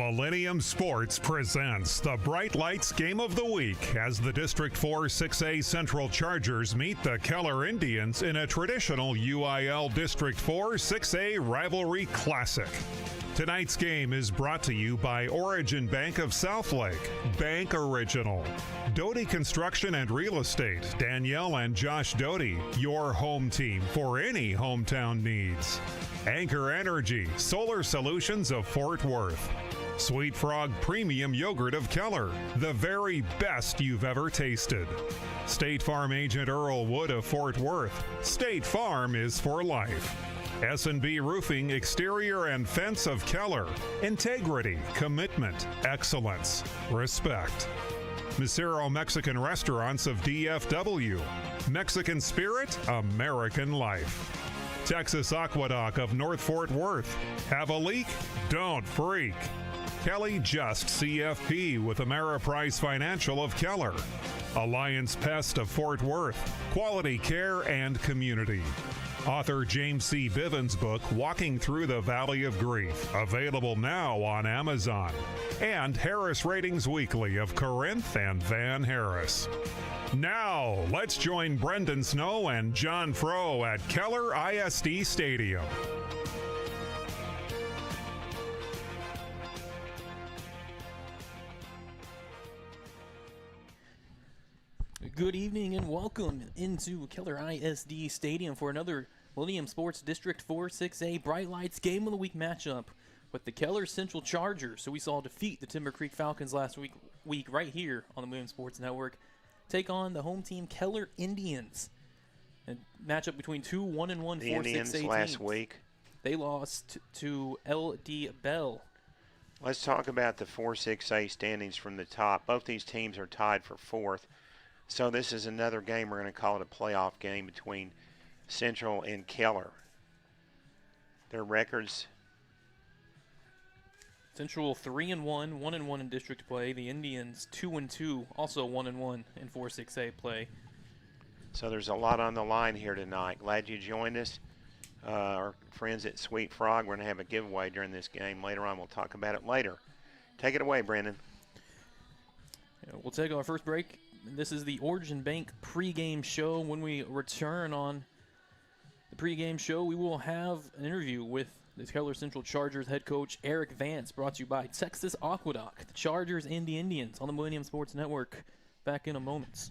Millennium Sports presents the Bright Lights Game of the Week as the District 4 6A Central Chargers meet the Keller Indians in a traditional UIL District 4 6A rivalry classic. Tonight's game is brought to you by Origin Bank of Southlake, Bank Original, Doty Construction and Real Estate, Danielle and Josh Doty, your home team for any hometown needs. Anchor Energy, Solar Solutions of Fort Worth. Sweet Frog Premium Yogurt of Keller, the very best you've ever tasted. State Farm Agent Earl Wood of Fort Worth, State Farm is for life. S&B Roofing Exterior and Fence of Keller, integrity, commitment, excellence, respect. Misero Mexican Restaurants of DFW, Mexican Spirit, American Life. Texas Aqueduct of North Fort Worth, have a leak? Don't freak. Kelly Just CFP with Ameriprise Financial of Keller. Alliance Pest of Fort Worth, quality care and community. Author James C. Bivens' book, Walking Through the Valley of Grief, available now on Amazon. And Harris Ratings Weekly of Corinth and Van Harris. Now, let's join Brendan Snow and John Froh at Keller ISD Stadium. Good evening and welcome into Keller ISD Stadium for another Millennium Sports District 4 6A Bright Lights Game of the Week matchup with the Keller Central Chargers. So we saw defeat the Timber Creek Falcons last week right here on the Millennium Sports Network. Take on the home team Keller Indians. A matchup between two 1-1 4 Indians 6A teams. last week. They lost to LD Bell. Let's talk about the 4-6A standings from the top. Both these teams are tied for fourth. So this is another game, we're going to call it a playoff game between Central and Keller. Their records: Central 3-1, 1-1 in district play. The Indians 2-2, also 1-1 in 4-6A play. So there's a lot on the line here tonight. Glad you joined us. Our friends at Sweet Frog, we're going to have a giveaway during this game later on. We'll talk about it later. Take it away, Brandon. We'll take our first break. This is the Origin Bank pregame show. When we return on the pregame show, we will have an interview with the Keller Central Chargers head coach Eric Vance, brought to you by Texas Aqueduct, the Chargers and the Indians on the Millennium Sports Network. Back in a moment.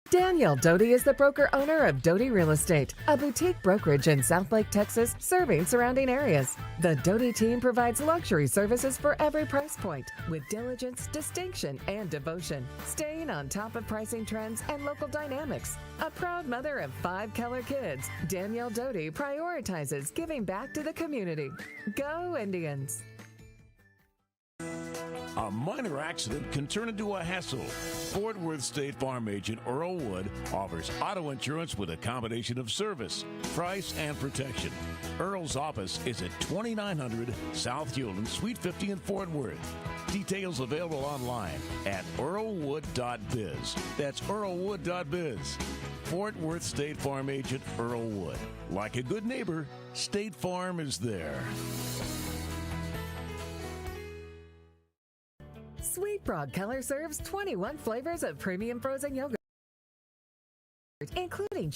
Danielle Doty is the broker-owner of Doty Real Estate, a boutique brokerage in Southlake, Texas, serving surrounding areas. The Doty team provides luxury services for every price point, with diligence, distinction, and devotion, staying on top of pricing trends and local dynamics. A proud mother of 5 Keller kids, Danielle Doty prioritizes giving back to the community. Go Indians! A minor accident can turn into a hassle. Fort Worth State Farm agent Earl Wood offers auto insurance with a combination of service, price, and protection. Earl's office is at 2900 South Hewland, Suite 50 in Fort Worth. Details available online at earlwood.biz. That's earlwood.biz. Fort Worth State Farm agent Earl Wood. Like a good neighbor, State Farm is there. Sweet Frog Keller serves 21 flavors of premium frozen yogurt, including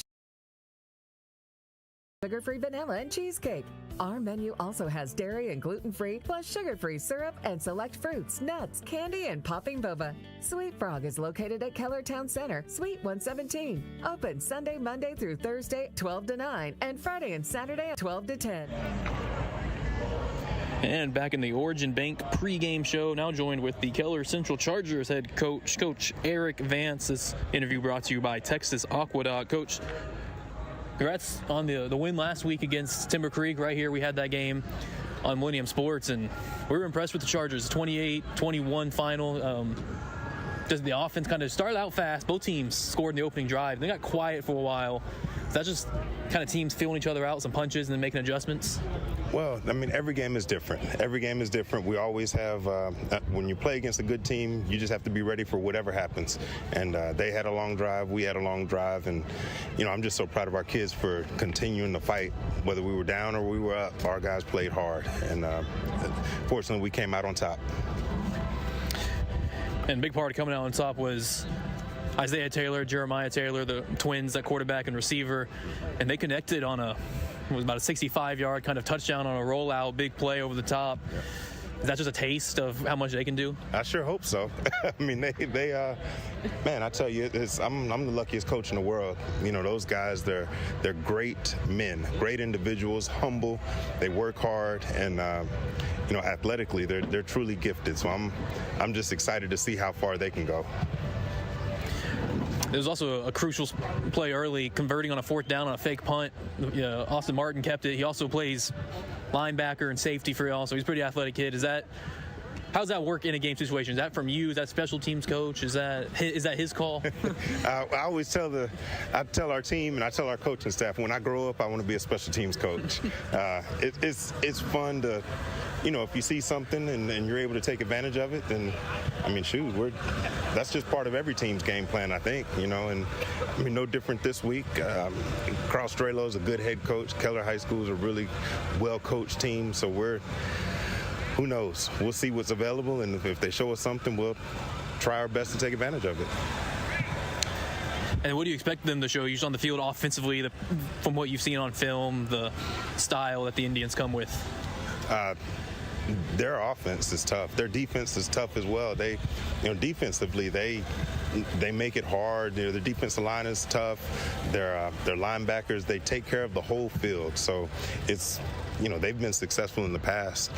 sugar-free vanilla and cheesecake. Our menu also has dairy and gluten-free, plus sugar-free syrup and select fruits, nuts, candy, and popping boba. Sweet Frog is located at Keller Town Center, Suite 117. Open Sunday, Monday through Thursday, 12 to 9, and Friday and Saturday, 12 to 10. And back in the Origin Bank pregame show, now joined with the Keller Central Chargers head coach, Coach Eric Vance. This interview brought to you by Texas Aqueduct. Coach, congrats on the win last week against Timber Creek. Right here, we had that game. on Millennium Sports, and we were impressed with the Chargers. 28-21 final. Does the offense kind of started out fast? Both teams scored in the opening drive. They got quiet for a while. Is that just kind of teams feeling each other out, some punches, and then making adjustments? Well, I mean, every game is different. Every game is different. We always have, when you play against a good team, you just have to be ready for whatever happens. And they had a long drive, we had a long drive, and, I'm just so proud of our kids for continuing to fight. Whether we were down or we were up, our guys played hard, and fortunately, we came out on top. And a big part of coming out on top was Isaiah Taylor, Jeremiah Taylor, the twins at quarterback and receiver, and they connected on it was about a 65-yard kind of touchdown on a rollout, big play over the top. Yeah. Is that just a taste of how much they can do? I sure hope so. I mean, they man, I tell you, I'm the luckiest coach in the world. Those guys, they're great men, great individuals, humble. They work hard, and athletically, they're truly gifted. So I'm just excited to see how far they can go. There was also a crucial play early, converting on a 4th down on a fake punt. Austin Martin kept it. He also plays linebacker and safety for y'all, so he's a pretty athletic kid. How does that work in a game situation? Is that from you? Is that special teams coach? Is that his call? I always tell our team and I tell our coaching staff, when I grow up, I want to be a special teams coach. It's fun to, if you see something and you're able to take advantage of it, then, that's just part of every team's game plan, I think, and no different this week. Carl Strelo is a good head coach. Keller High School is a really well-coached team, so who knows? We'll see what's available, and if they show us something, we'll try our best to take advantage of it. And what do you expect them to show you on the field offensively, from what you've seen on film, the style that the Indians come with? Their offense is tough. Their defense is tough as well. Defensively, they make it hard. The defensive line is tough. Their linebackers, they take care of the whole field. So it's, they've been successful in the past.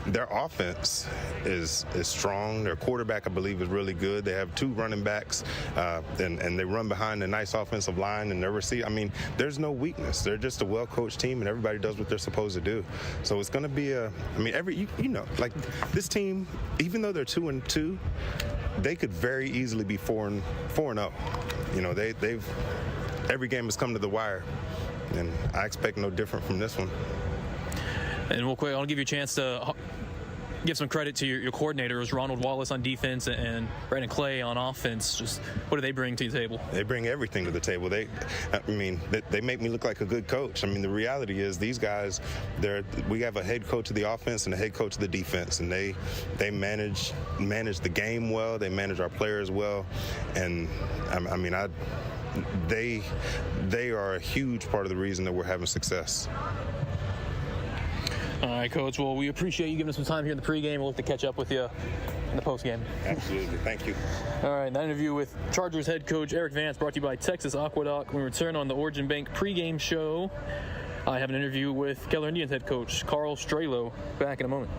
Their offense is strong. Their quarterback, I believe, is really good. They have 2 running backs, and they run behind a nice offensive line, and their receiver. There's no weakness. They're just a well-coached team, and everybody does what they're supposed to do. So it's going to be like this team, even though they're 2-2, they could very easily be 4-0. They've every game has come to the wire, and I expect no different from this one. And real quick, I'll give you a chance to give some credit to your coordinators, Ronald Wallace on defense and Brandon Clay on offense. Just what do they bring to the table? They bring everything to the table. They make me look like a good coach. The reality is these guys, we have a head coach of the offense and a head coach of the defense, and they manage the game well. They manage our players well, and they are a huge part of the reason that we're having success. All right, Coach. Well, we appreciate you giving us some time here in the pregame. We'll have to catch up with you in the postgame. Absolutely. Thank you. All right, that interview with Chargers head coach Eric Vance brought to you by Texas Aqueduct. When we return on the Origin Bank pregame show, I have an interview with Keller Indians head coach Carl Strelo. Back in a moment.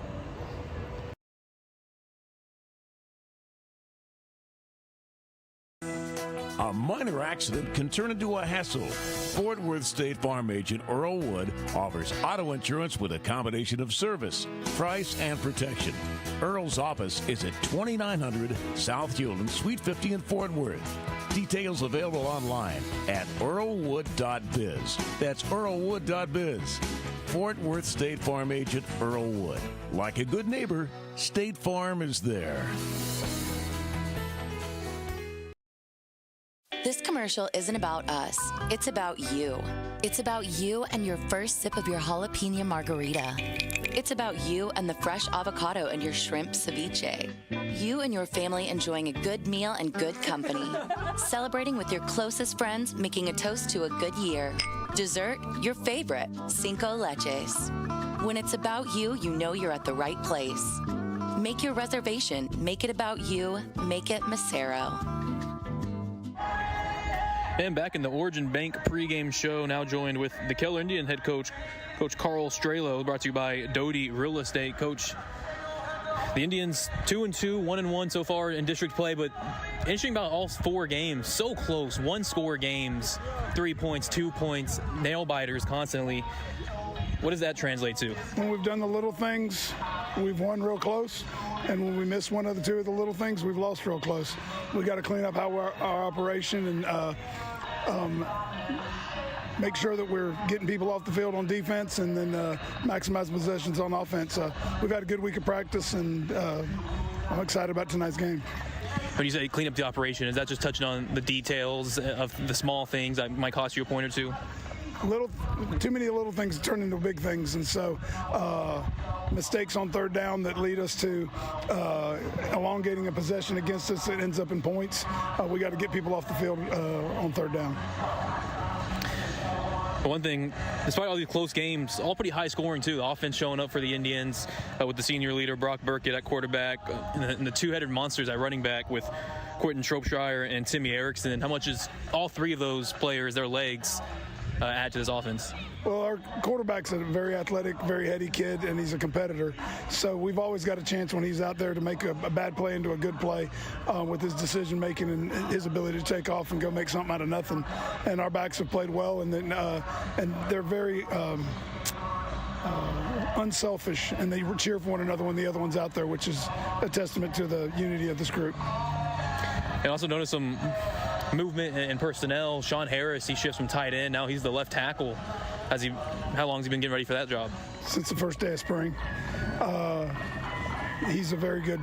A minor accident can turn into a hassle. Fort Worth State Farm agent Earl Wood offers auto insurance with a combination of service, price, and protection. Earl's office is at 2900 South Hewland, Suite 50 in Fort Worth. Details available online at earlwood.biz. That's earlwood.biz. Fort Worth State Farm agent Earl Wood. Like a good neighbor, State Farm is there. This commercial isn't about us. It's about you. It's about you and your first sip of your jalapeno margarita. It's about you and the fresh avocado and your shrimp ceviche. You and your family enjoying a good meal and good company. Celebrating with your closest friends, making a toast to a good year. Dessert, your favorite, Cinco Leches. When it's about you, you know you're at the right place. Make your reservation. Make it about you. Make it Macero. And back in the Origin Bank pregame show, now joined with the Keller Indian head coach, Coach Carl Strelo, brought to you by Doty Real Estate. Coach, the Indians 2-2, 1-1 so far in district play, but interesting about all 4 games, so close, 1-score games, 3 points, 2 points, nail biters constantly. What does that translate to? When we've done the little things, we've won real close. And when we miss one of the two of the little things, we've lost real close. We got to clean up our operation and make sure that we're getting people off the field on defense and then maximize possessions on offense. We've had a good week of practice, and I'm excited about tonight's game. When you say clean up the operation, is that just touching on the details of the small things that might cost you a point or two? Too many little things turn into big things, and so mistakes on third down that lead us to elongating a possession against us that ends up in points. We got to get people off the field on third down. But one thing, despite all these close games, all pretty high scoring too. The offense showing up for the Indians with the senior leader Brock Burkett at quarterback, and the two-headed monsters at running back with Quentin Shropshire and Timmy Erickson. How much is all three of those players, their legs, add to this offense? Well, our quarterback's a very athletic, very heady kid, and he's a competitor. So we've always got a chance when he's out there to make a bad play into a good play with his decision-making and his ability to take off and go make something out of nothing. And our backs have played well, and they're very unselfish, and they cheer for one another when the other one's out there, which is a testament to the unity of this group. I also noticed some movement and personnel. Sean Harris, he shifts from tight end. Now he's the left tackle. How long has he been getting ready for that job? Since the first day of spring. He's a very good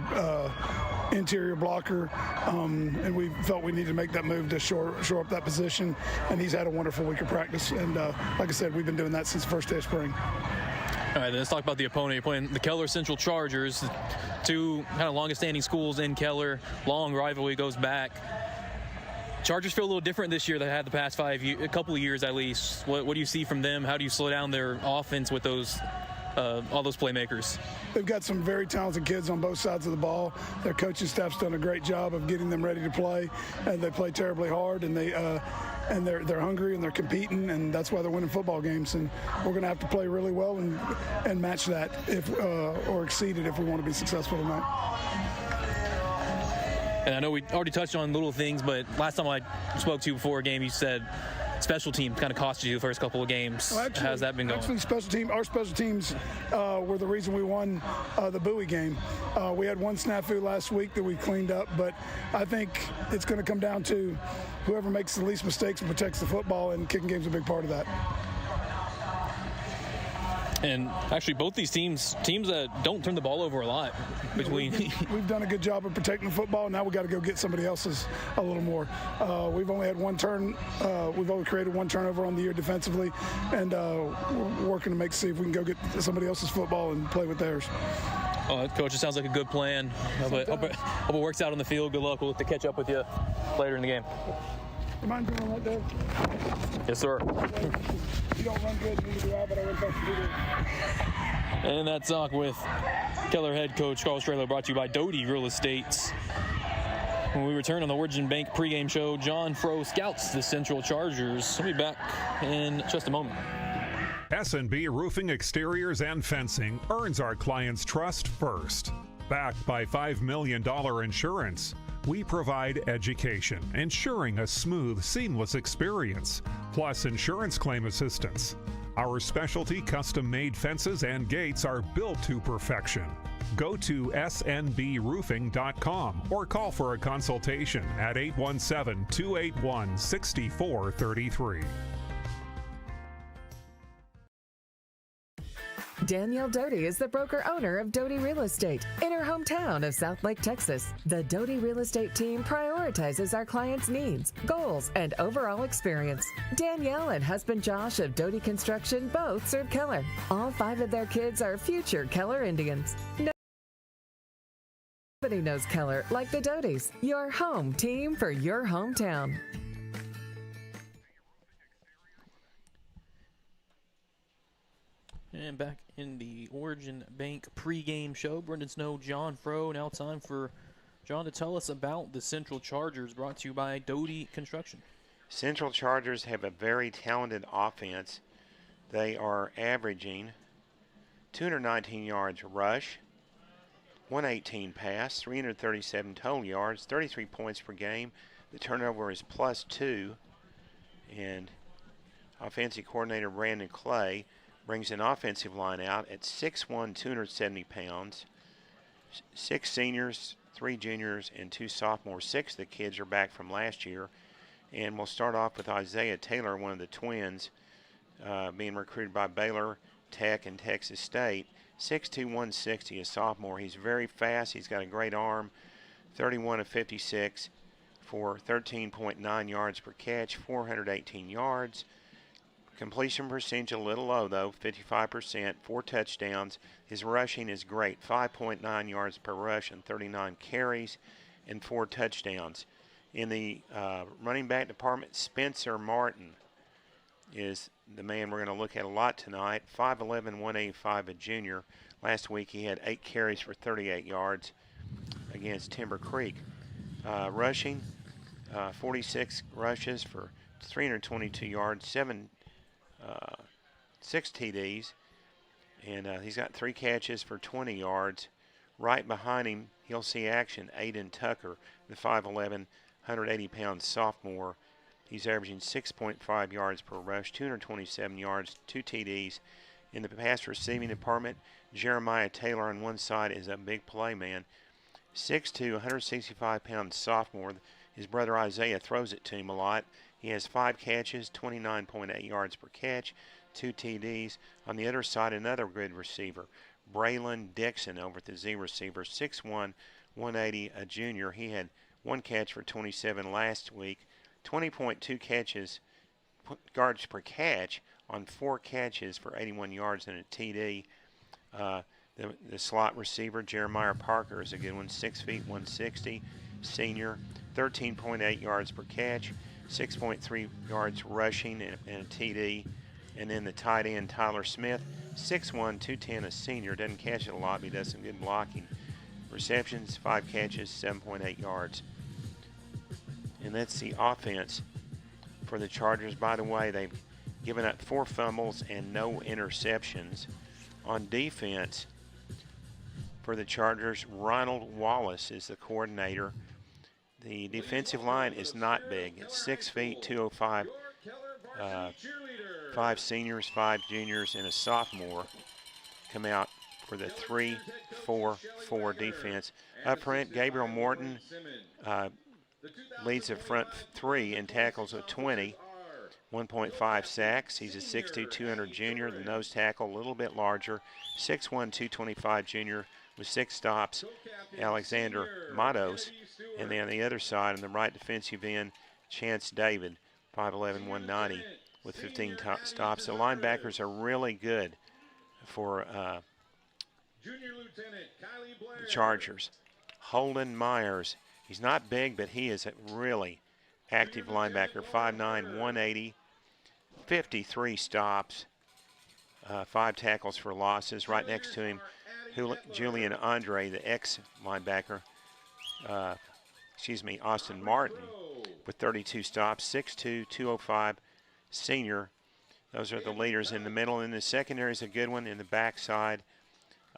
interior blocker, and we felt we needed to make that move to shore up that position, and he's had a wonderful week of practice. And like I said, we've been doing that since the first day of spring. All right, then let's talk about the opponent. You're playing the Keller Central Chargers, two kind of longest standing schools in Keller. Long rivalry goes back. Chargers feel a little different this year than they had the past a couple of years at least. What do you see from them? How do you slow down their offense with those all those playmakers? They've got some very talented kids on both sides of the ball. Their coaching staff's done a great job of getting them ready to play, and they play terribly hard, and they're hungry and they're competing, and that's why they're winning football games. And we're going to have to play really well and match that or exceed it if we want to be successful tonight. And I know we already touched on little things, but last time I spoke to you before a game, you said special teams kind of costed you the first couple of games. Well, actually, how's that been going? Actually, our special teams were the reason we won the Bowie game. We had one snafu last week that we cleaned up, but I think it's going to come down to whoever makes the least mistakes and protects the football, and kicking game's a big part of that. And actually, both these teams that don't turn the ball over a lot. We've done a good job of protecting the football. Now we got to go get somebody else's a little more. We've only had one turn. We've only created one turnover on the year defensively, and we're working to see if we can go get somebody else's football and play with theirs. Coach, it sounds like a good plan. Hope it works out on the field. Good luck. We'll have to catch up with you later in the game. You mind doing right there? Yes, sir. You don't run good, neither do I, but I run fast to do it. And that talk with Keller head coach Carl Strehler, brought to you by Doty Real Estate. When we return on the Origin Bank pregame show, John Froh scouts the Central Chargers. We'll be back in just a moment. S&B Roofing Exteriors and Fencing earns our clients' trust first. Backed by $5 million insurance, we provide education, ensuring a smooth, seamless experience, plus insurance claim assistance. Our specialty custom-made fences and gates are built to perfection. Go to snbroofing.com or call for a consultation at 817-281-6433. Danielle Doty is the broker-owner of Doty Real Estate in her hometown of South Lake, Texas. The Doty Real Estate team prioritizes our clients' needs, goals, and overall experience. Danielle and husband Josh of Doty Construction both serve Keller. All 5 of their kids are future Keller Indians. Nobody knows Keller like the Dotys, your home team for your hometown. And back in the Origin Bank pregame show, Brendan Snow, John Froh. Now time for John to tell us about the Central Chargers, brought to you by Doty Construction. Central Chargers have a very talented offense. They are averaging 219 yards rush, 118 pass, 337 total yards, 33 points per game. The turnover is +2. And offensive coordinator Brandon Clay brings an offensive line out at 6'1", 270 pounds. 6 seniors, 3 juniors, and 2 sophomores. 6 of the kids are back from last year. And we'll start off with Isaiah Taylor, one of the twins, being recruited by Baylor, Tech, and Texas State. 6'2", 160, a sophomore. He's very fast. He's got a great arm. 31 of 56 for 13.9 yards per catch, 418 yards. Completion percentage a little low, though, 55%, 4 touchdowns. His rushing is great, 5.9 yards per rush and 39 carries and 4 touchdowns. In the running back department, Spencer Martin is the man we're going to look at a lot tonight. 5'11", 185, a junior. Last week he had 8 carries for 38 yards against Timber Creek. Rushing, 46 rushes for 322 yards, 6 TDs, and he's got 3 catches for 20 yards. Right behind him, he'll see action, Aiden Tucker, the 5'11", 180-pound sophomore. He's averaging 6.5 yards per rush, 227 yards, 2 TDs. In the pass receiving department, Jeremiah Taylor on one side is a big play man. 6'2", 165-pound sophomore. His brother Isaiah throws it to him a lot. He has 5 catches, 29.8 yards per catch, 2 TDs. On the other side, another good receiver, Braylon Dixon over at the Z receiver, 6'1", 180, a junior. He had 1 catch for 27 last week, 20.2 yards per catch on 4 catches for 81 yards and a TD. The slot receiver, Jeremiah Parker, is a good one, 6 feet, 160, senior, 13.8 yards per catch, 6.3 yards rushing and a TD. And then the tight end, Tyler Smith, 6'1", 210, a senior. Doesn't catch it a lot, but he does some good blocking. Receptions, 5 catches, 7.8 yards. And that's the offense for the Chargers. By the way, they've given up 4 fumbles and no interceptions. On defense for the Chargers, Ronald Wallace is the coordinator. The defensive line is not big. It's 6 feet, 205. 5 seniors, 5 juniors, and a sophomore come out for the 3-4-4 defense. Up front, Gabriel Morton leads the front 3 and tackles with 20, 1.5 sacks. He's a 6'2", 200 junior. The nose tackle a little bit larger, 6'1", 225 junior with 6 stops, Alexander Matos. And then on the other side, on the right defensive end, Chance David, 5'11", 190 with 15 stops. The linebackers are really good for the Chargers. Holden Myers, he's not big, but he is a really active linebacker, 5'9", 180, 53 stops, 5 tackles for losses. Right next to him, Julian Andre, the ex-linebacker, Austin Martin, with 32 stops, 6'2", 205, senior. Those are the leaders in the middle. And the secondary is a good one in the backside.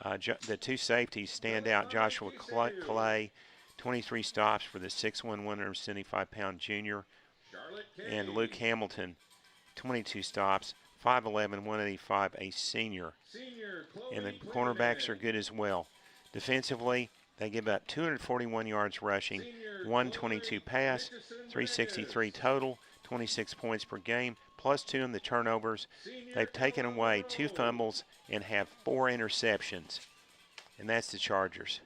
The 2 safeties stand out. Joshua Clay, 23 stops for the 6'1", 175-pound junior. And Luke Hamilton, 22 stops, 5'11", 185, a senior. And the cornerbacks are good as well. Defensively, they give up 241 yards rushing, 122 pass, 363 total, 26 points per game, plus 2 in the turnovers. They've taken away 2 fumbles and have 4 interceptions. And that's the Chargers.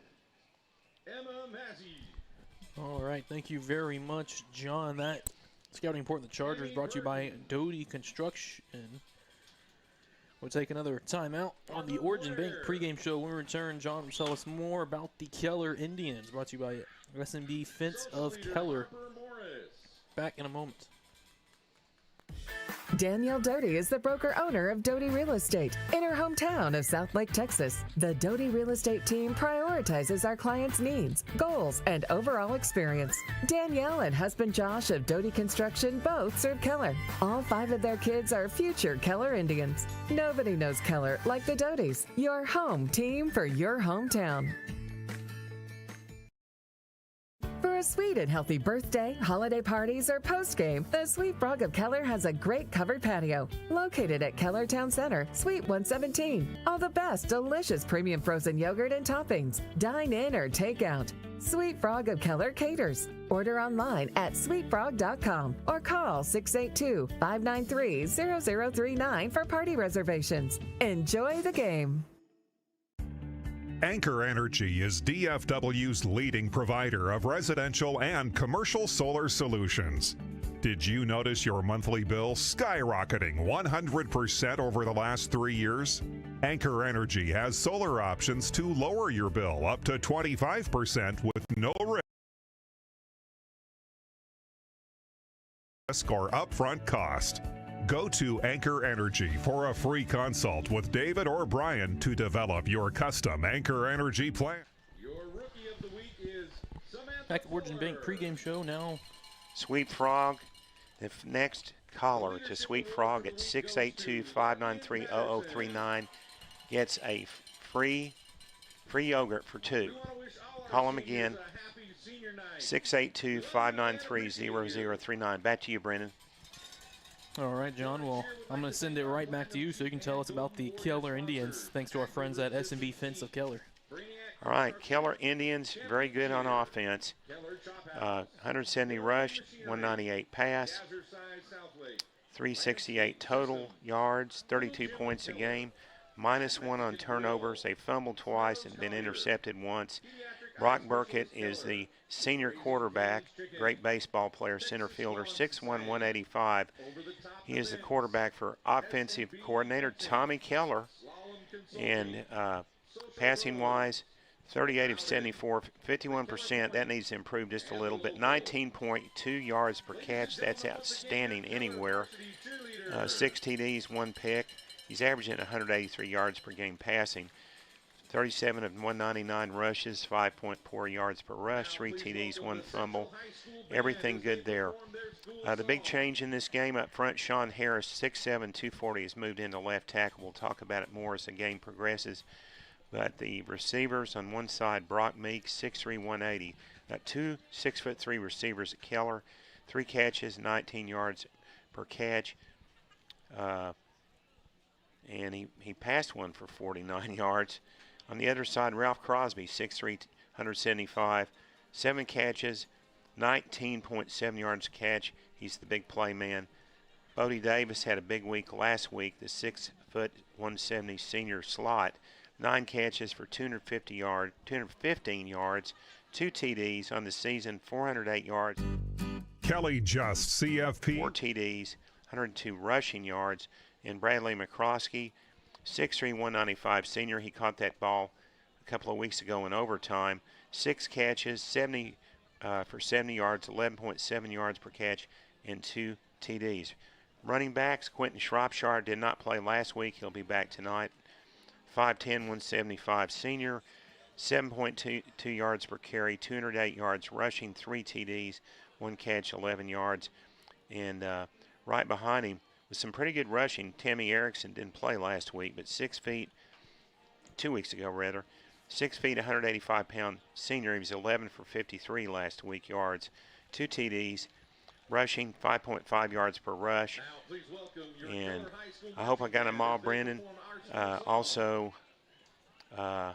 All right, thank you very much, John. That scouting report of the Chargers brought to you by Doty Construction. We'll take another timeout on the Origin Bank pregame show. When we return, John will tell us more about the Keller Indians, brought to you by S&B Fence of Keller. Back in a moment. Danielle Doty is the broker-owner of Doty Real Estate in her hometown of Southlake, Texas. The Doty Real Estate team prioritizes our clients' needs, goals, and overall experience. Danielle and husband Josh of Doty Construction both serve Keller. All 5 of their kids are future Keller Indians. Nobody knows Keller like the Dotys, your home team for your hometown. For For a sweet and healthy birthday, holiday parties, or post-game, the Sweet Frog of Keller has a great covered patio. Located at Keller Town Center, Suite 117. All the best delicious premium frozen yogurt and toppings. Dine in or take out. Sweet Frog of Keller caters. Order online at sweetfrog.com or call 682-593-0039 for party reservations. Enjoy the game. Anchor Energy is DFW's leading provider of residential and commercial solar solutions. Did you notice your monthly bill skyrocketing 100% over the last 3 years? Anchor Energy has solar options to lower your bill up to 25% with no risk or upfront cost. Go to Anchor Energy for a free consult with David or Brian to develop your custom Anchor Energy plan. Your rookie of the week is Samantha. Back at Origin Bank pregame show now. Sweet Frog, the next caller to Sweet Frog at 682-593-0039 gets a free yogurt for two. Call them again, 682-593-0039. Back to you, Brendan. All right, John. Well, I'm going to send it right back to you so you can tell us about the Keller Indians, thanks to our friends at S&B Fence of Keller. All right, Keller Indians, very good on offense. 170 rush, 198 pass, 368 total yards, 32 points a game, -1 on turnovers. They fumbled twice and been intercepted once. Brock Burkett is the senior quarterback, great baseball player, center fielder, 6'1", 185. He is the quarterback for offensive coordinator Tommy Keller. And passing-wise, 38 of 74, 51%. That needs to improve just a little bit. 19.2 yards per catch. That's outstanding anywhere. 6 TDs, 1 pick. He's averaging 183 yards per game passing. 37 of 199 rushes, 5.4 yards per rush, 3 TDs, 1 fumble. Everything good there. The big change in this game up front, Sean Harris, 6'7", 240, has moved into left tackle. We'll talk about it more as the game progresses. But the receivers on one side, Brock Meek, 6'3", 180. Got 2 6'3" receivers at Keller, 3 catches, 19 yards per catch. And he passed one for 49 yards. On the other side, Ralph Crosby, 6'3", 175, 7 catches, 19.7 yards a catch. He's the big play man. Bodie Davis had a big week last week, the 6', 170 senior slot. 9 catches for 215 yards, 2 TDs on the season, 408 yards. Kelly Just, CFP. 4 TDs, 102 rushing yards. And Bradley McCroskey, 6'3", 195 senior. He caught that ball a couple of weeks ago in overtime. 6 catches, 70 for 70 yards, 11.7 yards per catch, and 2 TDs. Running backs, Quentin Shropshire did not play last week. He'll be back tonight. 5'10", 175 senior, 7.2 yards per carry, 208 yards rushing, 3 TDs, 1 catch, 11 yards. And right behind him, with some pretty good rushing, Tammy Erickson didn't play last week, but 6 feet, 2 weeks ago rather, 6 feet, 185-pound senior. He was 11 for 53 last week yards, 2 TDs, rushing 5.5 yards per rush. And I hope I got them all, Brendan. Also, I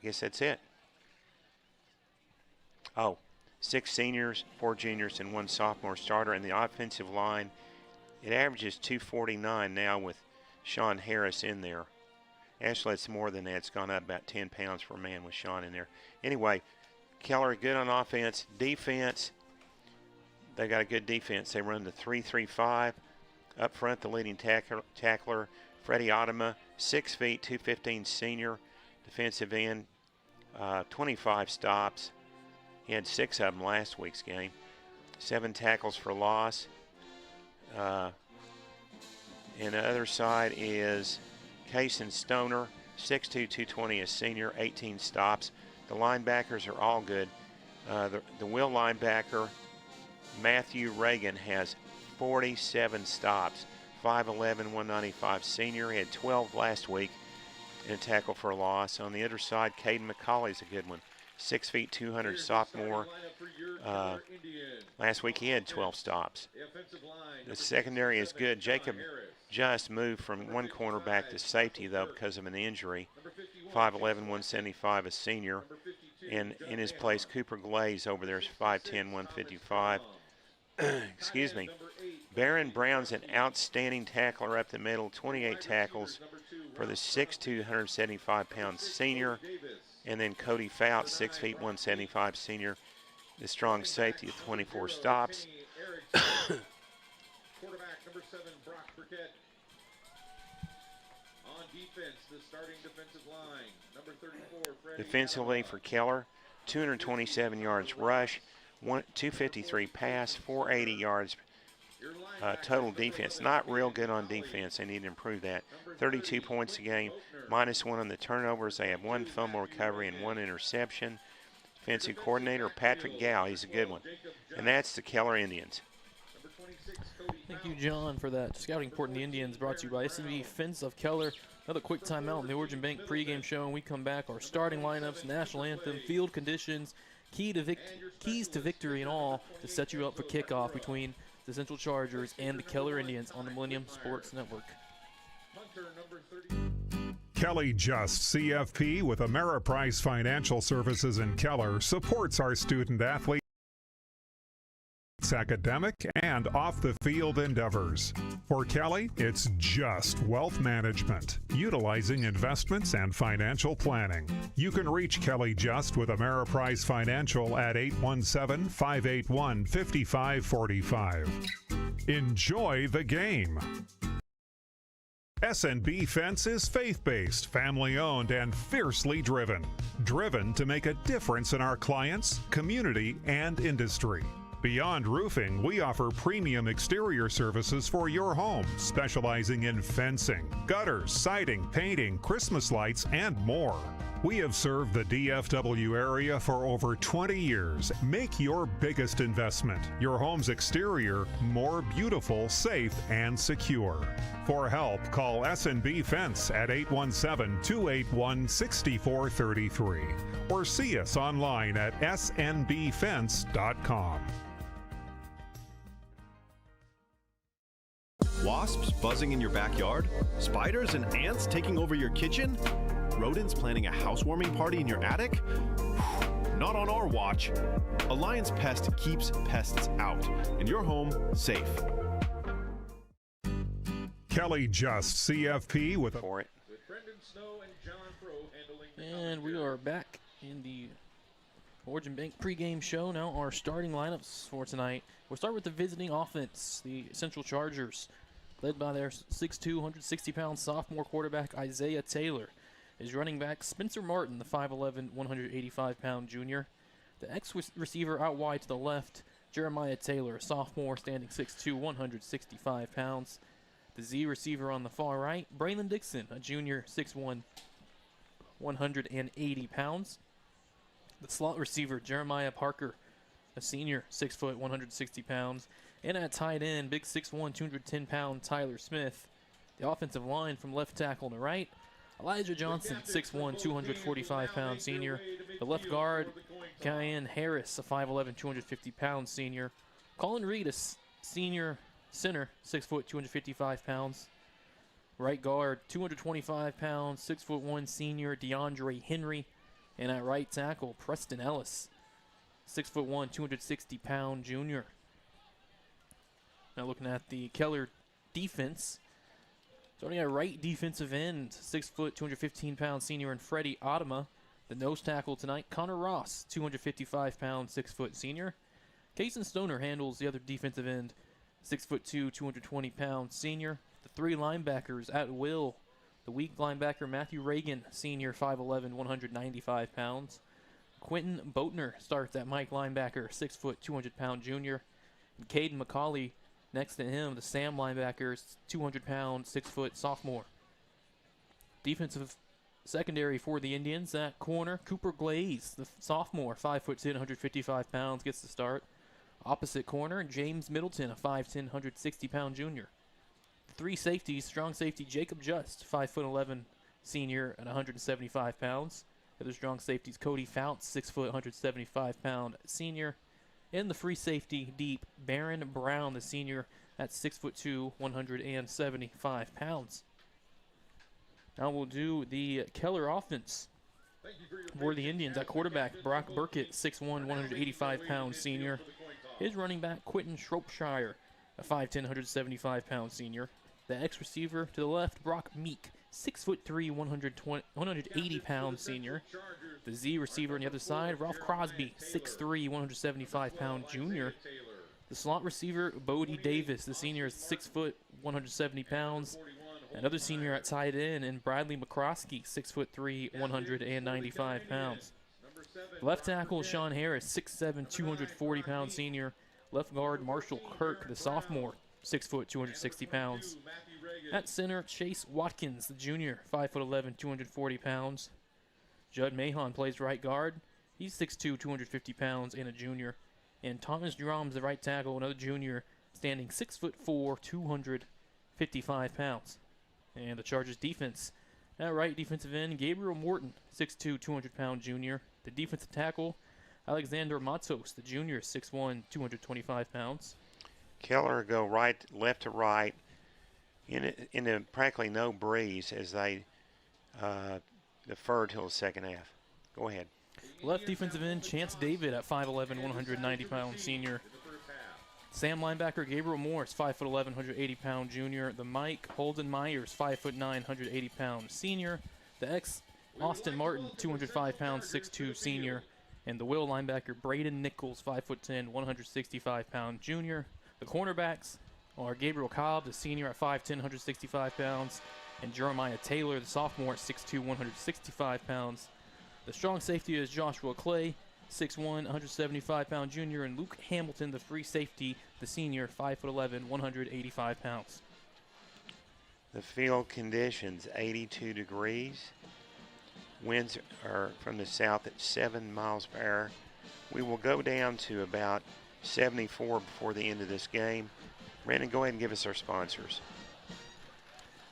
guess that's it. Oh, 6 seniors, 4 juniors, and 1 sophomore starter. And the offensive line, it averages 249 now with Sean Harris in there. Actually, it's more than that. It's gone up about 10 pounds per man with Sean in there. Anyway, Keller good on offense. Defense, they got a good defense. They run the 3-3-5. Up front, the leading tackler, Freddie Otema, 6 feet, 215 senior. Defensive end, 25 stops. He had 6 of them last week's game. 7 tackles for loss. And the other side is Cason Stoner, 6'2", 220, a senior, 18 stops. The linebackers are all good. The will linebacker, Matthew Reagan, has 47 stops. 5'11", 195 senior. He had 12 last week in a tackle for a loss. On the other side, Caden McCauley's a good one. 6 feet 200 sophomore. Last week he had 12 stops. The secondary is good. Jacob Just moved from one cornerback to safety, though, because of an injury. 5'11", 175, a senior. And in his place, Cooper Glaze over there is 5'10", 155. Excuse me. Barron Brown's an outstanding tackler up the middle, 28 tackles for the 6'2", 175-pound senior. And then Cody Fouts, 6 feet 175 senior, the strong safety with 24 stops. Quarterback number 7, Brock Burkett. On defense, the starting defensive line, number 34, Freddie. Defensively for Keller, 227 yards rush, 253 pass, 480 yards total defense. Not real good on defense. They need to improve that. 32 points a game, -1 on the turnovers. They have 1 fumble recovery and 1 interception. Defensive coordinator Patrick Gow, he's a good one. And that's the Keller Indians. Thank you, John, for that. Scouting report in the Indians brought to you by SNB Fence of Keller. Another quick timeout in the Origin Bank pregame show, and we come back. Our starting lineups, national anthem, field conditions, keys to victory, and all to set you up for kickoff between the Central Chargers and the Keller Indians on the Millennium Sports Network. Kelly Just, CFP with Ameriprise Financial Services in Keller, supports our student athletes' academic and off-the-field endeavors. For Kelly, it's just wealth management, utilizing investments and financial planning. You can reach Kelly Just with Ameriprise Financial at 817-581-5545. Enjoy the game. SNB Fence is faith-based, family-owned, and fiercely driven. Driven to make a difference in our clients, community, and industry. Beyond roofing, we offer premium exterior services for your home, specializing in fencing, gutters, siding, painting, Christmas lights, and more. We have served the DFW area for over 20 years. Make your biggest investment, your home's exterior, more beautiful, safe, and secure. For help, call SNB Fence at 817-281-6433 or see us online at snbfence.com. Wasps buzzing in your backyard? Spiders and ants taking over your kitchen? Rodents planning a housewarming party in your attic? Not on our watch. Alliance Pest keeps pests out and your home safe. Kelly Just, CFP with For it. And we are back in the Origin Bank pregame show. Now our starting lineups for tonight. We'll start with the visiting offense, the Central Chargers, led by their 6'2", 160-pound sophomore quarterback Isaiah Taylor. His running back Spencer Martin, the 5'11", 185-pound junior. The X-receiver out wide to the left, Jeremiah Taylor, a sophomore, standing 6'2", 165 pounds. The Z receiver on the far right, Braylon Dixon, a junior, 6'1", 180 pounds. The slot receiver, Jeremiah Parker, a senior, 6 foot, 160 pounds. And at tight end, big 6'1", 210-pound Tyler Smith. The offensive line from left tackle to right, Elijah Johnson, 6'1", 245-pound senior. The left guard, Cayenne Harris, a 5'11", 250-pound senior. Colin Reed, a senior center, 6 foot, 255 pounds. Right guard, 225 pounds, 6'1" senior DeAndre Henry. And at right tackle, Preston Ellis, 6'1", 260-pound junior. Now looking at the Keller defense, starting at right defensive end, 6 foot, 215-pound senior and Freddie Adama. The nose tackle tonight, Connor Ross, 255-pound, 6 foot senior. Kason Stoner handles the other defensive end, 6'2", 220-pound senior. The three linebackers at will, the weak linebacker Matthew Reagan, senior, 5'11", 195 pounds. Quentin Boatner starts at Mike linebacker, 6 foot, 200-pound junior. And Caden McCauley next to him, the Sam linebacker, 200-pound, 6 foot sophomore. Defensive secondary for the Indians at corner, Cooper Glaze, the sophomore, 5'10", 155 pounds, gets the start. Opposite corner, James Middleton, a 5'10", 160-pound junior. The three safeties, strong safety Jacob Just, 5'11", senior and 175 pounds. The other strong safeties, Cody Fouts, 6 foot, 175-pound senior. And the free safety deep, Baron Brown, the senior, at 6'2", 175 pounds. Now we'll do the Keller offense. For the Indians, at quarterback, Brock Burkett, 6'1", 185-pound senior. His running back, Quentin Shropshire, a 5'10", 175-pound senior. The X-receiver to the left, Brock Meek, 6'3", 180-pound senior. The Z receiver on the other side, Ralph Crosby, 6'3", 175-pound junior. The slot receiver, Bodie Davis, the senior, is 6 foot, 170 pounds. Another senior at tight end, and Bradley McCroskey, 6'3", 195 pounds. Left tackle, Sean Harris, 6'7", 240-pound senior. Left guard, Marshall Kirk, the sophomore, 6 foot, 260 pounds. At center, Chase Watkins, the junior, 5'11", 240 pounds. Judd Mahon plays right guard. He's 6'2", 250 pounds, and a junior. And Thomas Drums, the right tackle, another junior, standing 6'4", 255 pounds. And the Chargers defense, at right defensive end, Gabriel Morton, 6'2", 200-pound junior. The defensive tackle, Alexander Matos, the junior, 6'1", 225 pounds. Keller go left to right in a practically no breeze as they defer till the second half. Go ahead. Left defensive end, Chance David at 5'11", 190-pound senior. Sam linebacker, Gabriel Morris, 5'11", 180-pound junior. The Mike Holden Myers, 5'9", 180-pound senior. The ex Austin Martin, 205-pound, 6'2", senior. And the Will linebacker, Braden Nichols, 5'10", 165-pound junior. The cornerbacks are Gabriel Cobb, the senior, at 5'10", 165 pounds. And Jeremiah Taylor, the sophomore, at 6'2", 165 pounds. The strong safety is Joshua Clay, 6'1", 175-pound junior, and Luke Hamilton, the free safety, the senior, 5'11", 185 pounds. The field conditions, 82 degrees. Winds are from the south at 7 miles per hour. We will go down to about 74 before the end of this game. Brandon, go ahead and give us our sponsors.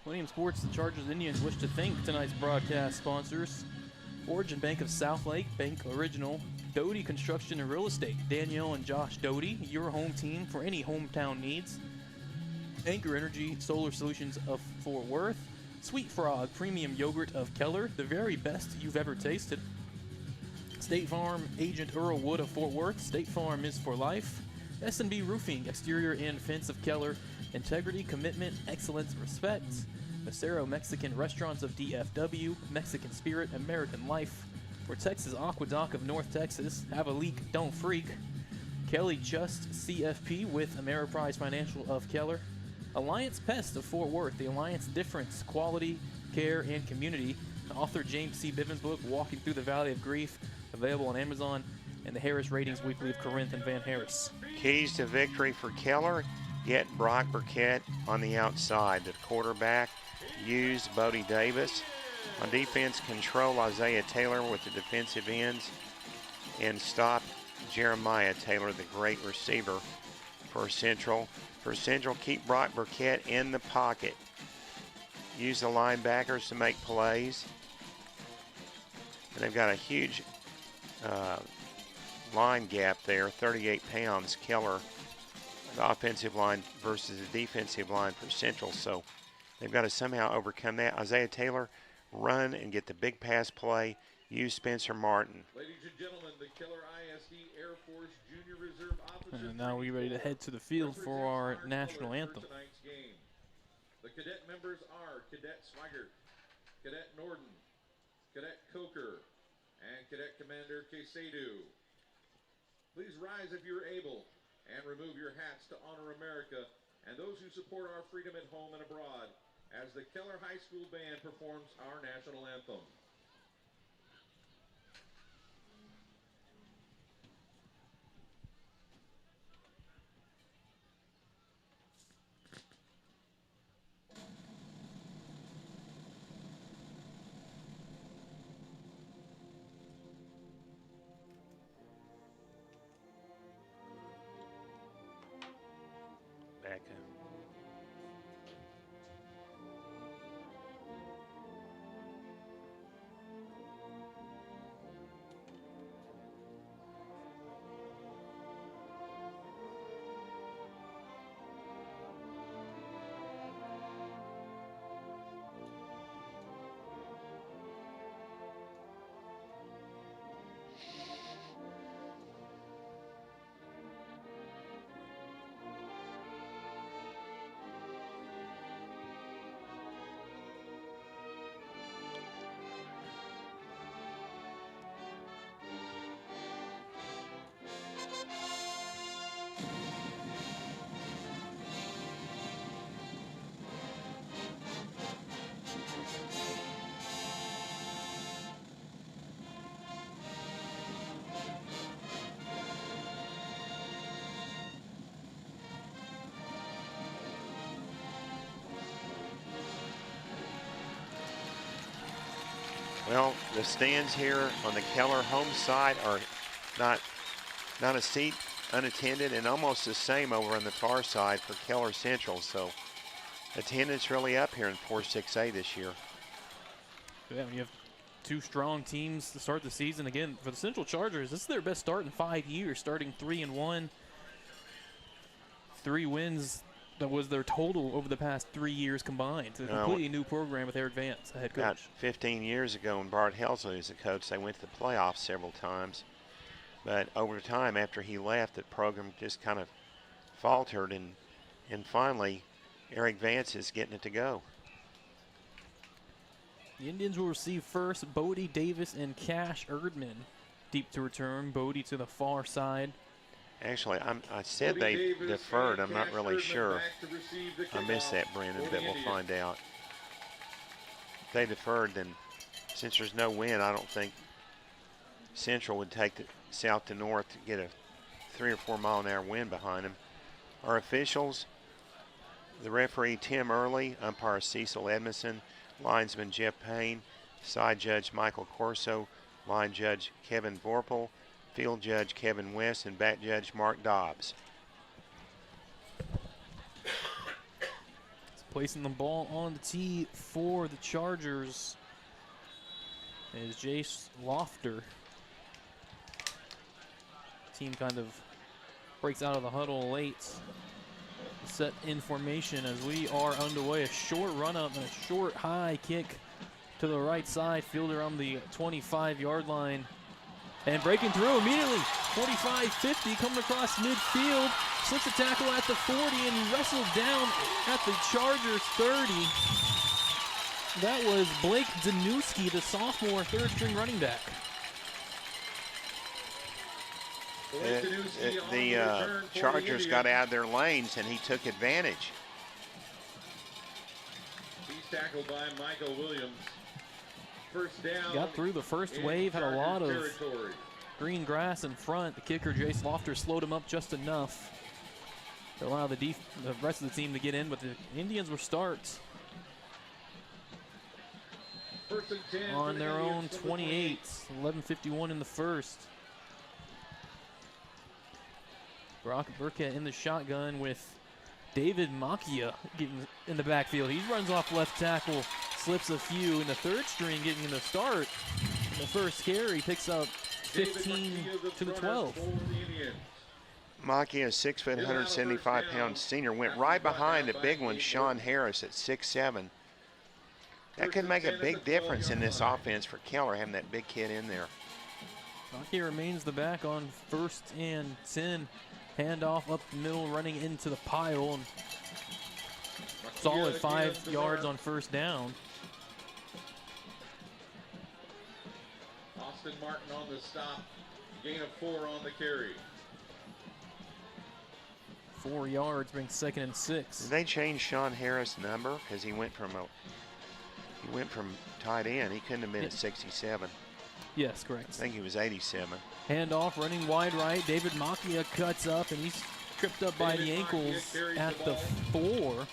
Millennium Sports, the Chargers and Indians wish to thank tonight's broadcast sponsors. Origin Bank of Southlake, Bank Original, Doty Construction and Real Estate, Danielle and Josh Doty, your home team for any hometown needs. Anchor Energy Solar Solutions of Fort Worth, Sweet Frog Premium Yogurt of Keller, the very best you've ever tasted. State Farm Agent Earl Wood of Fort Worth, State Farm is for life. S&B Roofing, exterior and fence of Keller, integrity, commitment, excellence, respect. Macero Mexican Restaurants of DFW, Mexican Spirit, American Life. For Texas Aqueduct of North Texas, have a leak, don't freak. Kelly Just CFP with Ameriprise Financial of Keller. Alliance Pest of Fort Worth, the Alliance Difference, Quality, Care, and Community. The author James C. Bivens' book, Walking Through the Valley of Grief, available on Amazon. And the Harris Ratings Weekly of Corinth and Van Harris. Keys to victory for Keller, get Brock Burkett on the outside. The quarterback, use Bodie Davis. On defense, control Isaiah Taylor with the defensive ends and stop Jeremiah Taylor, the great receiver for Central. For Central, keep Brock Burkett in the pocket. Use the linebackers to make plays. And they've got a huge line gap there, 38 pounds, Keller, the offensive line versus the defensive line for Central. So they've got to somehow overcome that. Isaiah Taylor, run and get the big pass play. Use Spencer Martin. Ladies and gentlemen, the Keller ISD Air Force Junior Reserve Officers. And now we're ready to head to the field for our national anthem. The cadet members are Cadet Swigert, Cadet Norden, Cadet Coker, and Cadet Commander Quesadu. Please rise if you're able and remove your hats to honor America and those who support our freedom at home and abroad as the Keller High School Band performs our national anthem. Back up. Well, the stands here on the Keller home side are not a seat unattended, and almost the same over on the far side for Keller Central. So attendance really up here in 4-6A this year. Yeah, when you have two strong teams to start the season. Again, for the Central Chargers, this is their best start in 5 years, starting 3-1. 3 wins, that was their total over the past 3 years combined. It's a completely new program with Eric Vance, the head coach. About 15 years ago when Bart Helsley was the coach, they went to the playoffs several times. But over time, after he left, the program just kind of faltered, and finally, Eric Vance is getting it to go. The Indians will receive first Bodie Davis and Cash Erdman. Deep to return, Bodie to the far side. Actually, I said they deferred. I'm not really sure. I missed that, Brandon, but we'll find out. If they deferred, then since there's no wind, I don't think Central would take the south to north to get a 3 or 4 mile an hour wind behind them. Our officials, the referee Tim Early, umpire Cecil Edmondson, linesman Jeff Payne, side judge Michael Corso, line judge Kevin Vorpal, field judge Kevin West, and back judge Mark Dobbs. It's placing the ball on the tee for the Chargers is Jace Lofter. Team kind of breaks out of the huddle late. Set in formation as we are underway. A short run up and a short high kick to the right side. Fielder on the 25-yard line. And breaking through immediately. 45-50 coming across midfield. Slips a tackle at the 40 and wrestled down at the Chargers 30. That was Blake Danuski, the sophomore third-string running back. The Chargers got out of their lanes, and he took advantage. He's tackled by Michael Williams. First down. Got through the first wave, had a lot of green grass in front. The kicker, Jace Lofter, slowed him up just enough to allow the rest of the team to get in, but the Indians will start on their own 28. 11:51 in the first. Brock Burkett in the shotgun with David Macchia getting in the backfield. He runs off left tackle, slips a few, and the third string getting in the start. In the first carry, picks up 15 to the 12. Macchia, 6 foot, 175-pound senior, went right behind the big one, Sean Harris, at 6'7". That could make a big difference in this offense for Keller, having that big kid in there. Macchia remains the back on 1st and 10. Handoff up the middle, running into the pile. And solid 5 yards on first down. Austin Martin on the stop. Gain of 4 on the carry. 4 yards brings 2nd and 6. Did they change Sean Harris' number? Because he went from tight end. He couldn't have been at 67. Yes, correct. I think he was 87. Handoff, running wide right. David Macchia cuts up, and he's tripped up by the ankles at the 4.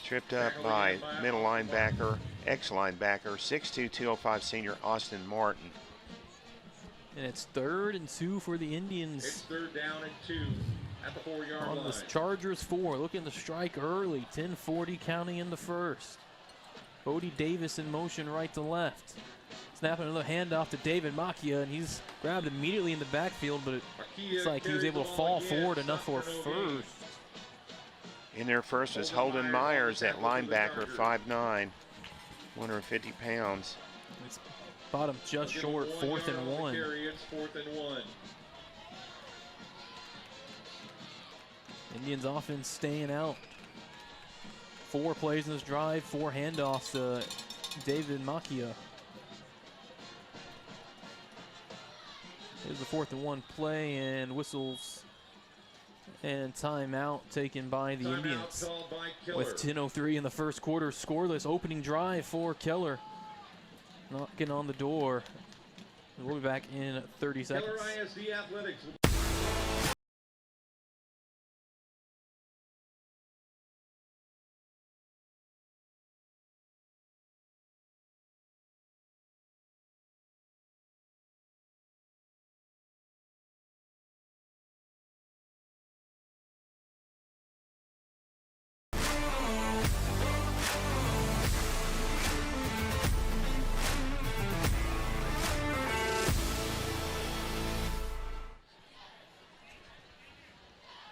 Tripped up by middle linebacker, ex-linebacker, 6'2", 205 senior Austin Martin. And it's 3rd and 2 for the Indians. It's 3rd down and 2 at the 4-yard line. On the Chargers 4, looking to strike early. 10:40 counting in the first. Bodie Davis in motion right to left. Snapping another handoff to David Macchia, and he's grabbed immediately in the backfield, but it's like he was able to fall forward enough for first. In there first was Holden Myers, that linebacker, 5'9", 150 pounds. It's bottom just short, 4th and 1. It's 4th and 1. Indians offense staying out. 4 plays in this drive, 4 handoffs to David Macchia. Here's the 4th and 1 play, and whistles and timeout taken by the Indians. With 10:03 in the first quarter, scoreless opening drive for Keller. Knocking on the door. We'll be back in 30 seconds. Keller ISD Athletics.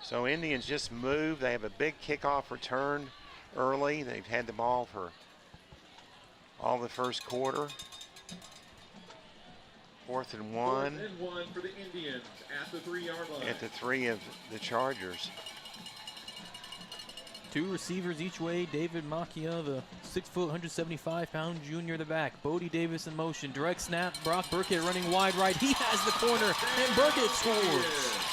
So Indians just moved. They have a big kickoff return early. They've had the ball for all the first quarter. 4th and 1. 4th and 1 for the Indians at the 3-yard line. At the 3 of the Chargers. 2 receivers each way. David Macchia, the 6', 175-pound junior, the back. Bodie Davis in motion. Direct snap. Brock Burkett running wide right. He has the corner, and Burkett scores.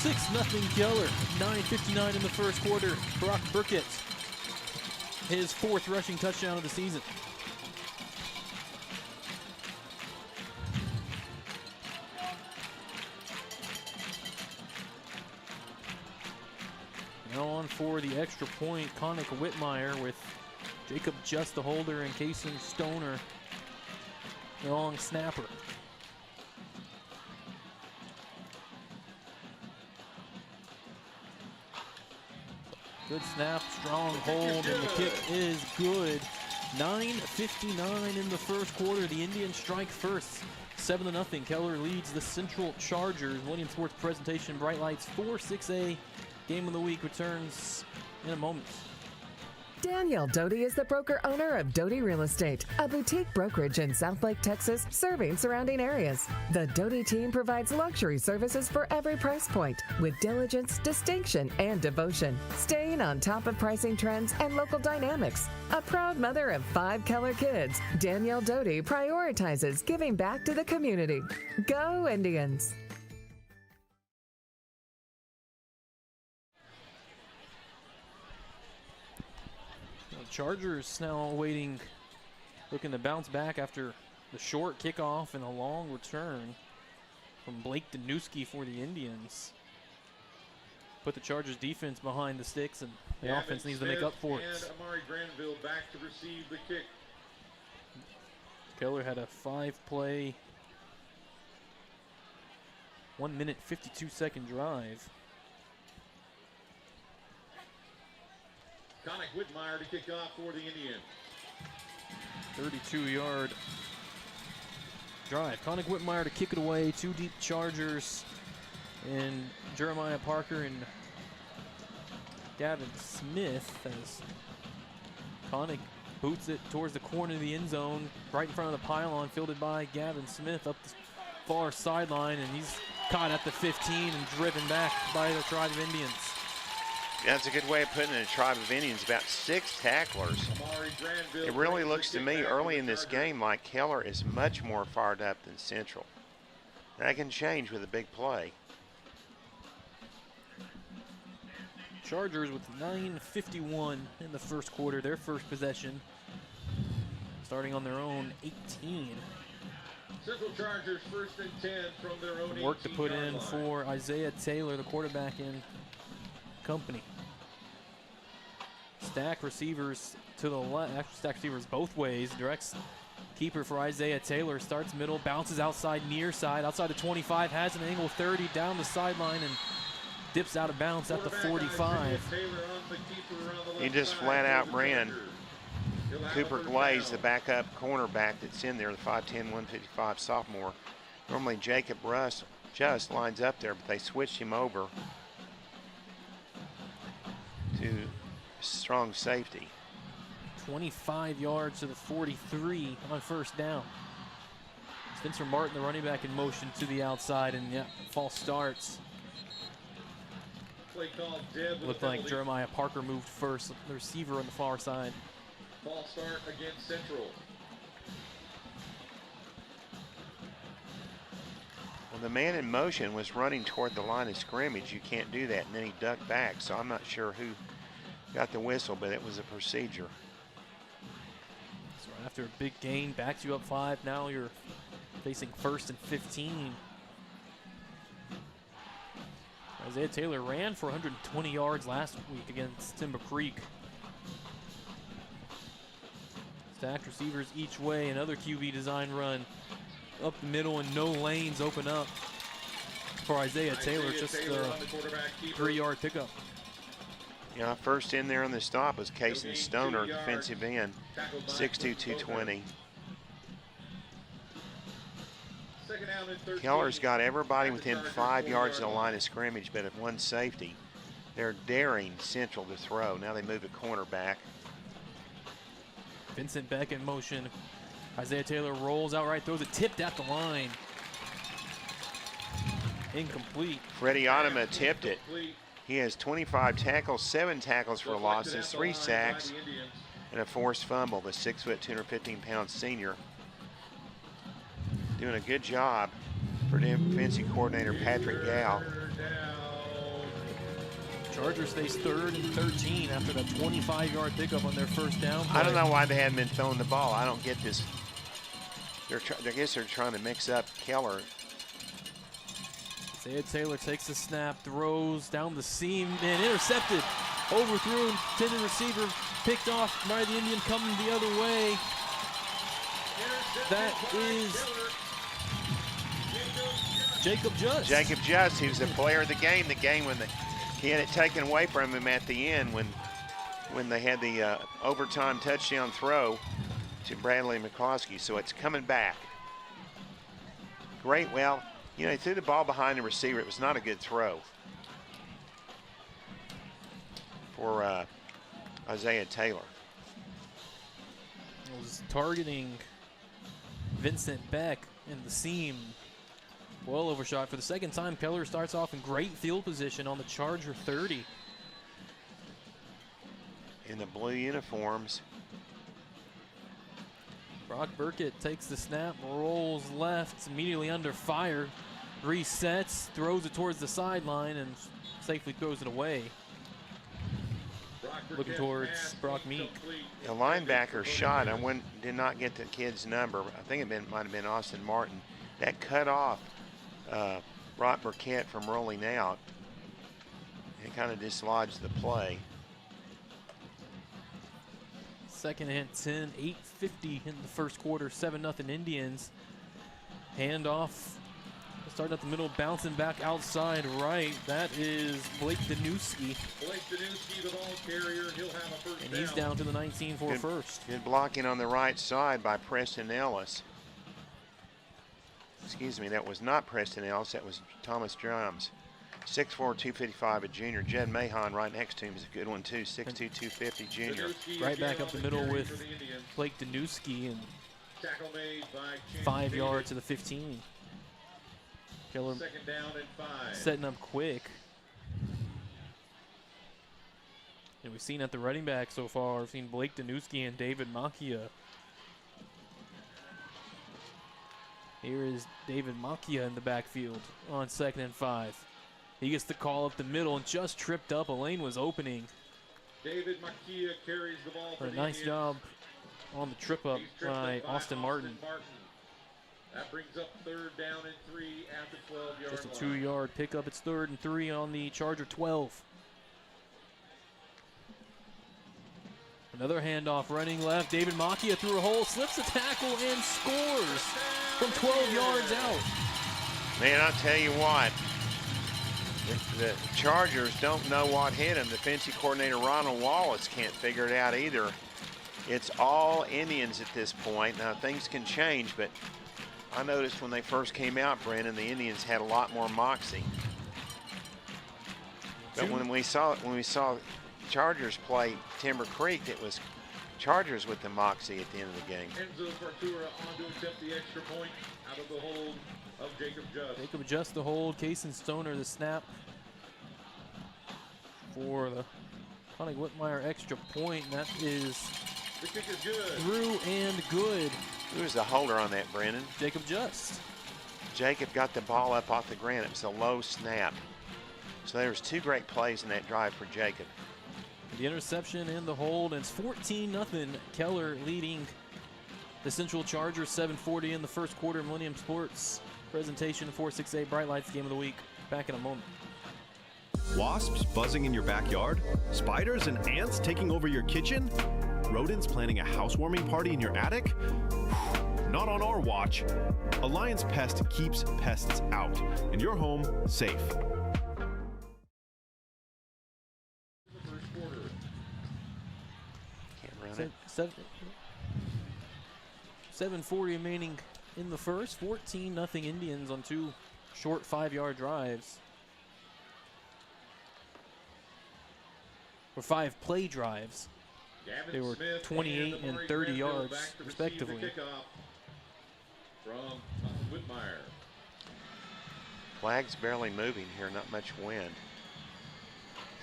6-0 Keller. 9:59 in the first quarter. Brock Burkett, his 4th rushing touchdown of the season. Now on for the extra point, Connick Whitmire with Jacob Just the holder and Kason Stoner, the long snapper. Good snap, strong hold, and the kick is good. 9:59 in the first quarter. The Indians strike first. 7-0. Keller leads the Central Chargers. Millennium Sports presentation, Bright Lights 4-6A. Game of the week returns in a moment. Daniel Doty is the broker-owner of Doty Real Estate, a boutique brokerage in Southlake, Texas, serving surrounding areas. The Doty team provides luxury services for every price point, with diligence, distinction, and devotion, staying on top of pricing trends and local dynamics. A proud mother of 5 Keller kids, Danielle Doty prioritizes giving back to the community. Go Indians! Chargers now looking to bounce back after the short kickoff and a long return from Blake Danuski for the Indians. Put the Chargers defense behind the sticks, and the offense needs to make up for it. And Amari Granville back to receive the kick. Keller had a 5-play, 1-minute 52-second drive. Connick Whitmire to kick off for the Indians. 32-yard drive. Connick Whitmire to kick it away. 2 deep Chargers, and Jeremiah Parker and Gavin Smith as Connick boots it towards the corner of the end zone, right in front of the pylon, fielded by Gavin Smith up the far sideline, and he's caught at the 15 and driven back by the Tribe of Indians. That's a good way of putting it. A Tribe of Indians, about 6 tacklers. It really looks to me early in this game like Keller is much more fired up than Central. That can change with a big play. Chargers with 9:51 in the first quarter, their first possession, starting on their own 18. Central Chargers 1st and 10 from their own 18-yard line. Work to put in for Isaiah Taylor, the quarterback, in company. Stack receivers to the left, actually stack receivers both ways. Directs keeper for Isaiah Taylor, starts middle, bounces outside near side, outside the 25, has an angle 30 down the sideline and dips out of bounds at the 45. He just flat out ran Cooper Glaze, the backup cornerback that's in there, the 5'10", 155 sophomore. Normally Jacob Russ just lines up there, but they switched him over to strong safety. 25 yards to the 43 on first down. Spencer Martin, the running back, in motion to the outside, and yeah, false starts. Play called dead. Looked like Jeremiah Parker moved first, the receiver on the far side. False start against Central. Well, the man in motion was running toward the line of scrimmage. You can't do that, and then he ducked back, so I'm not sure who got the whistle, but it was a procedure. So after a big gain, backs you up 5. Now you're facing 1st and 15. Isaiah Taylor ran for 120 yards last week against Timber Creek. Stacked receivers each way, another QB design run up the middle, and no lanes open up for Isaiah Taylor. Just a 3-yard pickup. Yeah, first in there on the stop was Kason Stoner, defensive end, 6'2", 220. Second down and 13. Keller's got everybody within 5 yards of the line of scrimmage, but at one safety. They're daring Central to throw. Now they move to cornerback. Vincent Beck in motion. Isaiah Taylor rolls out right, throws it tipped at the line. Incomplete. Freddie Otema tipped it. He has 25 tackles, 7 tackles for losses, 3 sacks, and a forced fumble. The 6', 215-pound senior doing a good job for defensive coordinator Patrick Gow. Chargers face 3rd and 13 after that 25-yard pickup on their first down play. I don't know why they hadn't been throwing the ball. I don't get this. I guess they're trying to mix up Keller. Isaiah Taylor takes the snap, throws down the seam, and intercepted. Overthrown, intended receiver, picked off by the Indian coming the other way. That is Jacob Just. Jacob Just, he was the player of the game when he had it taken away from him at the end when they had the overtime touchdown throw to Bradley McCloskey. So it's coming back. Great. Well, you know, he threw the ball behind the receiver. It was not a good throw for Isaiah Taylor. It was targeting Vincent Beck in the seam. Well overshot. For the second time, Keller starts off in great field position on the Charger 30. In the blue uniforms. Brock Burkett takes the snap, rolls left, immediately under fire, resets, throws it towards the sideline, and safely throws it away. Looking towards Brock Meek. The linebacker shot, did not get the kid's number. I think it might have been Austin Martin. That cut off Brock Burkett from rolling out. It kind of dislodged the play. Second and 10, 8:50 in the first quarter, 7-0 Indians. Handoff, starting at the middle, bouncing back outside right. That is Blake Danuski. Blake Danuski, the ball carrier, he'll have a first down. And he's down to the 19 for a first. Good blocking on the right side by Preston Ellis. Excuse me, that was not Preston Ellis, that was Thomas Drums. 6'4", 255, a junior. Jed Mahon right next to him is a good one too, 6'2", 250 junior. Right back up the middle with Blake Danuski, and 5 yards to the 15. Keller Second down and 5. Setting up quick. And we've seen at the running back so far, we've seen Blake Danuski and David Macchia. Here is David Macchia in the backfield on 2nd and 5. He gets the call up the middle and just tripped up. A lane was opening. David Macchia carries the ball for a the nice Indians. job on the trip up by Austin Martin. That brings up 3rd down and 3 at the 12-yard line. Just a 2-yard pickup. It's 3rd and 3 on the Charger 12. Another handoff running left. David Macchia through a hole, slips a tackle, and scores from 12 yards out. Man, I'll tell you what, the Chargers don't know what hit them. Defensive coordinator Ronald Wallace can't figure it out either. It's all Indians at this point. Now, things can change, but I noticed when they first came out, Brennan, the Indians had a lot more moxie. But when we saw Chargers play Timber Creek, it was Chargers with the moxie at the end of the game. Enzo Fartura on to attempt the extra point out of the hold of Jacob Just. Jacob Just the hold. Kason Stoner the snap for the Connie Whitmire extra point. And that is the kick is good. Through and good. Who was the holder on that, Brennan? Jacob Just. Jacob got the ball up off the ground. It was a low snap. So there was 2 great plays in that drive for Jacob. The interception and the hold, and it's 14-0. Keller leading the Central Chargers, 7:40 in the first quarter. Millennium Sports presentation, 468 Bright Lights Game of the Week. Back in a moment. Wasps buzzing in your backyard? Spiders and ants taking over your kitchen? Rodents planning a housewarming party in your attic? Not on our watch. Alliance Pest keeps pests out and your home safe. 7:40 remaining in the first. 14-0 Indians on 2 short 5-yard drives. Or 5 play drives. They were 28 and 30 yards, respectively. From Whitmire. Flag's barely moving here, not much wind.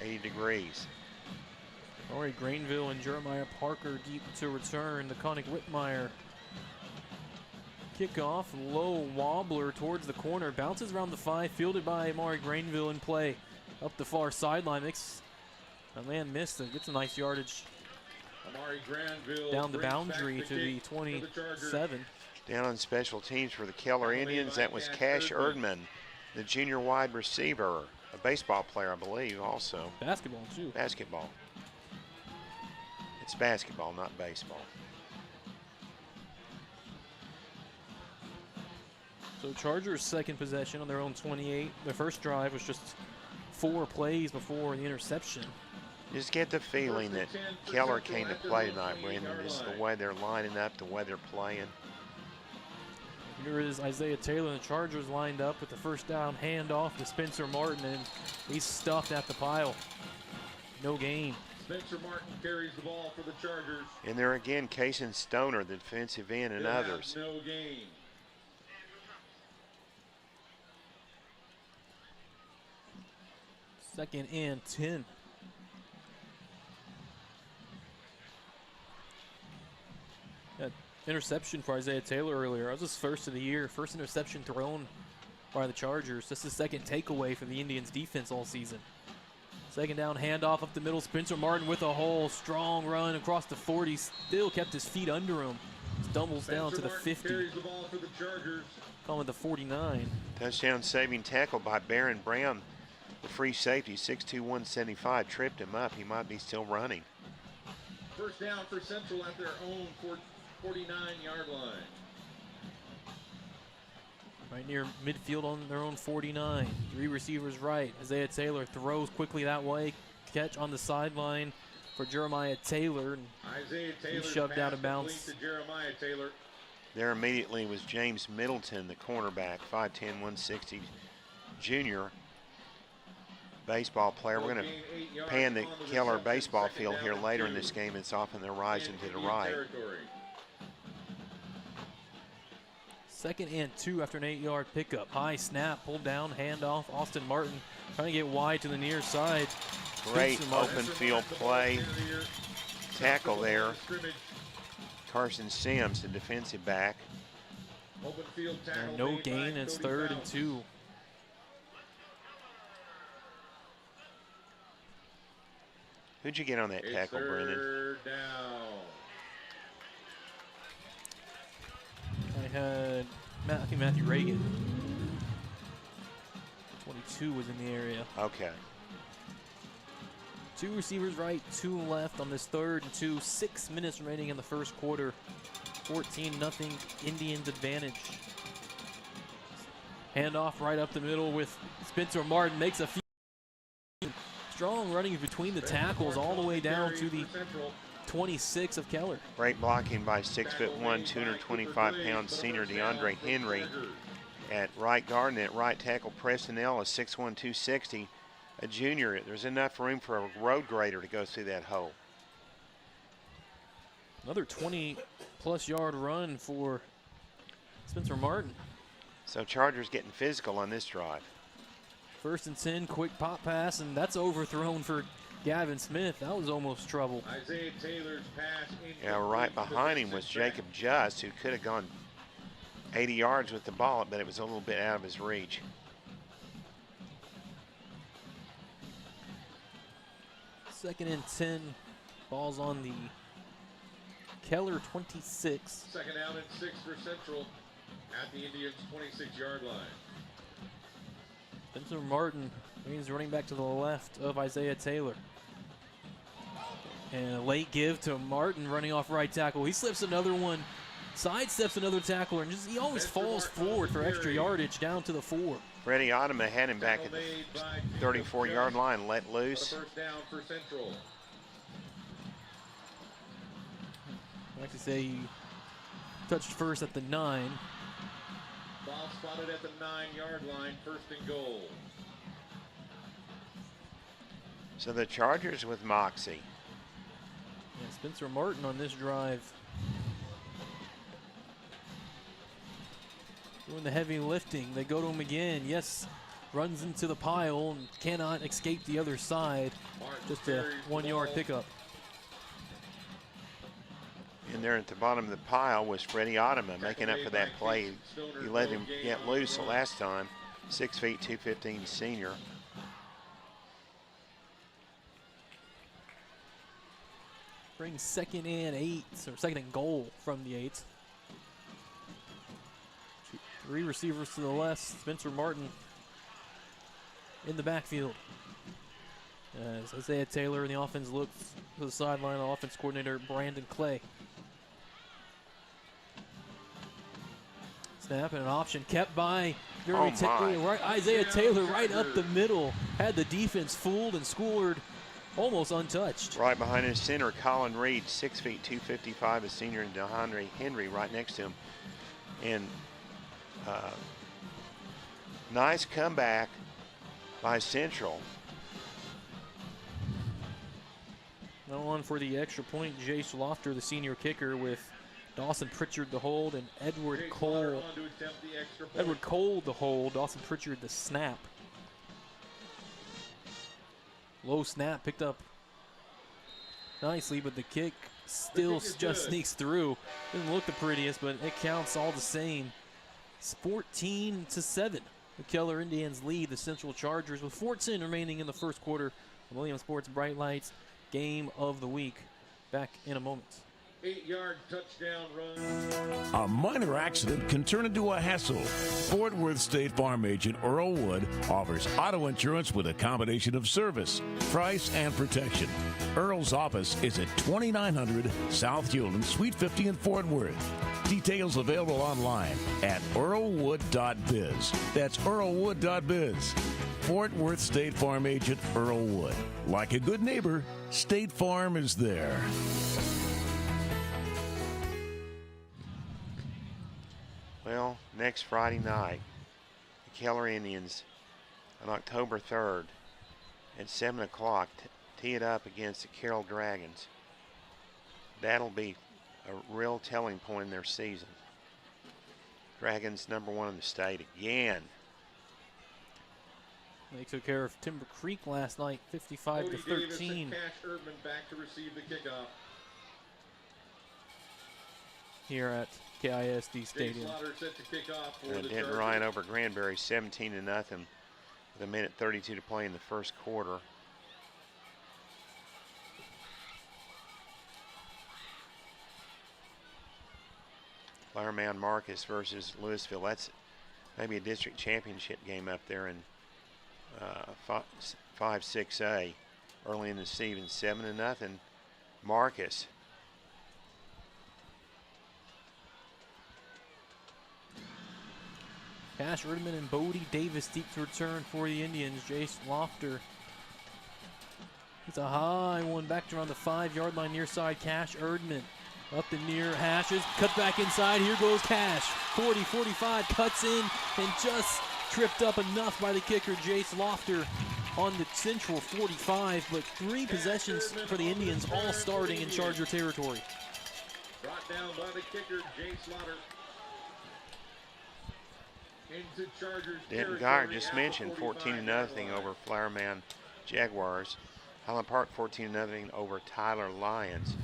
80 degrees. Amari Granville and Jeremiah Parker deep to return. The Connick Whitmire kickoff, low wobbler towards the corner, bounces around the 5, fielded by Amari Granville in play. Up the far sideline, makes a man miss, gets a nice yardage Amari Granville down the boundary to the 27. Down on special teams for the Keller Indians, that was Cash Erdman, the junior wide receiver, a baseball player, I believe, also. Basketball, too. Basketball. It's basketball, not baseball. So Chargers' second possession on their own 28. Their first drive was just 4 plays before the interception. Just get the feeling that Keller came to play tonight, Brandon. Just the way they're lining up, the way they're playing. Here is Isaiah Taylor, and the Chargers lined up with the first down handoff to Spencer Martin, and he's stuffed at the pile. No gain. Spencer Martin carries the ball for the Chargers. And there again, Kaysen Stoner, the defensive end, and others. No gain. Second and 10. That interception for Isaiah Taylor earlier. That was his first of the year. First interception thrown by the Chargers. That's the second takeaway for the Indians defense all season. Second down handoff up the middle. Spencer Martin with a hole. Strong run across the 40. Still kept his feet under him. Stumbles down to the 50. Carries the ball for the Chargers. Calling the 49. Touchdown saving tackle by Baron Brown. The free safety, 6'2", 175, tripped him up. He might be still running. First down for Central at their own 49-yard line. Right near midfield on their own 49. 3 receivers right. Isaiah Taylor throws quickly that way. Catch on the sideline for Jeremiah Taylor. Isaiah Taylor shoved out of bounds. To Jeremiah Taylor. There immediately was James Middleton, the cornerback, 5'10", 160 junior. Baseball player. We're going to pan the Keller baseball field here later in this game. It's off on the horizon to the right. Second and 2 after an 8-yard pickup. High snap, pulled down, handoff. Austin Martin trying to get wide to the near side. Great open field play. Tackle there. Carson Sims, the defensive back. And no gain. It's 3rd and 2. Who'd you get on that tackle, Brendan? I had Matthew Reagan. 22 was in the area. Okay. 2 receivers right, 2 left on this 3rd and 2. 6 minutes remaining in the first quarter. 14-0 Indians advantage. Handoff right up the middle with Spencer Martin. Makes a few. Strong running between the tackles all the way down to the 26 of Keller. Great blocking by 6'1", 225-pound senior DeAndre Henry at right guard, and at right tackle Preston Ellis, 6'1", 260, a junior. There's enough room for a road grader to go through that hole. Another 20-plus yard run for Spencer Martin. So Chargers getting physical on this drive. 1st and 10, quick pop pass, and that's overthrown for Gavin Smith. That was almost trouble. Isaiah Taylor's pass. Yeah, right behind him was Jacob Just, who could have gone 80 yards with the ball, but it was a little bit out of his reach. Second and 10, ball's on the Keller 26. Second down and 6 for Central at the Indians' 26-yard line. Spencer Martin means running back to the left of Isaiah Taylor. And a late give to Martin running off right tackle. He slips another one, sidesteps another tackler, and he always falls forward for extra yardage down to the 4. Freddie Ottoman had him back at the 34-yard line, let loose. First down for Central. I like to say he touched first at the 9. Ball spotted at the 9-yard line, first and goal. So the Chargers with Moxie. Yeah, Spencer Martin on this drive doing the heavy lifting. They go to him again. Yes, runs into the pile and cannot escape the other side. Just a 1-yard pickup. In there at the bottom of the pile was Freddie Ottoman making up for that play. He let him get loose the last time. 6 feet, 215 senior. Brings second and 8, or second and goal from the 8. 3 receivers to the left. Spencer Martin in the backfield. As Isaiah Taylor in the offense looks to the sideline, the offense coordinator Brandon Clay. Snap and an option kept by Isaiah Taylor right up the middle. Had the defense fooled and scored almost untouched. Right behind his center, Colin Reed, 6 feet, 255, a senior, and DeAndre Henry right next to him. And nice comeback by Central. Now on for the extra point, Jace Lofter, the senior kicker, with Dawson Pritchard the hold and Edward Cole. Edward Cole the hold, Dawson Pritchard the snap. Low snap picked up nicely, but the kick still just sneaks through. Didn't look the prettiest, but it counts all the same. It's 14-7. The Keller Indians lead the Central Chargers with 14 remaining in the first quarter. The Millennium Sports Bright Lights Game of the Week. Back in a moment. 8-yard touchdown run. A minor accident can turn into a hassle. Fort Worth State Farm agent Earl Wood offers auto insurance with a combination of service, price, and protection. Earl's office is at 2900 South Hewland, Suite 50 in Fort Worth. Details available online at earlwood.biz. That's earlwood.biz. Fort Worth State Farm agent Earl Wood. Like a good neighbor, State Farm is there. Well, next Friday night, the Keller Indians on October 3rd at 7 o'clock tee it up against the Carroll Dragons. That'll be a real telling point in their season. Dragons #1 in the state again. They took care of Timber Creek last night, 55-13. Cash Erdman back to receive the kickoff. Here at KISD Stadium. Set to kick off for the Denton Ryan over Granbury, 17-0 with 1:32 to play in the first quarter. Flowermound Marcus versus Louisville. That's maybe a district championship game up there in 5-6A early in the season. 7-0 Marcus. Cash Erdman and Bodie Davis deep to return for the Indians. Jace Lofter. It's a high one back around the 5-yard line near side. Cash Erdman up the near hashes. Cut back inside. Here goes Cash. 40-45 cuts in and just tripped up enough by the kicker Jace Lofter on the Central 45. But 3 possessions for the Indians, all starting in Charger territory. Brought down by the kicker Jace Lofter. Into Chargers Denton Geyer just mentioned 14-0 over Flowermound Jaguars. Highland Park 14-0 over Tyler Lions.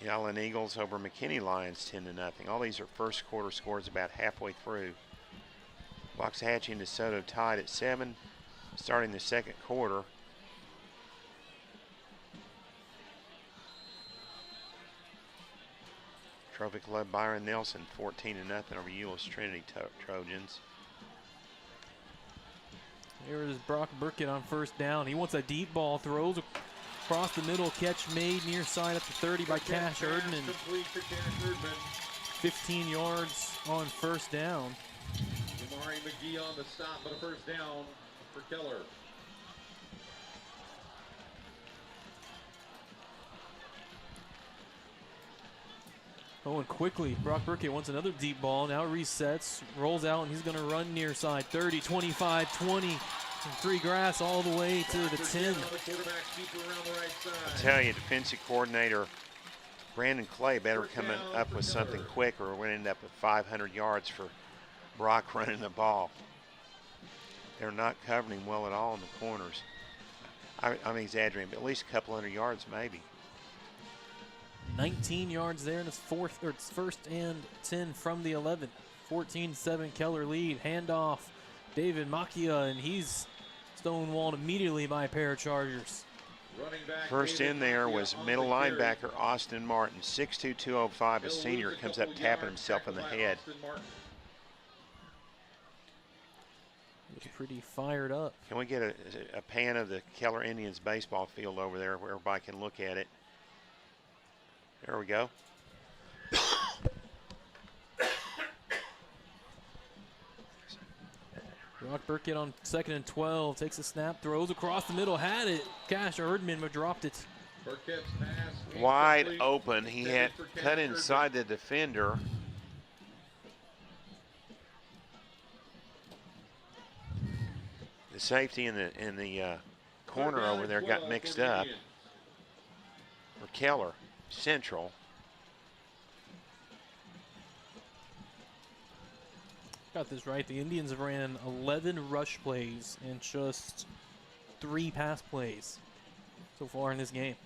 The Allen Eagles over McKinney Lions 10-0. All these are first quarter scores about halfway through. Waxahachie and DeSoto tied at 7, starting the second quarter. Trophy Club Byron Nelson 14-0 over Euless Trinity Trojans. Here is Brock Burkett on first down. He wants a deep ball, throws across the middle, catch made near side up to 30 by Cash Erdman. 15 yards on first down. Jamari McGee on the stop, but a first down for Keller. Oh, and quickly, Brock Burkett wants another deep ball. Now resets, rolls out, and he's going to run near side. 30, 25, 20, and free grass all the way to the 10. I tell you, defensive coordinator Brandon Clay better come up with something quick, or we're going to end up with 500 yards for Brock running the ball. They're not covering him well at all in the corners. I'm exaggerating, but at least a couple hundred yards maybe. 19 yards there in his first and 10 from the 11. 14-7 Keller lead. Handoff, David Macchia, and he's stonewalled immediately by Chargers. First in there was middle linebacker Austin Martin, 6'2", 205, a senior, comes up tapping himself in the head. He's pretty fired up. Can we get a pan of the Keller Indians baseball field over there where everybody can look at it? There we go. Brock Burkett on 2nd and 12, takes a snap, throws across the middle, had it. Cash Erdman but dropped it. Wide open. He had cut inside the defender. The safety in the corner over there got mixed up. For Keller Central. Got this right. The Indians have ran 11 rush plays and just 3 pass plays so far in this game.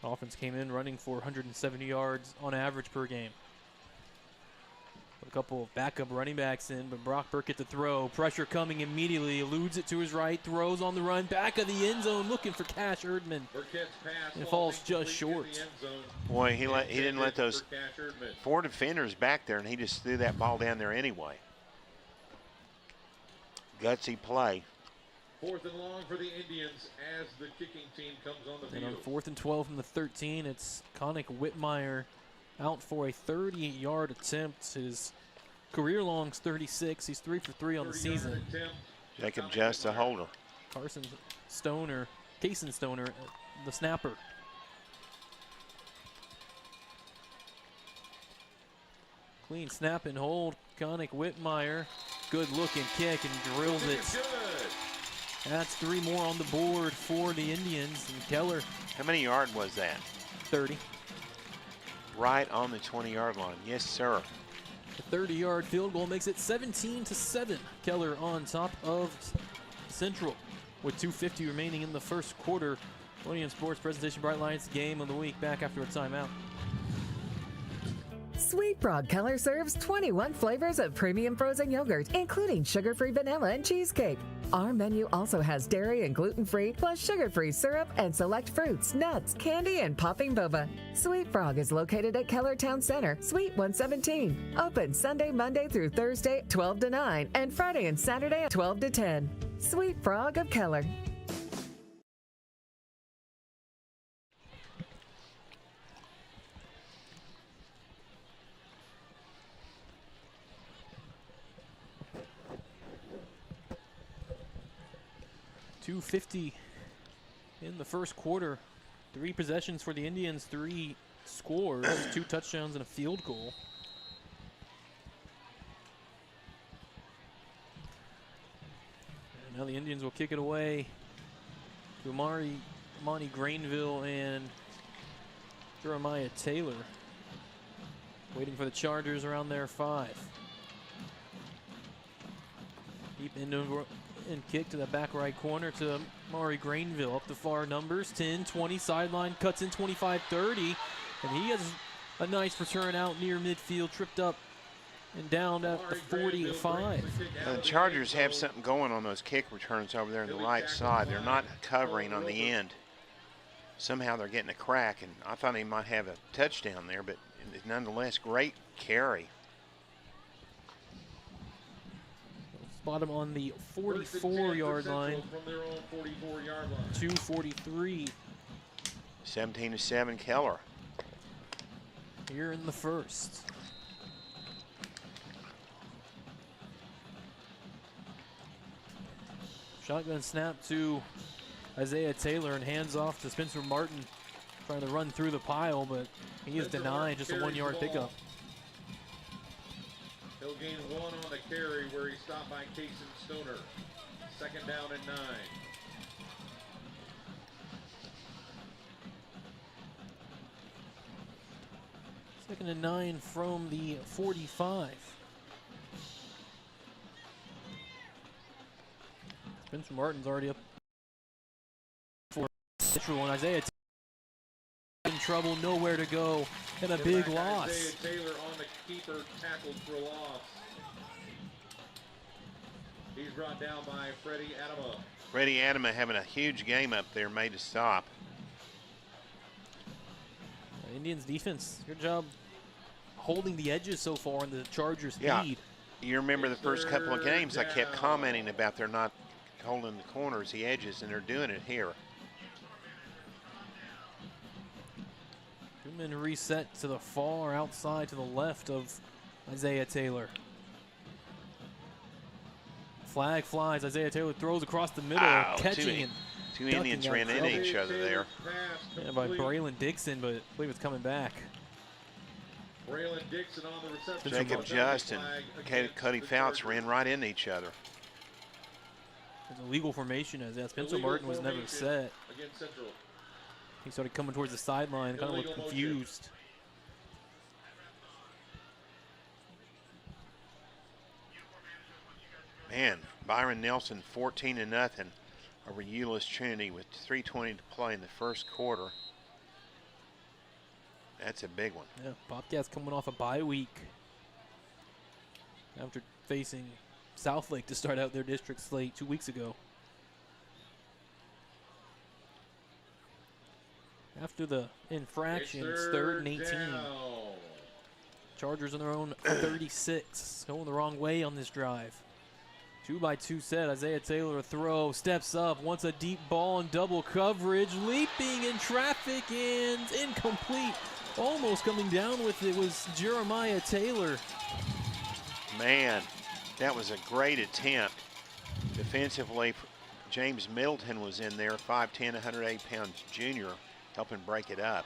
Offense came in running for 170 yards on average per game. A couple of backup running backs in, but Brock Burkett to throw. Pressure coming immediately. Eludes it to his right. Throws on the run. Back of the end zone looking for Cash Erdman. It falls just short. Boy, he didn't let those 4 defenders back there, and he just threw that ball down there anyway. Gutsy play. 4th and long for the Indians as the kicking team comes on the field. And on 4th and 12 from the 13, it's Connick Whitmire out for a 38-yard attempt. His career long's 36. He's 3 for 3 on the season. Jacob Just a holder. Cason Stoner, the snapper. Clean snap and hold. Connick Whitmire, good looking kick and drills it. That's 3 more on the board for the Indians. And Keller. How many yard was that? 30. Right on the 20-yard line. Yes, sir. The 30-yard field goal makes it 17-7. Keller on top of Central with 2:50 remaining in the first quarter. Millennium Sports presentation, Bright Lights game of the week, back after a timeout. Sweet Frog Keller serves 21 flavors of premium frozen yogurt, including sugar-free vanilla and cheesecake. Our menu also has dairy and gluten-free, plus sugar-free syrup and select fruits, nuts, candy, and popping boba. Sweet Frog is located at Keller Town Center, Suite 117. Open Sunday, Monday through Thursday, 12 to 9, and Friday and Saturday, 12 to 10. Sweet Frog of Keller. .250 in the first quarter. 3 possessions for the Indians, 3 scores, 2 touchdowns and a field goal. And now the Indians will kick it away to Monty Granville and Jeremiah Taylor. Waiting for the Chargers around their 5. Deep into and kick to the back right corner to Maury Granville. Up the far numbers, 10, 20, sideline, cuts in 25, 30. And he has a nice return out near midfield, tripped up and down at the 45. The Chargers have something going on those kick returns over there on the right side. They're not covering on the end. Somehow they're getting a crack, and I thought he might have a touchdown there, but nonetheless, great carry. Spot him on the 44-yard line. 2:43. 17-7 Keller. Here in the first. Shotgun snap to Isaiah Taylor and hands off to Spencer Martin. trying to run through the pile, but he is denied just a 1-yard pickup. He'll gain 1 on the carry where he stopped by Kason Stoner. 2nd down and 9. Second and 9 from the 45. Spencer Martin's already up for Central, and Isaiah in trouble, nowhere to go, and a big loss. Isaiah Taylor on the keeper, tackled for a loss. He's brought down by Freddie Adama. Freddie Adama having a huge game up there, made a stop. Indians defense, good job holding the edges so far in the Chargers Yeah. lead. You remember the first couple of games I kept commenting about they're not holding the corners, the edges, and they're doing it here. Newman reset to the far outside to the left of Isaiah Taylor. Flag flies. Isaiah Taylor throws across the middle, catching and two Indians ran into each other there. Yeah, by Braylon Dixon, but I believe it's coming back. Braylon Dixon on the reception. Jacob Just and Cody Fouts ran right into each other. It's a legal formation as that. Spencer Martin was never set. Against Central. He started coming towards the sideline, kind of looked confused. Man, Byron Nelson 14-0 over Euless Trinity with 3:20 to play in the first quarter. That's a big one. Yeah, Bobcats coming off a bye week after facing Southlake to start out their district slate 2 weeks ago. After the infraction, it's 3rd and 18. Chargers on their own 36, going the wrong way on this drive. 2-by-2 set. Isaiah Taylor a throw, steps up, wants a deep ball in double coverage, leaping in traffic and incomplete. Almost coming down with it was Jeremiah Taylor. Man, that was a great attempt. Defensively, James Middleton was in there, 5'10", 108 pounds junior, helping break it up.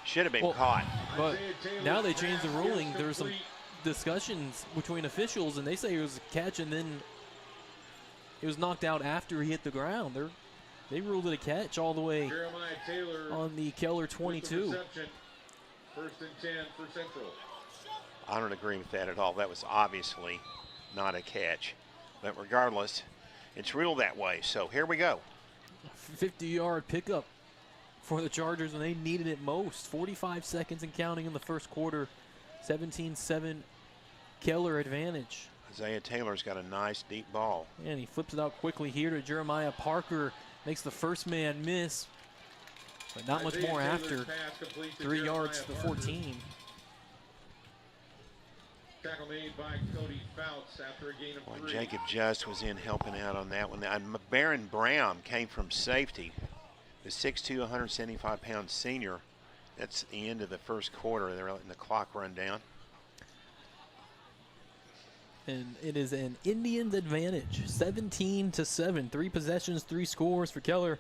Should have been caught. But now they changed the ruling. There were some discussions between officials, and they say it was a catch, and then it was knocked out after he hit the ground. They ruled it a catch all the way on the Keller 22. 1st and 10 for Central. I don't agree with that at all. That was obviously not a catch. But regardless, it's ruled that way. So here we go. 50-yard pickup for the Chargers when they needed it most. 45 seconds and counting in the first quarter. 17-7 Keller advantage. Isaiah Taylor's got a nice deep ball. And he flips it out quickly here to Jeremiah Parker. Makes the first man miss, but not much more after. 3 yards to the 14. Tackle made by Cody Fouts after a gain of 3. Jacob Just was in helping out on that one. Baron Brown came from safety. The 6'2", 175-pound senior. That's the end of the first quarter. They're letting the clock run down. And it is an Indians advantage, 17-7. 3 possessions, 3 scores for Keller.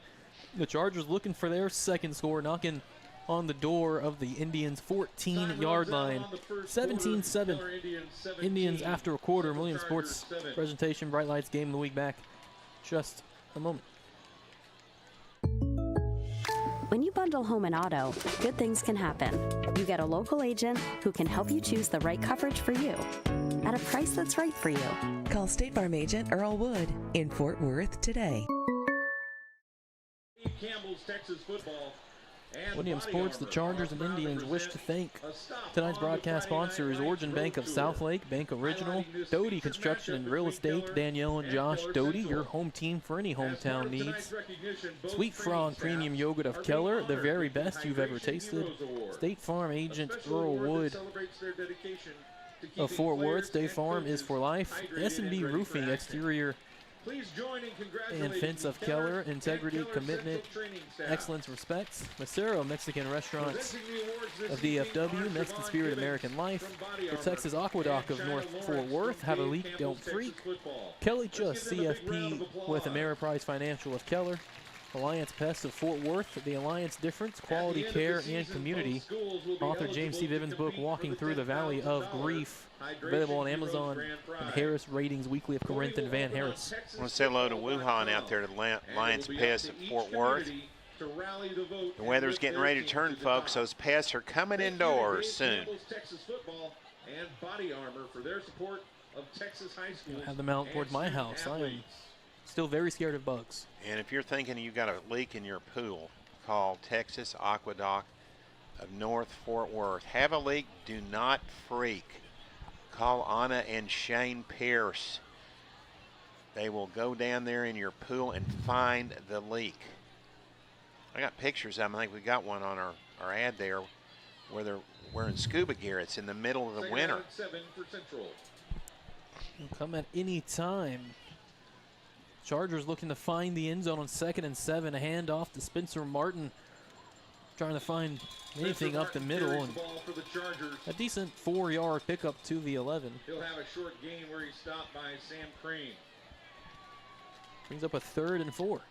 The Chargers looking for their second score, knocking on the door of the Indians' 14-yard line. 17-7. Indians after a quarter. Millennium Sports presentation, Bright Lights Game of the Week back just a moment. When you bundle home and auto, good things can happen. You get a local agent who can help you choose the right coverage for you at a price that's right for you. Call State Farm agent Earl Wood in Fort Worth today. Campbell's Texas football. Millennium Sports, the Chargers and Indians wish to thank tonight's broadcast sponsors: Origin Bank of Southlake, Bank Original, Doty Construction and Real Estate, Danielle and Josh Doty, your home team for any hometown needs. Sweet Frog Premium Yogurt of Keller, the very best you've ever tasted. State Farm agent Earl Wood of Fort Worth. State Farm is for life. S&B Roofing, exterior and fence of Keller, integrity, commitment, excellence, respect. Macero Mexican Restaurants of DFW, Mexican Spirit, American Life. The Texas Aqueduct of North Fort Worth, Have a Leak, Don't Freak. Kelly Just CFP with Ameriprise Financial of Keller. Alliance Pest of Fort Worth, the Alliance Difference, Quality Care, and Community. Author James C. Vivens' book, Walking Through the Valley of Grief, available on Amazon, and Harris Ratings Weekly of Corinth and Van Harris. I want to say hello to Wuhan out there to the Alliance Pest at Fort Worth. The weather's getting ready to turn, folks. Those pests are coming indoors soon. And body armor for their support of Texas high schools. I have them out towards my house. I am still very scared of bugs. And if you're thinking you've got a leak in your pool, call Texas Aqueduct of North Fort Worth. Have a leak, do not freak. Call Anna and Shane Pierce. They will go down there in your pool and find the leak. I got pictures of them. I think we got one on our ad there where they're wearing scuba gear. It's in the middle of the winter. Will come at any time. Chargers looking to find the end zone on 2nd and 7. A handoff to Spencer Martin, trying to find anything up the middle. And a decent 4-yard pickup to the 11. He'll have a short game where he's stopped by Sam Crane. Brings up a 3rd and 4.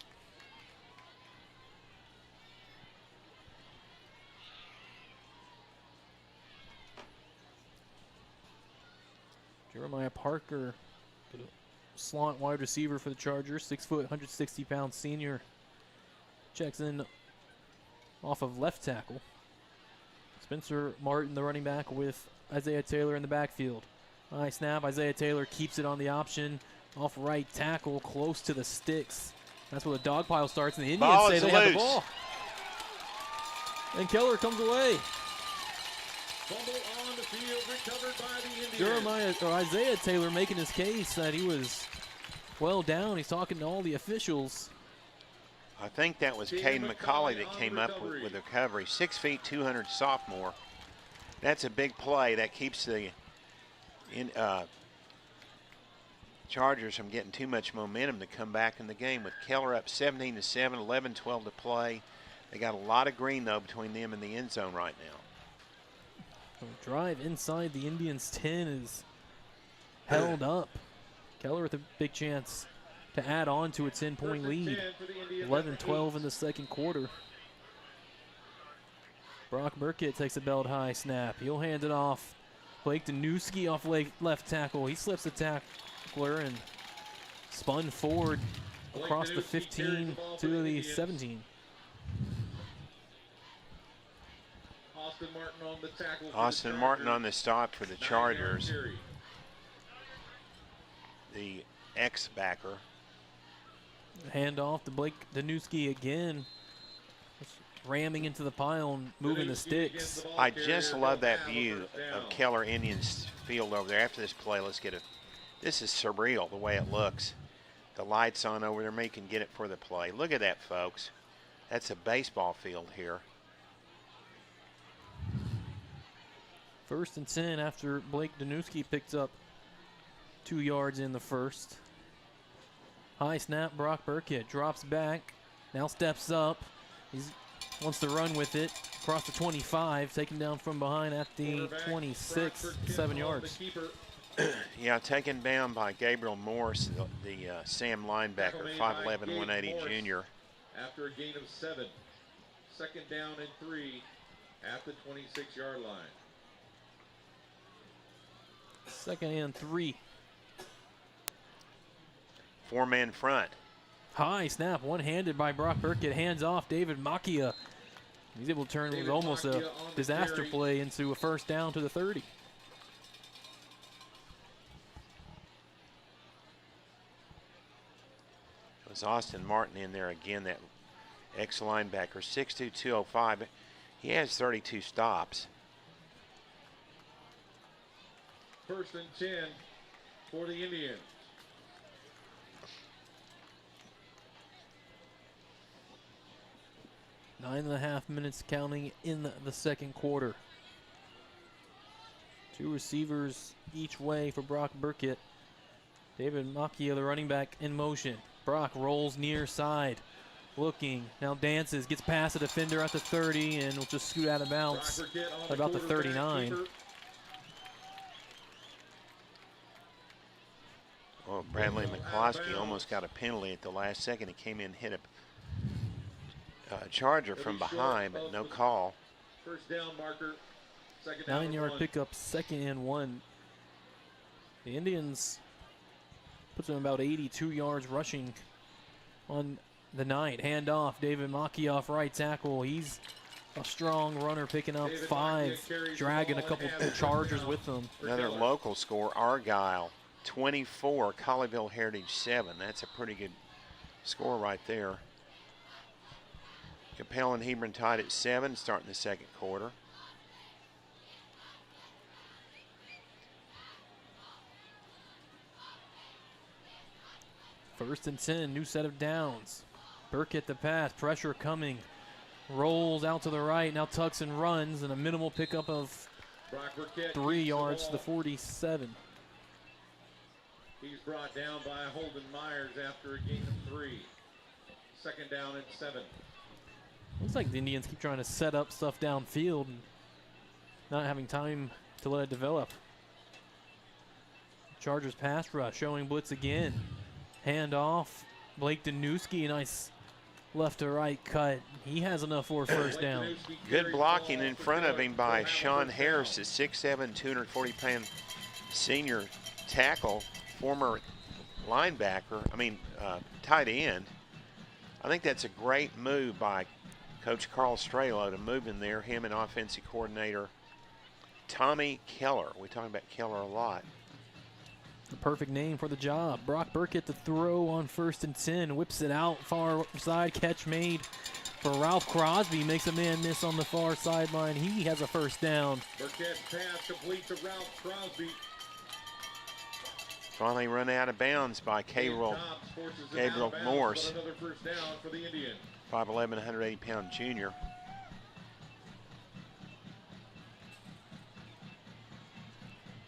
Jeremiah Parker, slot wide receiver for the Chargers, 6 foot, 160-pound senior. Checks in off of left tackle. Spencer Martin, the running back, with Isaiah Taylor in the backfield. High snap, Isaiah Taylor keeps it on the option. Off right tackle, close to the sticks. That's where the dog pile starts, and the Indians say they have the ball. And Keller comes away. Fumble on the field, recovered by the Jeremiah Indians. or Isaiah Taylor making his case that he was well down. He's talking to all the officials. I think that was Caden McCauley that came up with the recovery. 6 feet, 200 sophomore. That's a big play. That keeps the Chargers from getting too much momentum to come back in the game. With Keller up 17-7, 11-12 to play. They got a lot of green, though, between them and the end zone right now. The drive inside the Indians' 10 is held up. Keller with a big chance to add on to a 10-point lead. 11-12 in the second quarter. Brock Burkett takes a belt high snap. He'll hand it off. Blake Danuski off left tackle. He slips the tackler and spun forward across the 15 to the 17. Austin Martin on the stop for the Chargers. The ex-backer. Handoff to Blake Danuski again. Ramming into the pile and moving the sticks. I just love that view of Keller Indians field over there. After this play, this is surreal the way it looks. The lights on over there, maybe you can get it for the play. Look at that, folks. That's a baseball field here. 1st and 10 after Blake Danuski picks up 2 yards in the first. High snap, Brock Burkett drops back, now steps up. He wants to run with it across the 25, taken down from behind at the 26, 7 yards. Yeah, taken down by Gabriel Morris, the Sam linebacker, 5'11", 180 junior. After a gain of 7, 2nd down and 3 at the 26-yard line. 2nd and 3. 4-man front. High snap, one-handed by Brock Burkett. Hands off David Macchia. He's able to turn what was almost a disaster play into a 1st down to the 30. It was Austin Martin in there again, that ex-linebacker, 6'2", 205. He has 32 stops. 1st and 10 for the Indians. Nine and a half minutes counting in the second quarter. 2 receivers each way for Brock Burkett. David Macchia, the running back, in motion. Brock rolls near side. Looking, now dances, gets past the defender at the 30 and will just scoot out of bounds at about the 39. Well, Bradley McCloskey almost got a penalty at the last second. He came in, hit a Charger from behind, but no call. First down marker. Second down. 9-yard pickup, 2nd and 1. The Indians puts them about 82 yards rushing on the night. Handoff, David Maki off right tackle. He's a strong runner, picking up 5, dragging a couple Chargers with them. Another local score, Argyle 24, Colleyville Heritage 7. That's a pretty good score right there. Capel and Hebron tied at 7, starting the second quarter. First and 10, new set of downs. Burkett the pass, pressure coming. Rolls out to the right, now tucks and runs, and a minimal pickup of 3 yards to the 47. He's brought down by Holden Myers after a gain of 3. Second down and 7. Looks like the Indians keep trying to set up stuff downfield and not having time to let it develop. Chargers pass rush, showing blitz again. Hand off, Blake Danuski, nice left to right cut. He has enough for a first down. Good blocking in front of him by Sean Harris, a 6'7", 240-pound senior tackle, former linebacker, tight end. I think that's a great move by Coach Carl Strelo to move in there, him and offensive coordinator Tommy Keller. We talk about Keller a lot. The perfect name for the job. Brock Burkett to throw on 1st and 10. Whips it out far side. Catch made for Ralph Crosby. Makes a man miss on the far sideline. He has a first down. Burkett's pass complete to Ralph Crosby. Finally run out of bounds by Gabriel Morse. Another first down for the Indians. 5'11", 180-pound junior.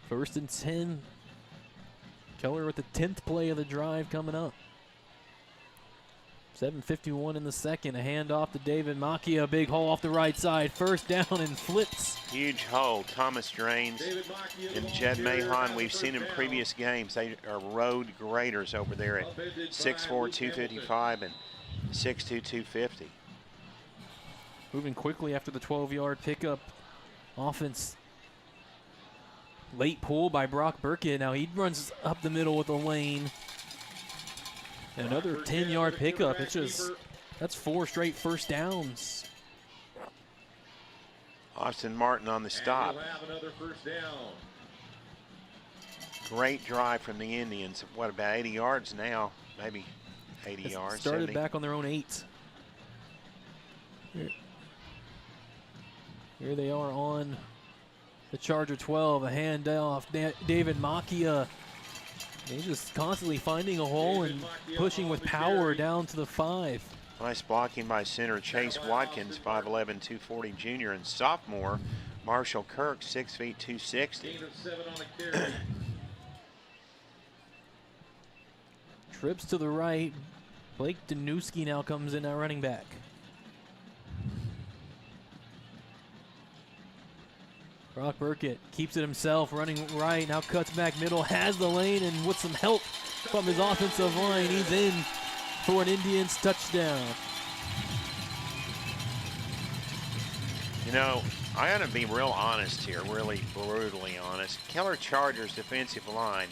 First and 10. Keller with the 10th play of the drive coming up. 7:51 in the second. A handoff to David Maki. A big hole off the right side. First down and flips. Huge hole. Thomas Drains and Jed Mahon. We've seen in previous games. They are road graders over there at 6'4", 255 and 6'2", 250. Moving quickly after the 12-yard pickup. Offense. Late pull by Brock Burkett. Now he runs up the middle with a lane. Another 10-yard pickup. That's 4 straight first downs. Austin Martin on the stop. And we'll have another first down. Great drive from the Indians. What, about 80 yards now? Maybe 80 yards. Started 70. back on their own 8. Here they are on the Charger 12. A handoff. David Maki. He's just constantly finding a hole and pushing with power down to the 5. Nice blocking by center Chase Watkins, 5'11", 240 junior, and sophomore Marshall Kirk, 6 feet 260. Gain of 7 on a carry. Trips to the right. Blake Danuski now comes in at running back. Brock Burkett keeps it himself, running right, now cuts back middle, has the lane, and with some help from his offensive line, he's in for an Indians touchdown. You know, I ought to be real honest here, really brutally honest. Keller Chargers defensive line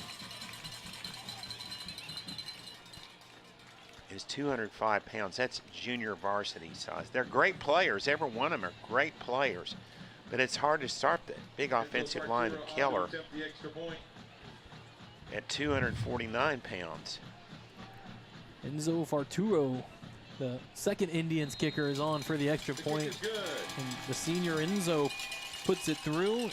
is 205 pounds. That's junior varsity size. They're great players. Every one of them are great players. But it's hard to start the big offensive line of Keller at 249 pounds. Enzo Farturo, the second Indians kicker, is on for the extra point. And the senior Enzo puts it through.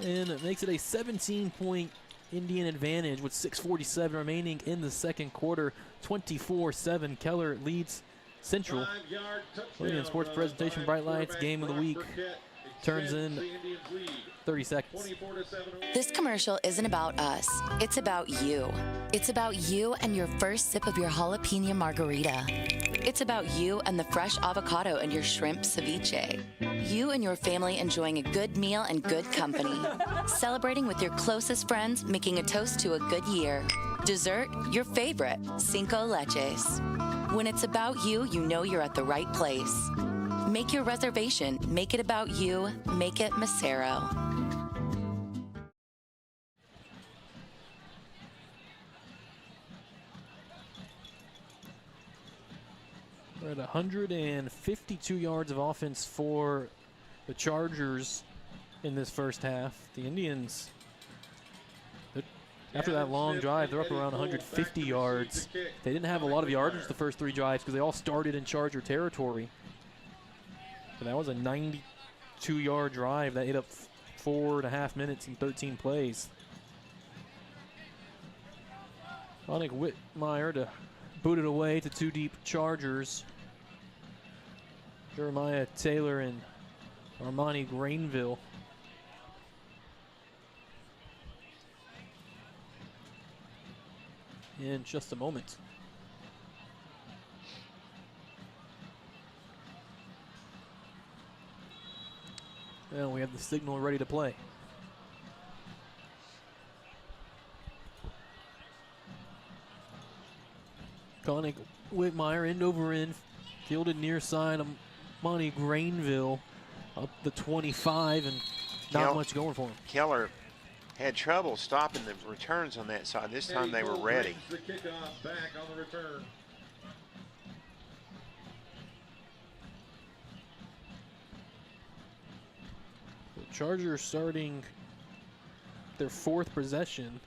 And it makes it a 17-point Indian advantage with 6:47 remaining in the second quarter. 24-7. Keller leads Central. Millennium Sports Presentation, Bright Lights, Game of the Week. Turns in 30 seconds. This commercial isn't about us. It's about you. It's about you and your first sip of your jalapeno margarita. It's about you and the fresh avocado and your shrimp ceviche. You and your family enjoying a good meal and good company. Celebrating with your closest friends, making a toast to a good year. Dessert, your favorite, Cinco Leches. When it's about you, you know you're at the right place. Make your reservation. Make it about you. Make it Macero. We're at 152 yards of offense for the Chargers in this first half. The Indians, after that long drive, they're up around 150 yards. They didn't have a lot of yardage the first 3 drives because they all started in Charger territory. But that was a 92-yard drive that ate up 4.5 minutes and 13 plays. Nick Whitmire to boot it away to 2 deep Chargers. Jeremiah Taylor and Armani Grainville. In just a moment. Well, we have the signal ready to play. Connick Whitmire end over end, fielded near side. Monty Grainville up the 25 and not much going for him. Keller had trouble stopping the returns on that side. This time they were ready. The kickoff back on the return. The Chargers starting their 4th possession.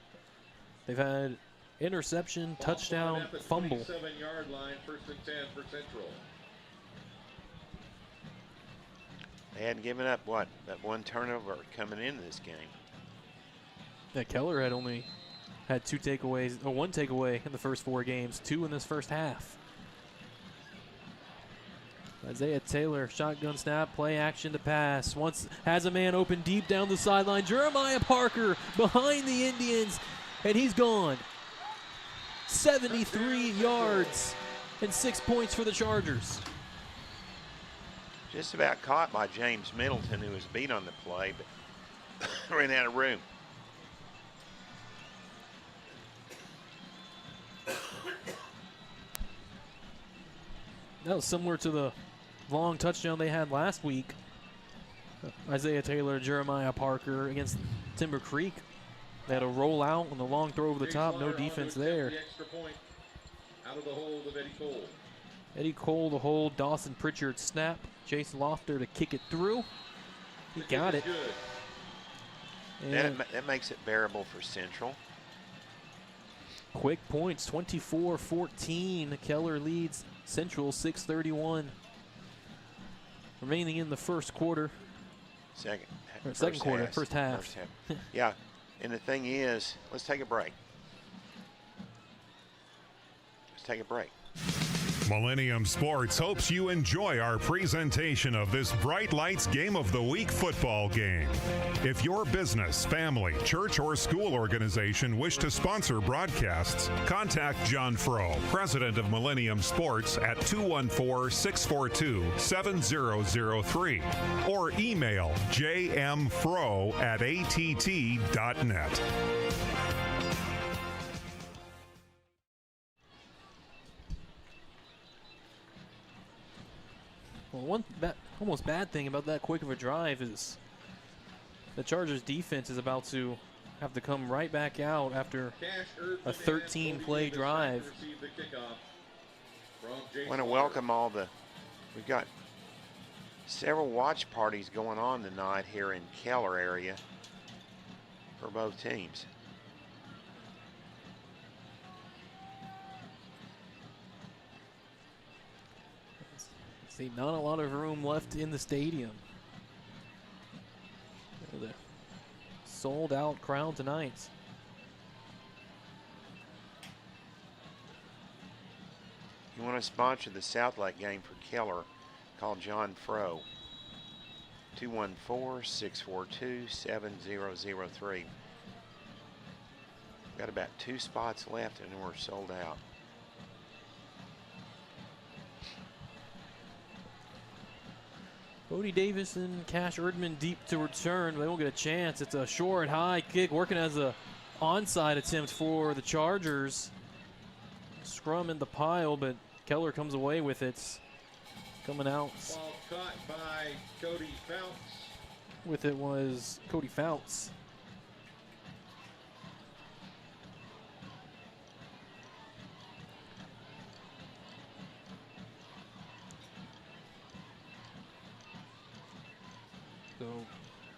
They've had interception, touchdown, fumble. 27-yard line, 1st and 10 for Central. They hadn't given up, what, that 1 turnover coming into this game. Yeah, Keller had only had 2 takeaways, or 1 takeaway in the first 4 games, 2 in this first half. Isaiah Taylor, shotgun snap, play action to pass. Once has a man open deep down the sideline. Jeremiah Parker behind the Indians, and he's gone. 73 yards and 6 points for the Chargers. Just about caught by James Middleton, who was beat on the play, but ran out of room. That was similar to the long touchdown they had last week. Isaiah Taylor, Jeremiah Parker against Timber Creek. They had a roll out on the long throw over the top, no defense there. The extra point out of the hold of Eddie Cole. Eddie Cole to hold, Dawson Pritchard snap, Jason Lofter to kick it through. He got it. That makes it bearable for Central. Quick points, 24-14. Keller leads Central 6:31. Remaining in the first quarter. Second quarter, first half. Yeah, and the thing is, let's take a break. Let's take a break. Millennium Sports hopes you enjoy our presentation of this Bright Lights Game of the Week football game. If your business, family, church, or school organization wish to sponsor broadcasts, contact John Froh, president of Millennium Sports, at 214-642-7003 or email jmfroh@att.net. Well, one almost bad thing about that quick of a drive is the Chargers defense is about to have to come right back out after a 13-play drive. I want to welcome we've got several watch parties going on tonight here in Keller area for both teams. See, not a lot of room left in the stadium. The sold-out crowd tonight. You want to sponsor the South Lake game for Keller, call John Froh, 214-642-7003. Got about 2 spots left and we're sold out. Bodie Davis and Cash Erdman deep to return. They won't get a chance. It's a short, high kick working as a onside attempt for the Chargers. Scrum in the pile, but Keller comes away with it. Coming out Ball caught by Cody Founts. with it was Cody Founts. So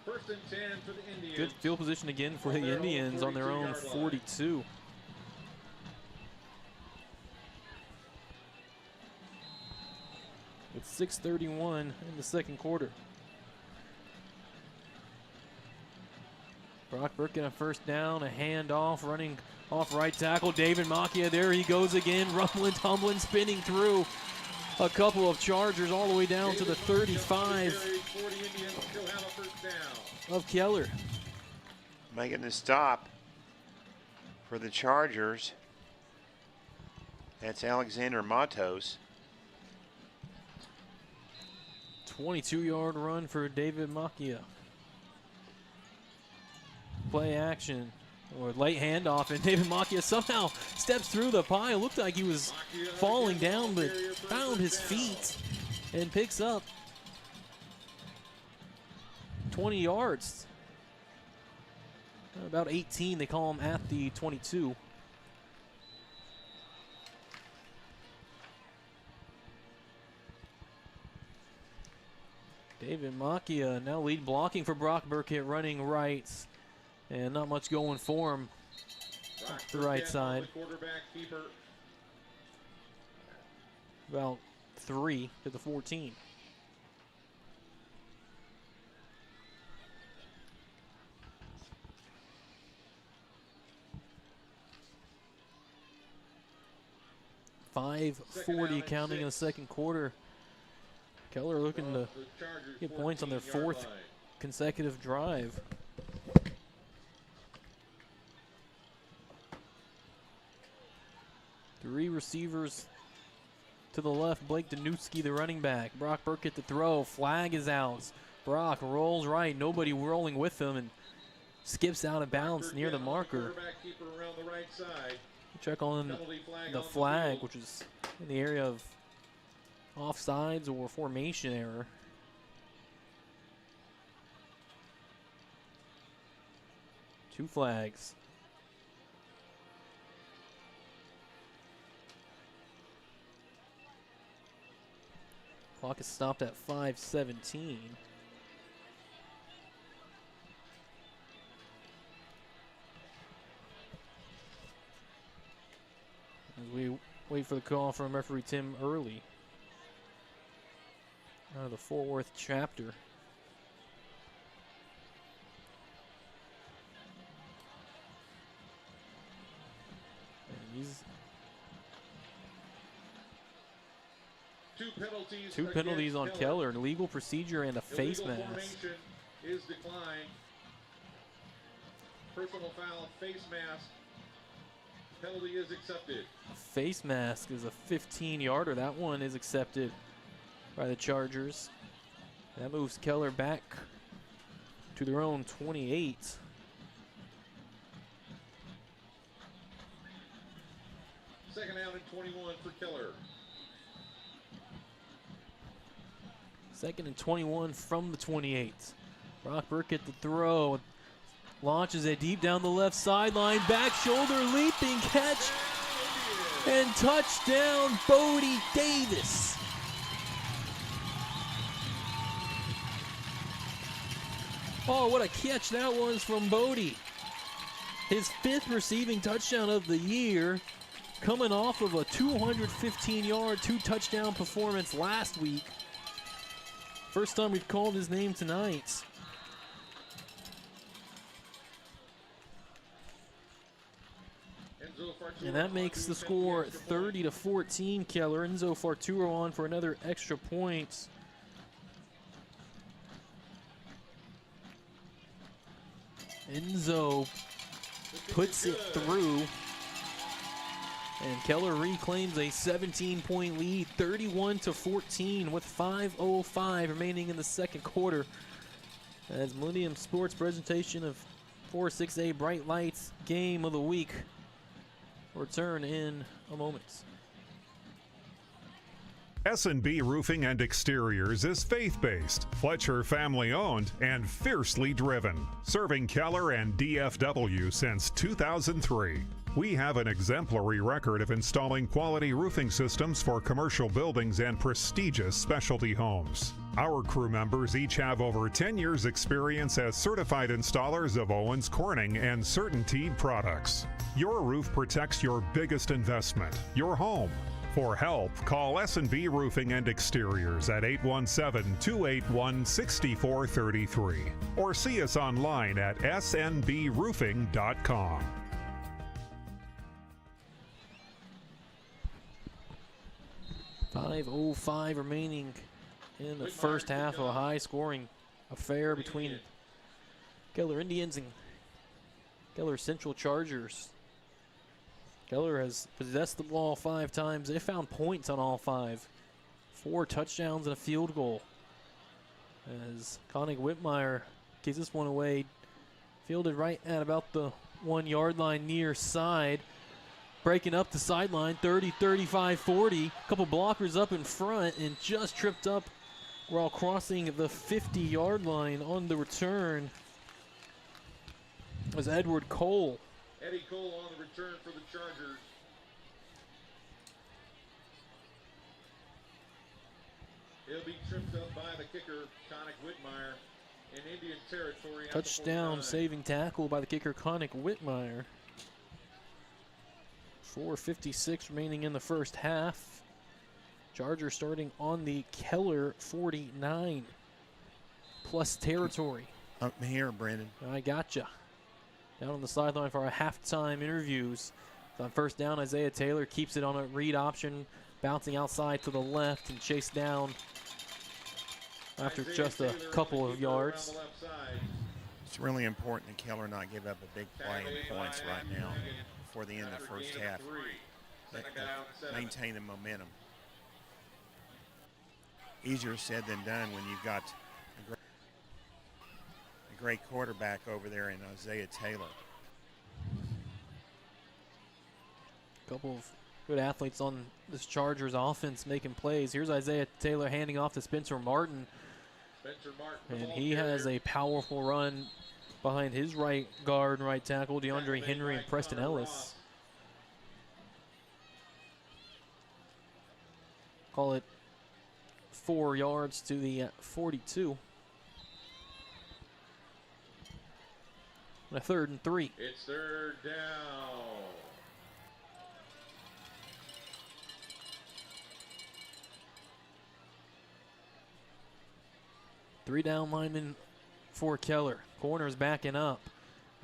First and 10 for the Indians. good field position again for the Indians on their own 42. With 6:31 in the second quarter. Brock Burke getting a first down, a handoff, running off right tackle. David Macchia, there he goes again, rumbling, tumbling, spinning through a couple of Chargers all the way down to the 35 of Keller. Making the stop for the Chargers. That's Alexander Matos. 22-yard run for David Macchia. Play action or late handoff, and David Macchia somehow steps through the pile. Looked like he was falling down, but found his feet and picks up 20 yards. About 18, they call him at the 22. David Macchia now lead blocking for Brock Burkett, running right, and not much going for him off the right side. About 3 to the 14. .540 counting in the second quarter. Keller looking to get points on their 4th consecutive drive. Three receivers to the left. Blake Danuski, the running back. Brock Burkett to throw. Flag is out. Brock rolls right. Nobody rolling with him and skips out of bounds near the marker. Check on the flag, which is in the area of offsides or formation error. Two flags. Clock is stopped at 5:17. As we wait for the call from referee Tim Early out of the Fort Worth chapter. And he's two penalties on Keller, an illegal procedure and a face mask. Is declined. Personal foul, face mask. Penalty is accepted. Face mask is a 15-yarder. That one is accepted by the Chargers. That moves Keller back to their own 28. Second down and 21 for Keller. Second and 21 from the 28. Brock Burkett the throw. Launches it deep down the left sideline. Back shoulder leaping catch. And touchdown, Bodie Davis. Oh, what a catch that was from Bodie. His 5th receiving touchdown of the year, coming off of a 215-yard, 2-touchdown performance last week. First time we've called his name tonight. And that makes the score 30-14. Keller. Enzo Farturo on for another extra point. Enzo puts it through. And Keller reclaims a 17-point lead, 31-14 with 5:05 remaining in the second quarter. As Millennium Sports presentation of 4-6A Bright Lights Game of the Week return in a moment. S&B Roofing and Exteriors is faith-based, Fletcher family-owned, and fiercely driven, serving Keller and DFW since 2003. We have an exemplary record of installing quality roofing systems for commercial buildings and prestigious specialty homes. Our crew members each have over 10 years experience as certified installers of Owens Corning and CertainTeed products. Your roof protects your biggest investment, your home. For help, call S&B Roofing and Exteriors at 817-281-6433 or see us online at snbroofing.com. .505 remaining in the first half of a high-scoring affair between Keller Indians and Keller Central Chargers. Keller has possessed the ball 5 times. They found points on all 5. 4 touchdowns and a field goal. As Connick Whitmire gives this one away, fielded right at about the 1-yard line near side. Breaking up the sideline, 30, 35, 40. A couple blockers up in front and just tripped up while crossing the 50-yard line on the return was Edward Cole. Eddie Cole on the return for the Chargers. He'll be tripped up by the kicker, Connick Whitmire, in Indian territory. Touchdown saving tackle by the kicker, Connick Whitmire. 4:56 remaining in the first half. Chargers starting on the Keller 49 plus territory. I'm here, Brandon. I gotcha. Down on the sideline for our halftime interviews. On first down, Isaiah Taylor keeps it on a read option, bouncing outside to the left and chased down after just a couple of yards. It's really important that Keller not give up a big play and points right now before the end of the first half. Maintain the momentum. Easier said than done when you've got a great quarterback over there in Isaiah Taylor. A couple of good athletes on this Chargers offense making plays. Here's Isaiah Taylor handing off to Spencer Martin. And he has a powerful run behind his right guard and right tackle, DeAndre Henry and Preston Ellis. Call it 4 yards to the 42. And a 3rd and 3. It's 3rd down. Three down linemen for Keller. Corners backing up.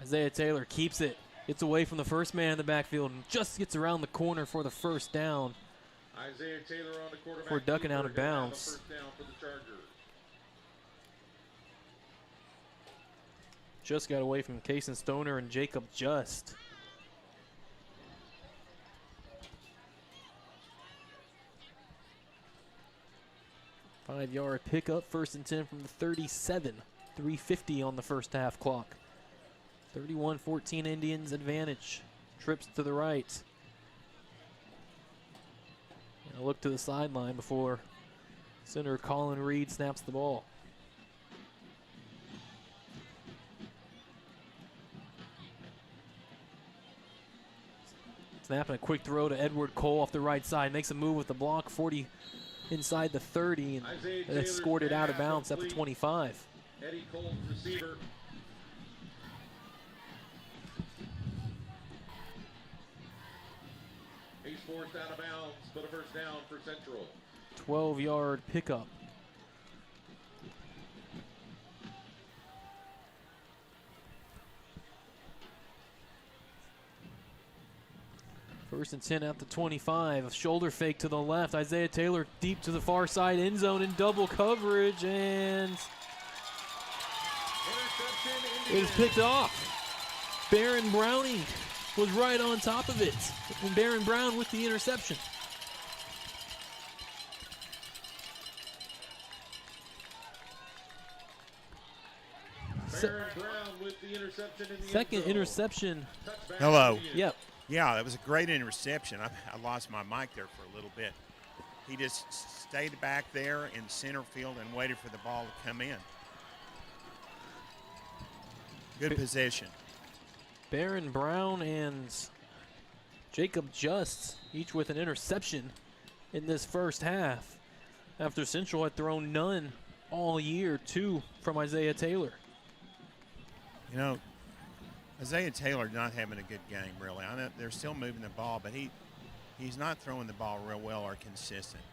Isaiah Taylor keeps it. Gets away from the first man in the backfield and just gets around the corner for the first down. Isaiah Taylor on the quarterback. For ducking out of bounds. First down for the Chargers. Just got away from Cason Stoner and Jacob Just. Five-yard pickup, 1st and 10 from the 37. 3:50 on the first half clock. 31-14 Indians advantage. Trips to the right. And a look to the sideline before center Colin Reed snaps the ball. Snapping a quick throw to Edward Cole off the right side. Makes a move with the block, 40 inside the 30, and they scored it out of bounds at the 25. Eddie Cole, receiver. He's forced out of bounds, but a first down for Central. 12-yard pickup. First and 10 at the 25. A shoulder fake to the left. Isaiah Taylor deep to the far side end zone in double coverage, and it is picked off. Baron Browning was right on top of it. And Baron Brown with the interception. Baron Brown with the interception in the second end zone. interception. Hello. Yep. Yeah, that was a great interception. I lost my mic there for a little bit. He just stayed back there in center field and waited for the ball to come in. Good position. Barron Brown and Jacob Just, each with an interception in this first half, after Central had thrown none all year, 2 from Isaiah Taylor. You know, Isaiah Taylor not having a good game, really. I know they're still moving the ball, but he's not throwing the ball real well or consistent.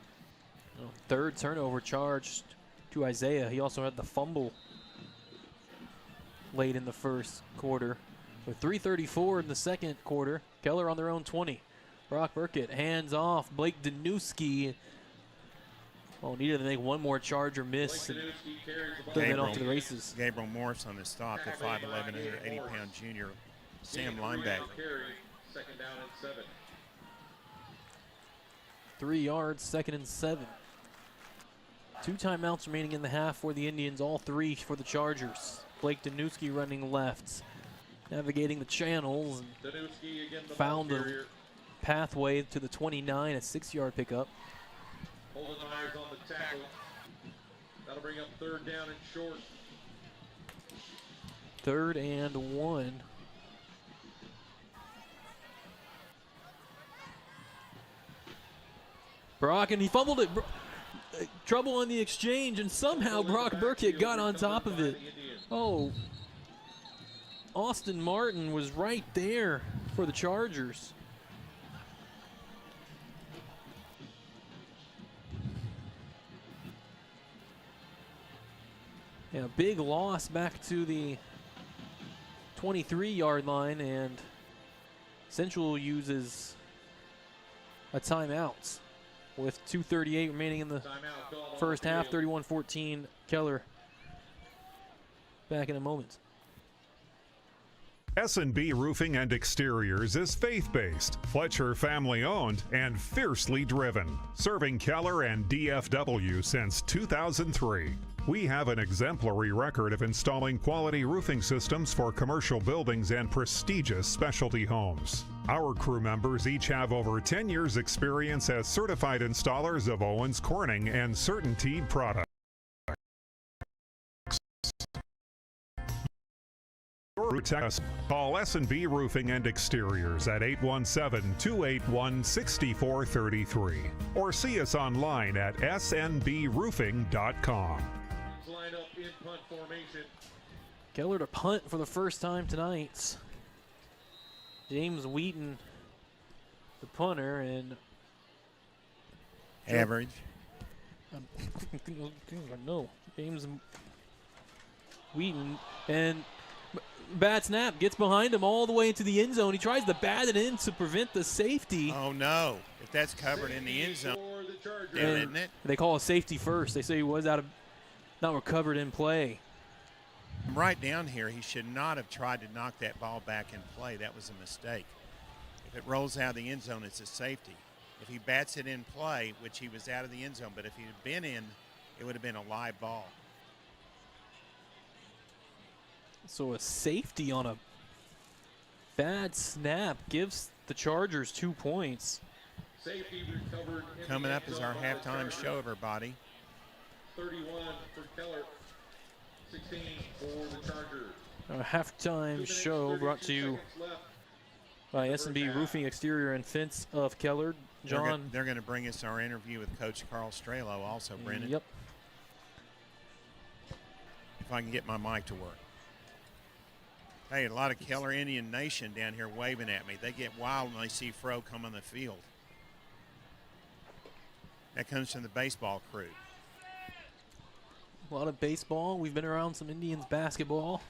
Third turnover charged to Isaiah. He also had the fumble late in the first quarter. With 3:34 in the second quarter, Keller on their own 20. Brock Burkett hands off. Blake Danuski. Oh, needed to make one more charge or miss. And then off to the races. Gabriel Morris on the stop, the 5'11", 180-pound junior Sam linebacker. 3 yards, 2nd and 7. 2 timeouts remaining in the half for the Indians, all 3 for the Chargers. Blake Danuski running left, navigating the channels, and found a pathway to the 29, a 6-yard pickup. Holden Myers on the tackle. That'll bring up 3rd down and short. 3rd and 1. Brock, and he fumbled it. Trouble on the exchange, and somehow Brock Burkett got on top of it. Oh, Austin Martin was right there for the Chargers. Yeah, big loss back to the 23-yard line, and Central uses a timeout with 2:38 remaining in the first half. 31-14 Keller. Back in a moment. S&B Roofing and Exteriors is faith-based, Fletcher family-owned, and fiercely driven, serving Keller and DFW since 2003. We have an exemplary record of installing quality roofing systems for commercial buildings and prestigious specialty homes. Our crew members each have over 10 years experience as certified installers of Owens Corning and CertainTeed products. Protect us. Call S&B Roofing and Exteriors at 817-281-6433 or see us online at snbroofing.com. Line up in punt formation. Keller to punt for the first time tonight. James Wheaton, the punter, and average. No, James Wheaton, and bad snap, gets behind him all the way into the end zone. He tries to bat it in to prevent the safety. Oh no! If that's covered in the end zone, isn't it? They call a safety first. They say he was not recovered in play. Right down here, he should not have tried to knock that ball back in play. That was a mistake. If it rolls out of the end zone, it's a safety. If he bats it in play, which he was out of the end zone, but if he had been in, it would have been a live ball. So a safety on a bad snap gives the Chargers 2 points. Safety recovered. Coming up is our halftime show, everybody. 31 for Keller, 16 for the Chargers. A halftime show brought to you by S&B Roofing, Exterior, and Fence of Keller. John. They're going to bring us our interview with Coach Carl Strelo also, Brendan. Yep. If I can get my mic to work. Hey, a lot of Keller Indian Nation down here waving at me. They get wild when they see Fro come on the field. That comes from the baseball crew. A lot of baseball. We've been around some Indians basketball.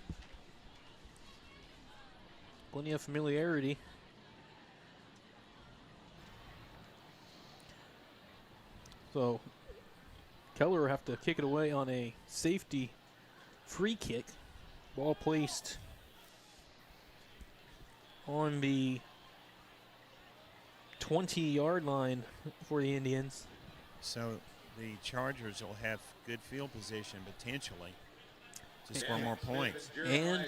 Plenty of familiarity. So Keller will have to kick it away on a safety free kick. Ball placed on the 20-yard line for the Indians. So the Chargers will have good field position potentially to score more points. And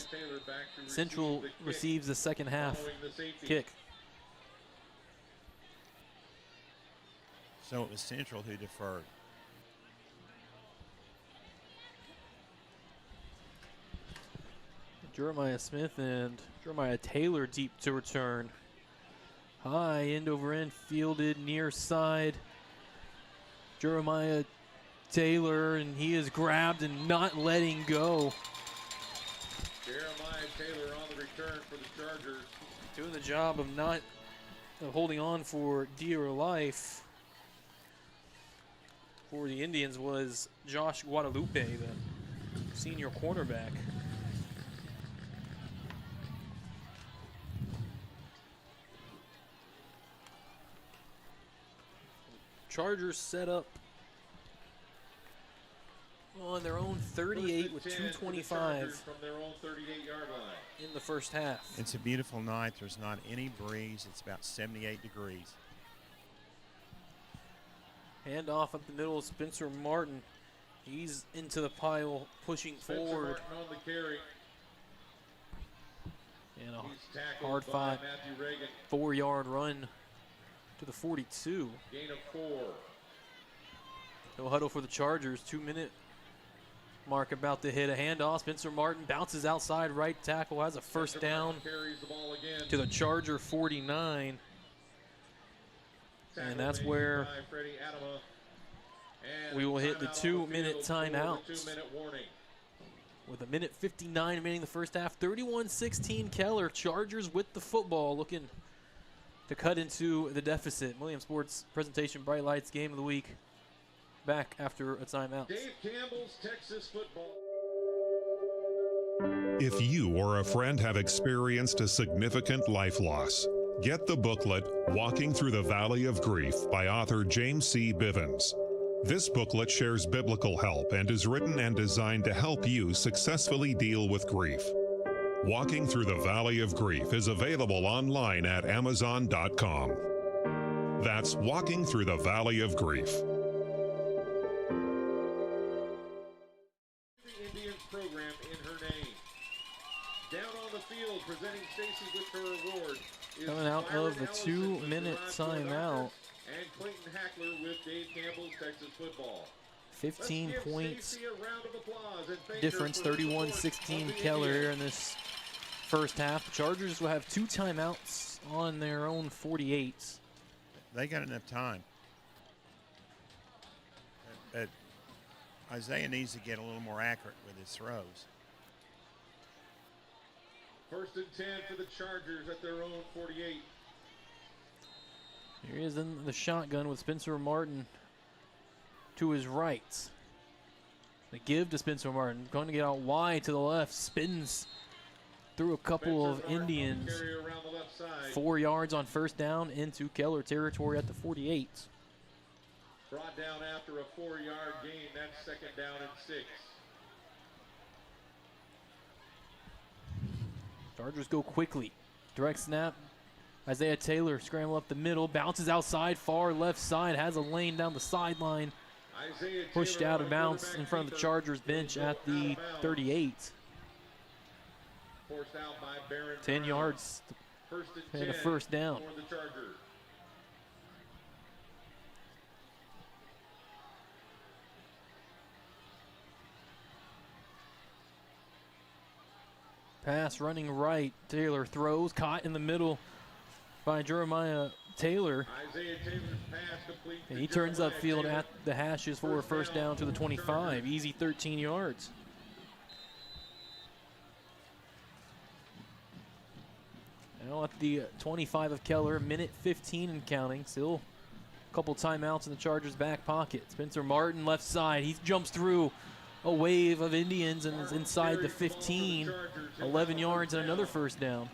Central receives the second half kick. So it was Central who deferred. Jeremiah Smith and Jeremiah Taylor deep to return. High, end over end, fielded near side. Jeremiah Taylor, and he is grabbed and not letting go. Jeremiah Taylor on the return for the Chargers. Doing the job of not holding on for dear life for the Indians was Josh Guadalupe, the senior cornerback. Chargers set up on their own 38 with 2:25 from their own 38-yard line in the first half. It's a beautiful night. There's not any breeze. It's about 78 degrees. Hand off up the middle of Spencer Martin. He's into the pile, pushing Spencer forward. Martin on the carry. And a He's tackled hard by fought Matthew Reagan. 4-yard run to the 42. Gain of 4. No huddle for the Chargers. 2-minute mark about to hit. A handoff. Spencer Martin bounces outside right tackle. Has a first down Carries the ball again. to the Charger 49. And that's Tackled where by Freddie Adama. And we will hit the timeout on 2-minute field for timeout. the 2-minute warning. With a minute 59 remaining in the first half. 31-16 Keller. Chargers with the football, looking to cut into the deficit. Millennium Sports presentation, Bright Lights Game of the Week. Back after a timeout. Dave Campbell's Texas football. If you or a friend have experienced a significant life loss, get the booklet Walking Through the Valley of Grief by author James C. Bivens. This booklet shares biblical help and is written and designed to help you successfully deal with grief. Walking Through the Valley of Grief is available online at Amazon.com. That's Walking Through the Valley of Grief. The Indians program in her name. Down on the field, presenting Stacy with her award. Is Coming out Byron of the Allison 2-minute with the Ron Ford timeout. Doctors and Clayton Hackler with Dave Campbell's Texas football. 15 Let's give points Stacy a round of applause and thank her difference. for her support 31-16 of the Keller here Indians. in this first half. The Chargers will have 2 timeouts on their own 48. They got enough time. But Isaiah needs to get a little more accurate with his throws. 1st and 10 for the Chargers at their own 48. Here he is in the shotgun with Spencer Martin to his right. The give to Spencer Martin. Going to get out wide to the left. Spins through a couple of Spencer Martin on the Indians. carry around the left side. 4 yards on first down into Keller territory at the 48. Brought down after a 4-yard gain. That's 2nd down and 6. Chargers go quickly. Direct snap. Isaiah Taylor scramble up the middle. Bounces outside, far left side. Has a lane down the sideline. Isaiah Pushed Taylor out on of a bounds quarterback in front of the keeper. Chargers bench Will go at the out of bounds. 38. Forced out by Barron 10 Brown. yards 1st and and a 10 first down. for the Chargers. Pass running right. Taylor throws. Caught in the middle by Jeremiah Taylor. Isaiah Taylor's pass complete. And to he turns Jeremiah upfield Taylor. at the hashes for a first down to the 25. Easy 13 yards. Now at the 25 of Keller, minute 15 and counting. Still a couple timeouts in the Chargers' back pocket. Spencer Martin left side. He jumps through a wave of Indians and is inside the 15. 11 yards and another first down.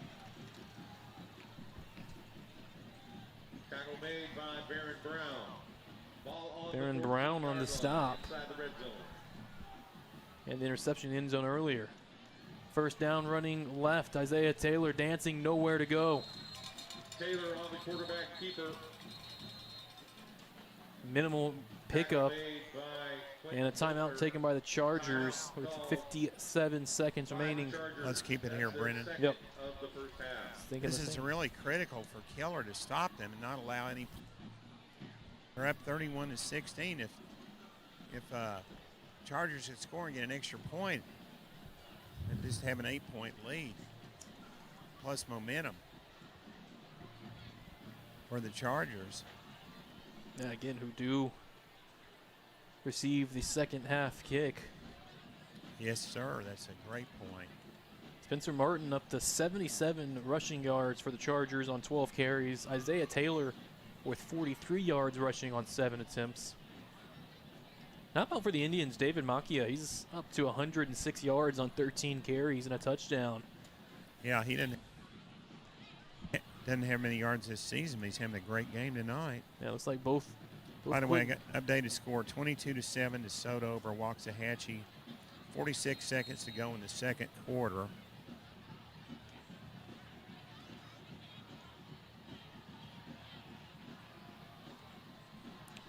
Tackle made by Barron Brown. Ball on Barron the Brown on the 14-yard stop. line inside the red zone. And the interception in the end zone earlier. First down running left. Isaiah Taylor dancing, nowhere to go. Taylor on the quarterback keeper. Minimal pickup Tackle made by and a Clayton timeout Butler. taken by the Chargers with 57 seconds remaining. Let's keep it here, Brennan. Yep. Of the first half. Thinking This the is same. really critical for Keller to stop them and not allow any They're up 31-16. If Chargers could score and get an extra point, and just have an 8-point lead, plus momentum for the Chargers. Yeah, again, who do receive the second half kick. Yes, sir. That's a great point. Spencer Martin up to 77 rushing yards for the Chargers on 12 carries. Isaiah Taylor with 43 yards rushing on 7 attempts. How about for the Indians, David Macchia? He's up to 106 yards on 13 carries and a touchdown. Yeah, he doesn't have many yards this season, but he's having a great game tonight. Yeah, looks like both By the way, I got updated score 22-7 to Soto over Waxahachie. 46 seconds to go in the second quarter.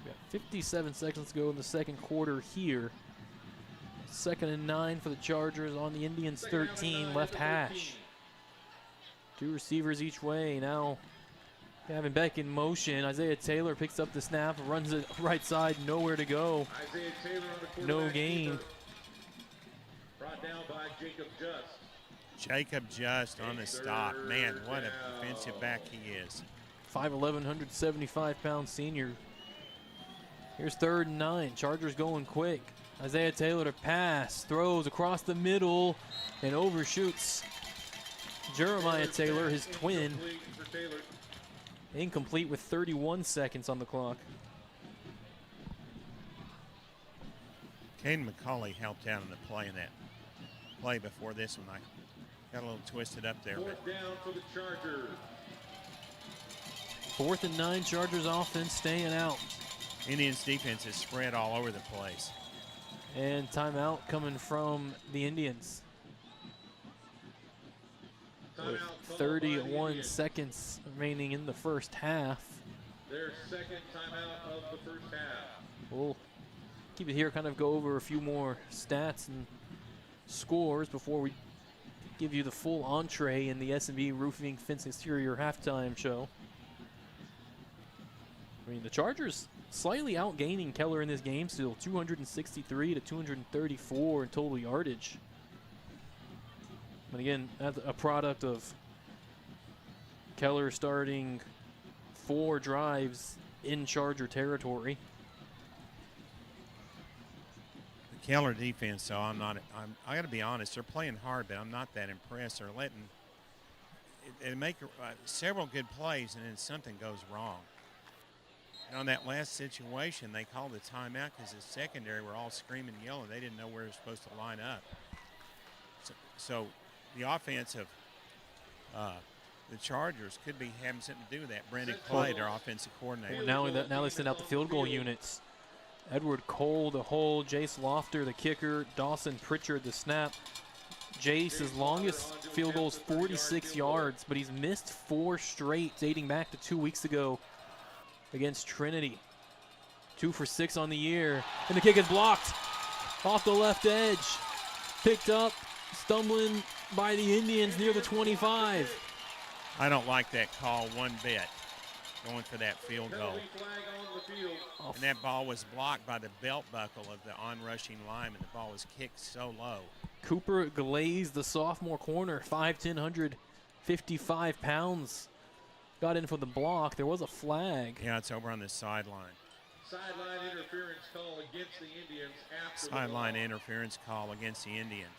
We got 57 seconds to go in the second quarter here. 2nd and 9 for the Chargers on the Indians 13 left hash. 2 receivers each way. Now having Beck in motion. Isaiah Taylor picks up the snap, runs it right side, nowhere to go. Isaiah Taylor on the No gain. Brought down by Jacob Just. Jacob Just on the stop. Man, what a defensive back he is. 5'11", 175-pound senior. Here's 3rd and 9. Chargers going quick. Isaiah Taylor to pass. Throws across the middle and overshoots Jeremiah Taylor, his twin. Incomplete with 31 seconds on the clock. Caden McCauley helped out in the play in that play before this one. I got a little twisted up there. Fourth down for the Chargers. 4th and 9, Chargers offense staying out. Indians defense is spread all over the place. And timeout coming from the Indians. With 31 seconds remaining in the first half. Their second timeout of the first half. We'll keep it here, kind of go over a few more stats and scores before we give you the full entree in the S&B Roofing Fence Exterior halftime show. I mean, the Chargers slightly outgaining Keller in this game still, 263 to 234 in total yardage. But again, that's a product of Keller starting 4 drives in Charger territory. The Keller defense, so I got to be honest, they're playing hard, but I'm not that impressed. They're letting they make several good plays, and then something goes wrong. And on that last situation, they called the timeout because the secondary were all screaming and yelling. They didn't know where they were supposed to line up. So the offense of the Chargers could be having something to do with that. Brendan Clay, their offensive coordinator. Now they send out the field goal units. Edward Cole, the hold. Jace Lofter, the kicker. Dawson Pritchard, the snap. Jace, his longest field goal is 46 yards, but he's missed 4 straight dating back to 2 weeks ago against Trinity. 2 for 6 on the year. And the kick is blocked off the left edge. Picked up, stumbling by the Indians near the 25. I don't like that call one bit, going for that field goal. And that ball was blocked by the belt buckle of the on-rushing lineman. The ball was kicked so low. Cooper Glaze, the sophomore corner, 5'10", 155 pounds. Got in for the block. There was a flag. Yeah, it's over on the sideline. Sideline interference call against the Indians after Sideline interference call against the Indians.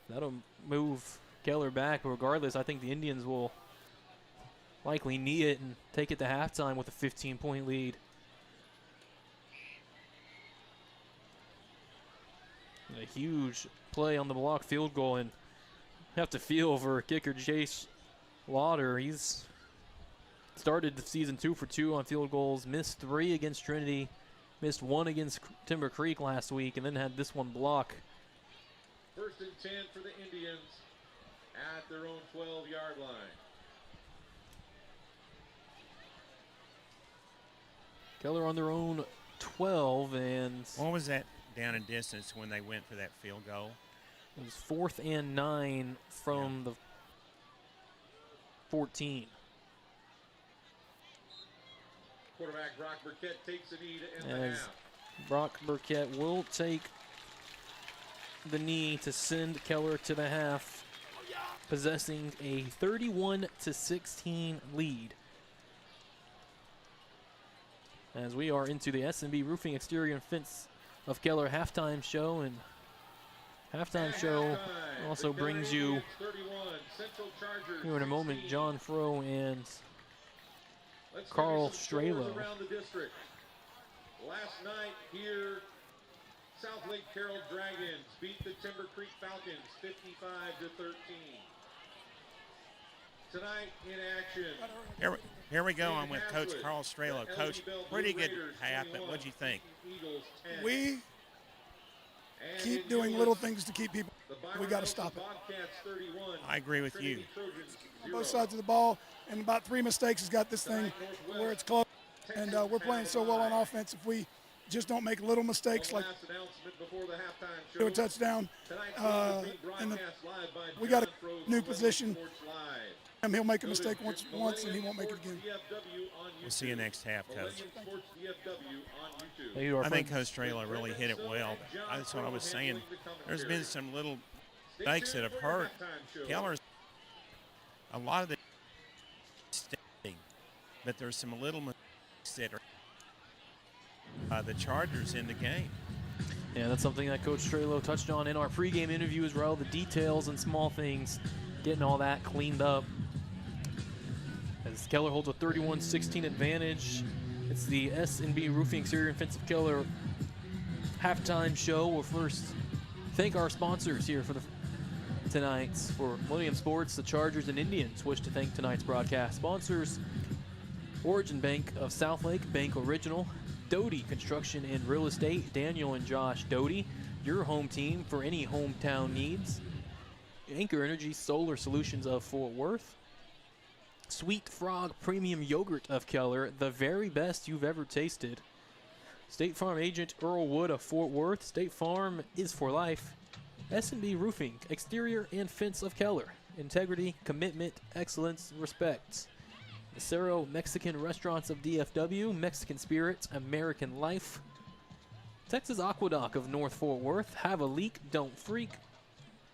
That'll move Keller back. Regardless, I think the Indians will likely knee it and take it to halftime with a 15-point lead. A huge play on the block field goal, and have to feel for kicker Jace Lauder. He's started the season 2 for 2 on field goals, missed 3 against Trinity, missed 1 against Timber Creek last week, and then had this one block. 1st and 10 for the Indians at their own 12-yard line. Keller on their own 12, and what was that down in distance when they went for that field goal? It was 4th and 9 from the 14. Quarterback Brock Burkett takes a knee to end the As half. Brock Burkett will take the knee to send Keller to the half, possessing a 31-16 lead. As we are into the S&B Roofing Exterior and Fence of Keller halftime show, and halftime show also brings you, here in a moment, John Froh and Carl Strelo. Around the district. Last night here, South Lake Carroll Dragons beat the Timber Creek Falcons 55-13. Tonight in action. Here we go. I'm with Coach Carl Strelo. Coach, pretty good half, but what'd you think? We keep doing little things to keep people. We got to stop it. I agree with you. Both sides of the ball, and about 3 mistakes has got this thing where it's close. And we're playing so well on offense. If we just don't make little mistakes like do a touchdown, and we got a new position. He'll make a mistake once, and he won't make it again. We'll see you next half, Coach. I think Coach Strelo really hit it well. That's what I was saying. There's been some little mistakes that have hurt Keller's. A lot of the but there's some little mistakes that are the Chargers in the game. Yeah, that's something that Coach Strelo touched on in our pregame interview as well. The details and small things, getting all that cleaned up. As Keller holds a 31-16 advantage. It's the S&B Roofing Exterior and Fence of Keller halftime show. We'll first thank our sponsors here for tonight. For Millennium Sports, the Chargers and Indians wish to thank tonight's broadcast sponsors. Origin Bank of Southlake, Bank Original, Doty Construction and Real Estate, Daniel and Josh Doty, your home team for any hometown needs. Anchor Energy Solar Solutions of Fort Worth. Sweet Frog Premium Yogurt of Keller, the very best you've ever tasted. State Farm Agent Earl Wood of Fort Worth. State Farm is for life. S&B Roofing, Exterior and Fence of Keller. Integrity, commitment, excellence, respect. The Cerro Mexican Restaurants of DFW, Mexican Spirits, American Life. Texas Aqueduct of North Fort Worth, have a leak, don't freak.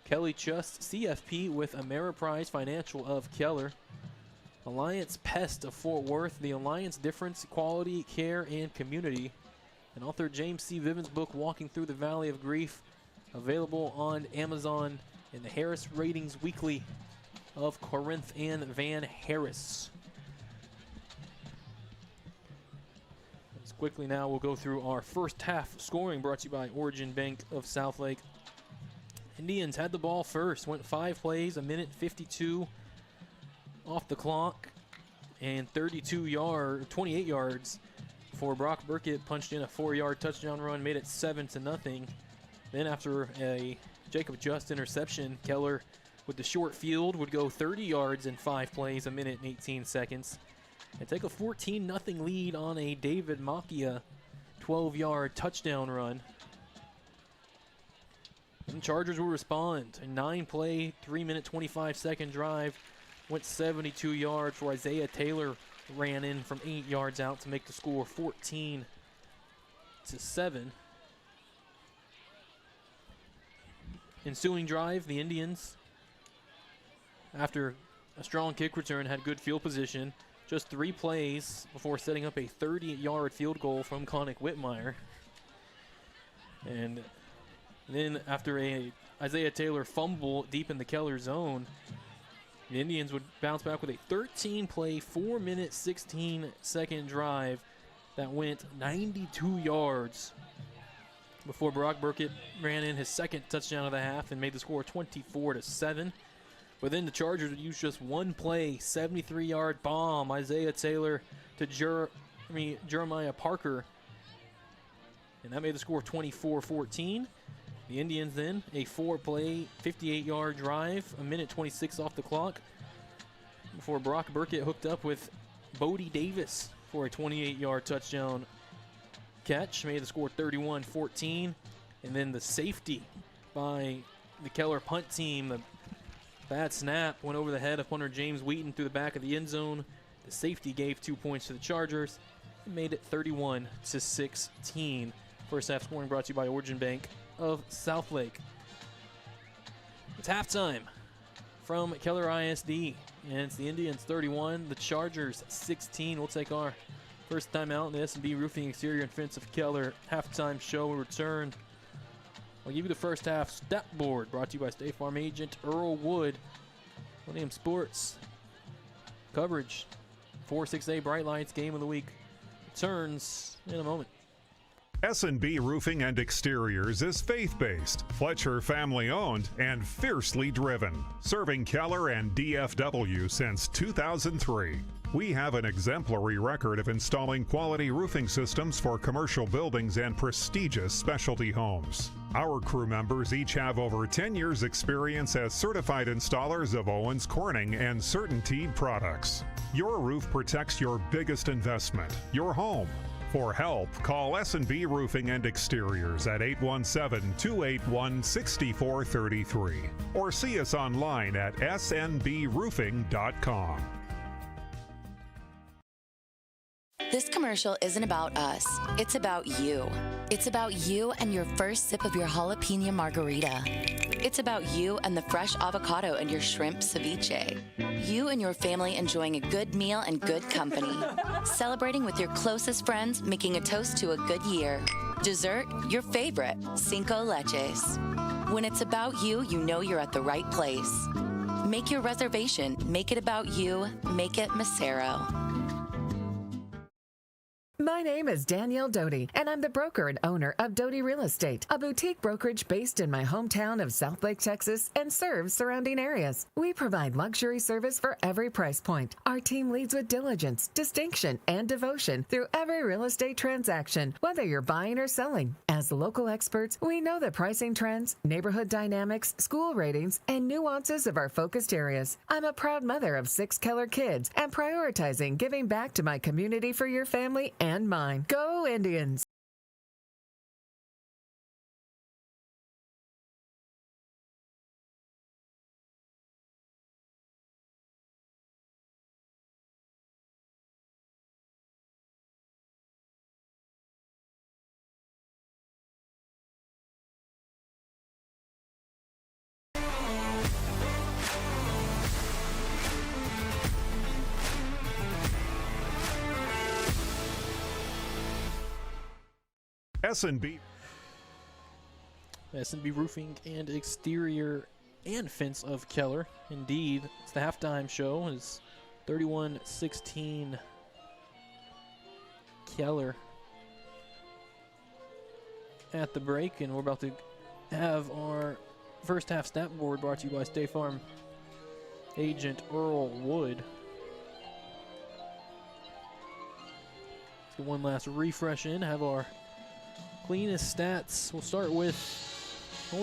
Kelly Chust, CFP with Ameriprise Financial of Keller. Alliance Pest of Fort Worth, the Alliance Difference, Quality, Care, and Community. And author James C. Viven's book, Walking Through the Valley of Grief, available on Amazon in the Harris Ratings Weekly of Corinth and Van Harris. As quickly now, we'll go through our first half scoring, brought to you by Origin Bank of Southlake. Indians had the ball first, went 5 plays, a minute 52 off the clock, and 28 yards before Brock Burkett punched in a 4-yard touchdown run, made it 7-0. Then after a Jacob Just interception, Keller with the short field would go 30 yards in 5 plays, a minute and 18 seconds, and take a 14-0 lead on a David Macchia 12-yard touchdown run. And Chargers will respond. A 9-play, 3-minute, 25-second drive went 72 yards for Isaiah Taylor, ran in from 8 yards out to make the score 14-7. Ensuing drive, the Indians, after a strong kick return, had good field position. Just 3 plays before setting up a 30-yard field goal from Connick Whitmire. And then after a Isaiah Taylor fumble deep in the Keller zone, the Indians would bounce back with a 13-play, 4-minute, 16-second drive that went 92 yards before Brock Burkett ran in his second touchdown of the half and made the score 24-7. But then the Chargers would use just 1 play, 73-yard bomb, Isaiah Taylor to Jeremiah Parker, and that made the score 24-14. The Indians then, a 4-play, 58-yard drive, a minute 26 off the clock, before Brock Burkett hooked up with Bodie Davis for a 28-yard touchdown catch, made the score 31-14. And then the safety by the Keller punt team, the bad snap went over the head of punter James Wheaton through the back of the end zone. The safety gave 2 points to the Chargers. made it 31-16. First half scoring brought to you by Origin Bank of Southlake. It's halftime from Keller ISD, and it's the Indians 31, the Chargers 16. We'll take our first time out in the S&B Roofing Exterior and Fence of Keller halftime show will return. I'll give you the first half stat board brought to you by State Farm agent Earl Wood. Millennium Sports coverage 4-6A Bright Lights game of the week returns in a moment. S&B Roofing and Exteriors is faith-based, Fletcher family-owned, and fiercely driven, serving Keller and DFW since 2003. We have an exemplary record of installing quality roofing systems for commercial buildings and prestigious specialty homes. Our crew members each have over 10 years' experience as certified installers of Owens Corning and CertainTeed products. Your roof protects your biggest investment, your home. For help, call S&B Roofing and Exteriors at 817-281-6433 or see us online at snbroofing.com. This commercial isn't about us. It's about you. It's about you and your first sip of your jalapeno margarita. It's about you and the fresh avocado and your shrimp ceviche. You and your family enjoying a good meal and good company. Celebrating with your closest friends, making a toast to a good year. Dessert, your favorite, Cinco Leches. When it's about you, you know you're at the right place. Make your reservation. Make it about you. Make it Macero. My name is Danielle Doty, and I'm the broker and owner of Doty Real Estate, a boutique brokerage based in my hometown of Southlake, Texas, and serves surrounding areas. We provide luxury service for every price point. Our team leads with diligence, distinction, and devotion through every real estate transaction, whether you're buying or selling. As local experts, we know the pricing trends, neighborhood dynamics, school ratings, and nuances of our focused areas. I'm a proud mother of 6 Keller kids and prioritizing giving back to my community for your family and mine. Go Indians! S&B Roofing and Exterior and Fence of Keller. Indeed, it's the halftime show. It's 31-16 Keller at the break, and we're about to have our first half stat board brought to you by State Farm agent Earl Wood. Let's get one last refresh in, have our cleanest stats. We'll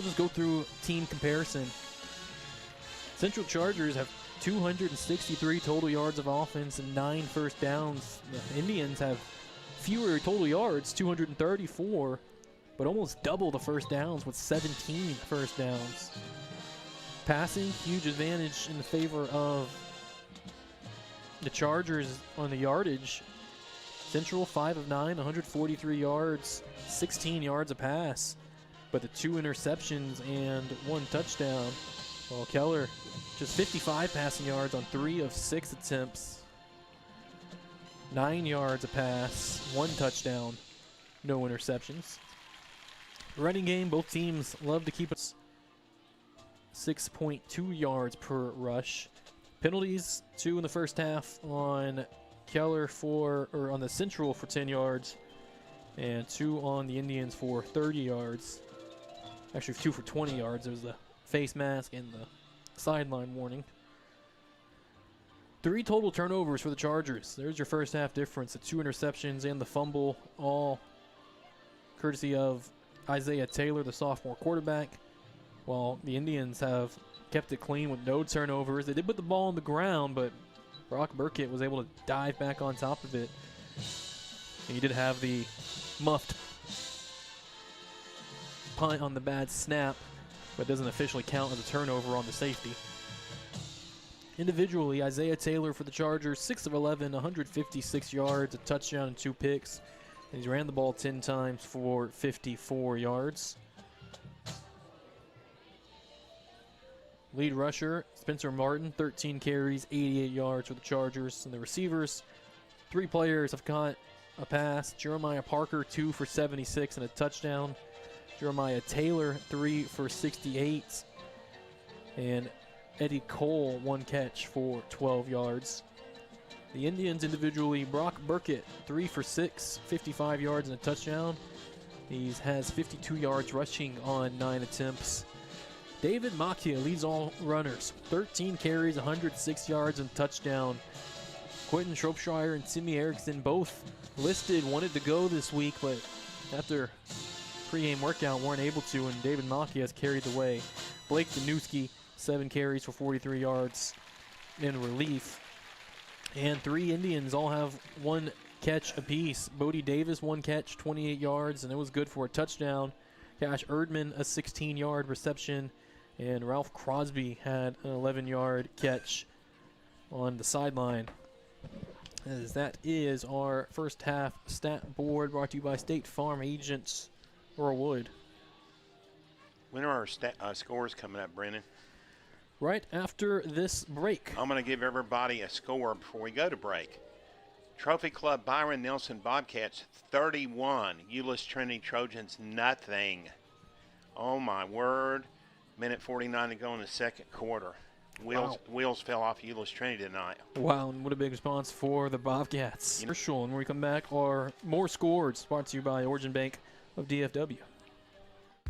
just go through team comparison. Central Chargers have 263 total yards of offense and 9 first downs. The Indians have fewer total yards, 234, but almost double the first downs with 17 first downs. Passing, huge advantage in the favor of the Chargers on the yardage. Central 5 of 9, 143 yards, 16 yards a pass, but the 2 interceptions and 1 touchdown. While Keller just 55 passing yards on 3 of 6 attempts, 9 yards a pass, 1 touchdown, no interceptions. Running game, both teams love to keep us 6.2 yards per rush. Penalties, 2 in the first half on Keller on the Central for 10 yards, and 2 on the Indians for 30 yards. Actually, 2 for 20 yards. There was the face mask and the sideline warning. 3 total turnovers for the Chargers. There's your first half difference. The 2 interceptions and the fumble, all courtesy of Isaiah Taylor, the sophomore quarterback, while the Indians have kept it clean with no turnovers. They did put the ball on the ground, but Brock Burkett was able to dive back on top of it. And he did have the muffed punt on the bad snap, but doesn't officially count as a turnover on the safety. Individually, Isaiah Taylor for the Chargers, 6 of 11, 156 yards, a touchdown and 2 picks. And he's ran the ball 10 times for 54 yards. Lead rusher, Spencer Martin, 13 carries, 88 yards for the Chargers. And the receivers, 3 players have caught a pass. Jeremiah Parker, 2 for 76 and a touchdown. Jeremiah Taylor, 3 for 68. And Eddie Cole, 1 catch for 12 yards. The Indians individually, Brock Burkett, 3 for 6, 55 yards and a touchdown. He has 52 yards rushing on 9 attempts. David Makia leads all runners, 13 carries, 106 yards and touchdown. Quentin Shropshire and Timmy Erickson both listed, wanted to go this week, but after pre-game workout weren't able to, and David Makia has carried the way. Blake Danuski, 7 carries for 43 yards in relief. And 3 Indians all have 1 catch apiece. Bodie Davis, 1 catch, 28 yards, and it was good for a touchdown. Cash Erdman, a 16-yard reception. And Ralph Crosby had an 11-yard catch on the sideline. As that is our first half stat board, brought to you by State Farm agents Earl Wood. When are our scores coming up, Brennan? Right after this break. I'm going to give everybody a score before we go to break. Trophy Club Byron Nelson Bobcats 31. Euless Trinity Trojans nothing. Oh my word. Minute 49 to go in the second quarter. Wheels fell off Euless Trinity tonight. Wow, and what a big response for the Bobcats. Commercial, and when we come back, are more scores brought to you by Origin Bank of DFW.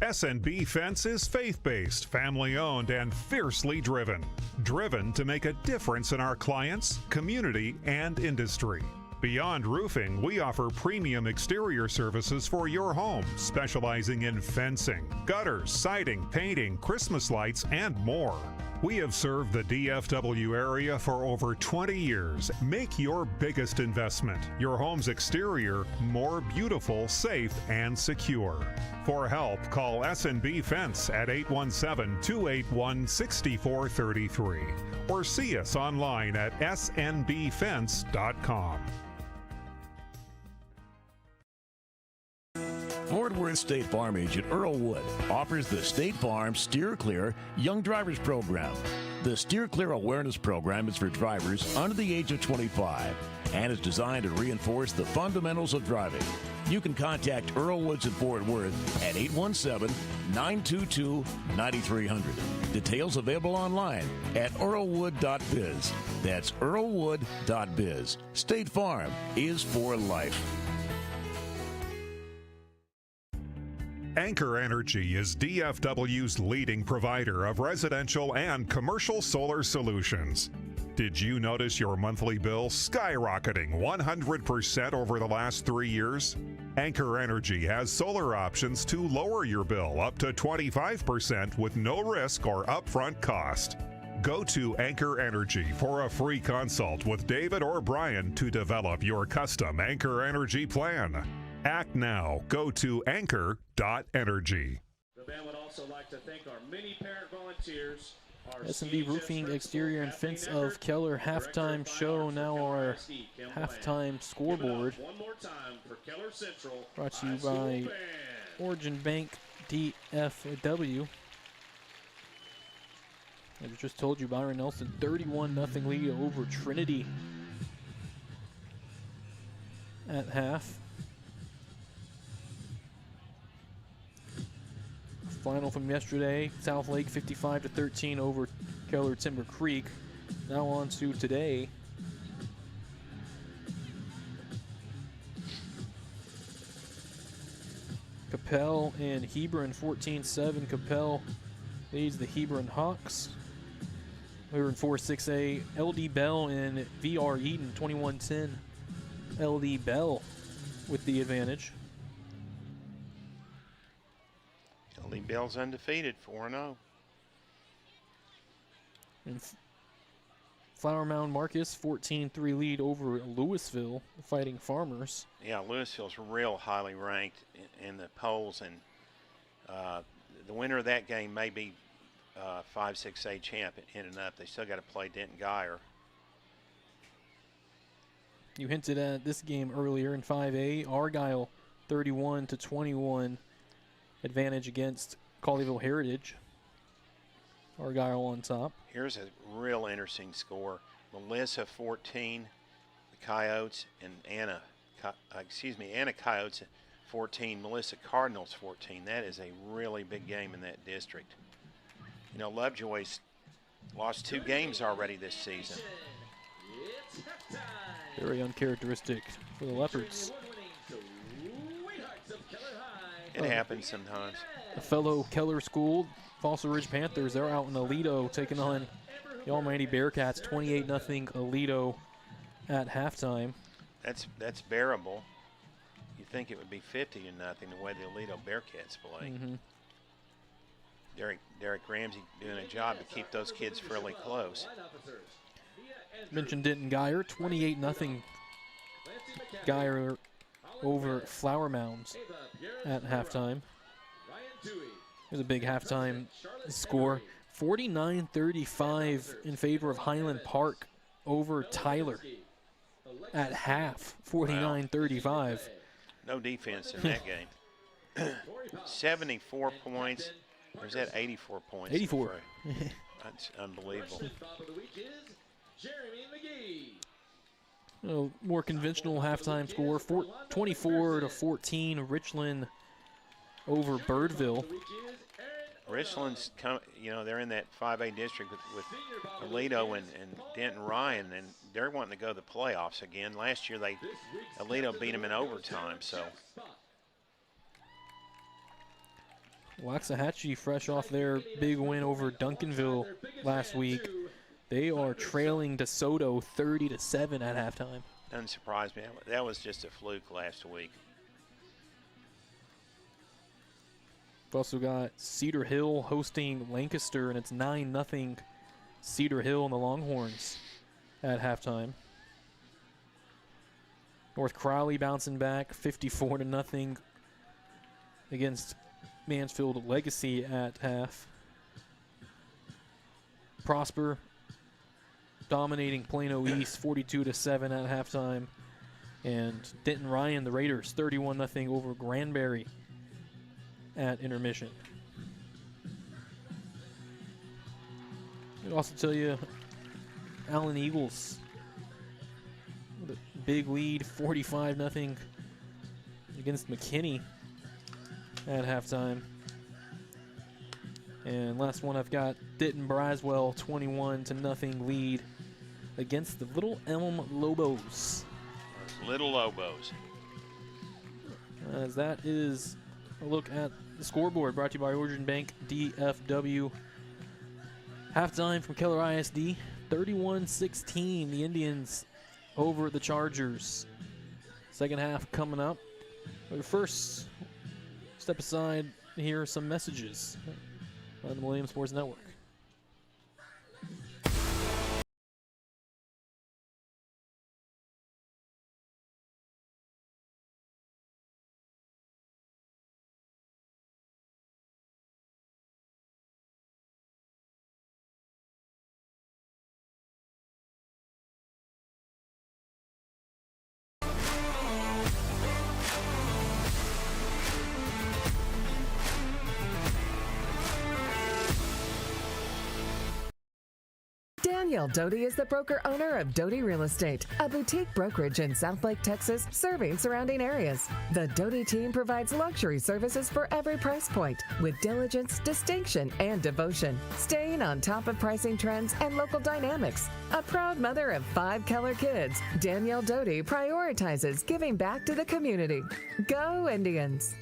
SNB Fence is faith-based, family-owned, and fiercely driven. Driven to make a difference in our clients, community, and industry. Beyond roofing, we offer premium exterior services for your home, specializing in fencing, gutters, siding, painting, Christmas lights, and more. We have served the DFW area for over 20 years. Make your biggest investment, your home's exterior, more beautiful, safe, and secure. For help, call SNB Fence at 817-281-6433 or see us online at snbfence.com. Fort Worth State Farm agent Earl Wood offers the State Farm Steer Clear Young Drivers Program. The Steer Clear Awareness Program is for drivers under the age of 25 and is designed to reinforce the fundamentals of driving. You can contact Earl Woods in Fort Worth at 817-922-9300. Details available online at earlwood.biz. That's earlwood.biz. State Farm is for life. Anchor Energy is DFW's leading provider of residential and commercial solar solutions. Did you notice your monthly bill skyrocketing 100% over the last 3 years? Anchor Energy has solar options to lower your bill up to 25% with no risk or upfront cost. Go to Anchor Energy for a free consult with David or Brian to develop your custom Anchor Energy plan. Act now. Go to anchor.energy. The band would also like to thank our many parent volunteers. S&B Roofing, Exterior, and Fence of Keller halftime show. Now our halftime scoreboard. One more time for Keller Central. Brought to you by Origin Bank DFW. As I just told you, Byron Nelson, 31-0 lead over Trinity at half. Final from yesterday, South Lake 55-13 over Keller Timber Creek. Now on to today. Capel and Hebron 14-7. Capel leads the Hebron Hawks. We were in 4-6A. LD Bell and VR Eaton 21-10. LD Bell with the advantage. LD Bell's undefeated, 4-0. And Flower Mound Marcus 14-3 lead over Louisville, the Fighting Farmers. Yeah, Louisville's real highly ranked in the polls, and the winner of that game may be 5-6A champ ending up. They still got to play Denton Geyer. You hinted at this game earlier in 5A. Argyle 31-21 advantage against Colleyville Heritage. Argyle on top. Here's a real interesting score. Melissa 14, the Coyotes, and Anna Coyotes 14, Melissa Cardinals 14. That is a really big game in that district. You know, Lovejoy's lost 2 games already this season. Very uncharacteristic for the Leopards. It happens sometimes. A fellow Keller school, Fossil Ridge Panthers, they're out in Aledo taking on the Almighty Bearcats, 28-0 Aledo at halftime. That's bearable. You think it would be 50-0 the way the Aledo Bearcats play. Mm-hmm. Derek Ramsey doing a job to keep those kids fairly close. Mentioned Denton Geyer, 28-0 Geyer over Flower Mounds at halftime. There's a big halftime score. 49-35 in favor of Highland Park over Tyler at half, 49-35. No defense in that game. 74 points. Or is that 84 points? 84. That's unbelievable. A more conventional halftime score, 24-14, Richland over Birdville. Richland's they're in that 5A district with Aledo and Denton Ryan, and they're wanting to go to the playoffs again. Last year, Aledo beat them in overtime, so. Waxahachie, fresh off their big win over Duncanville last week. They are trailing DeSoto 30-7 at halftime. Doesn't surprise me. That was just a fluke last week. We've also got Cedar Hill hosting Lancaster, and it's 9-0 Cedar Hill and the Longhorns at halftime. North Crowley bouncing back 54-0 against Mansfield Legacy at half. Prosper dominating Plano East 42-7 at halftime. And Denton Ryan, the Raiders, 31-0 over Granbury at intermission. I'll also tell you, Allen Eagles with a big lead, 45-0 against McKinney at halftime. And last one I've got, Denton Braswell, 21-0 lead against the Little Elm Lobos. Little Lobos. As that is a look at the scoreboard brought to you by Origin Bank DFW. Halftime from Keller ISD, 31-16, the Indians over the Chargers. Second half coming up. But first, step aside to hear some messages on the Millennium Sports Network. Danielle Doty is the broker-owner of Doty Real Estate, a boutique brokerage in Southlake, Texas, serving surrounding areas. The Doty team provides luxury services for every price point, with diligence, distinction, and devotion, staying on top of pricing trends and local dynamics. A proud mother of 5 Keller kids, Danielle Doty prioritizes giving back to the community. Go Indians!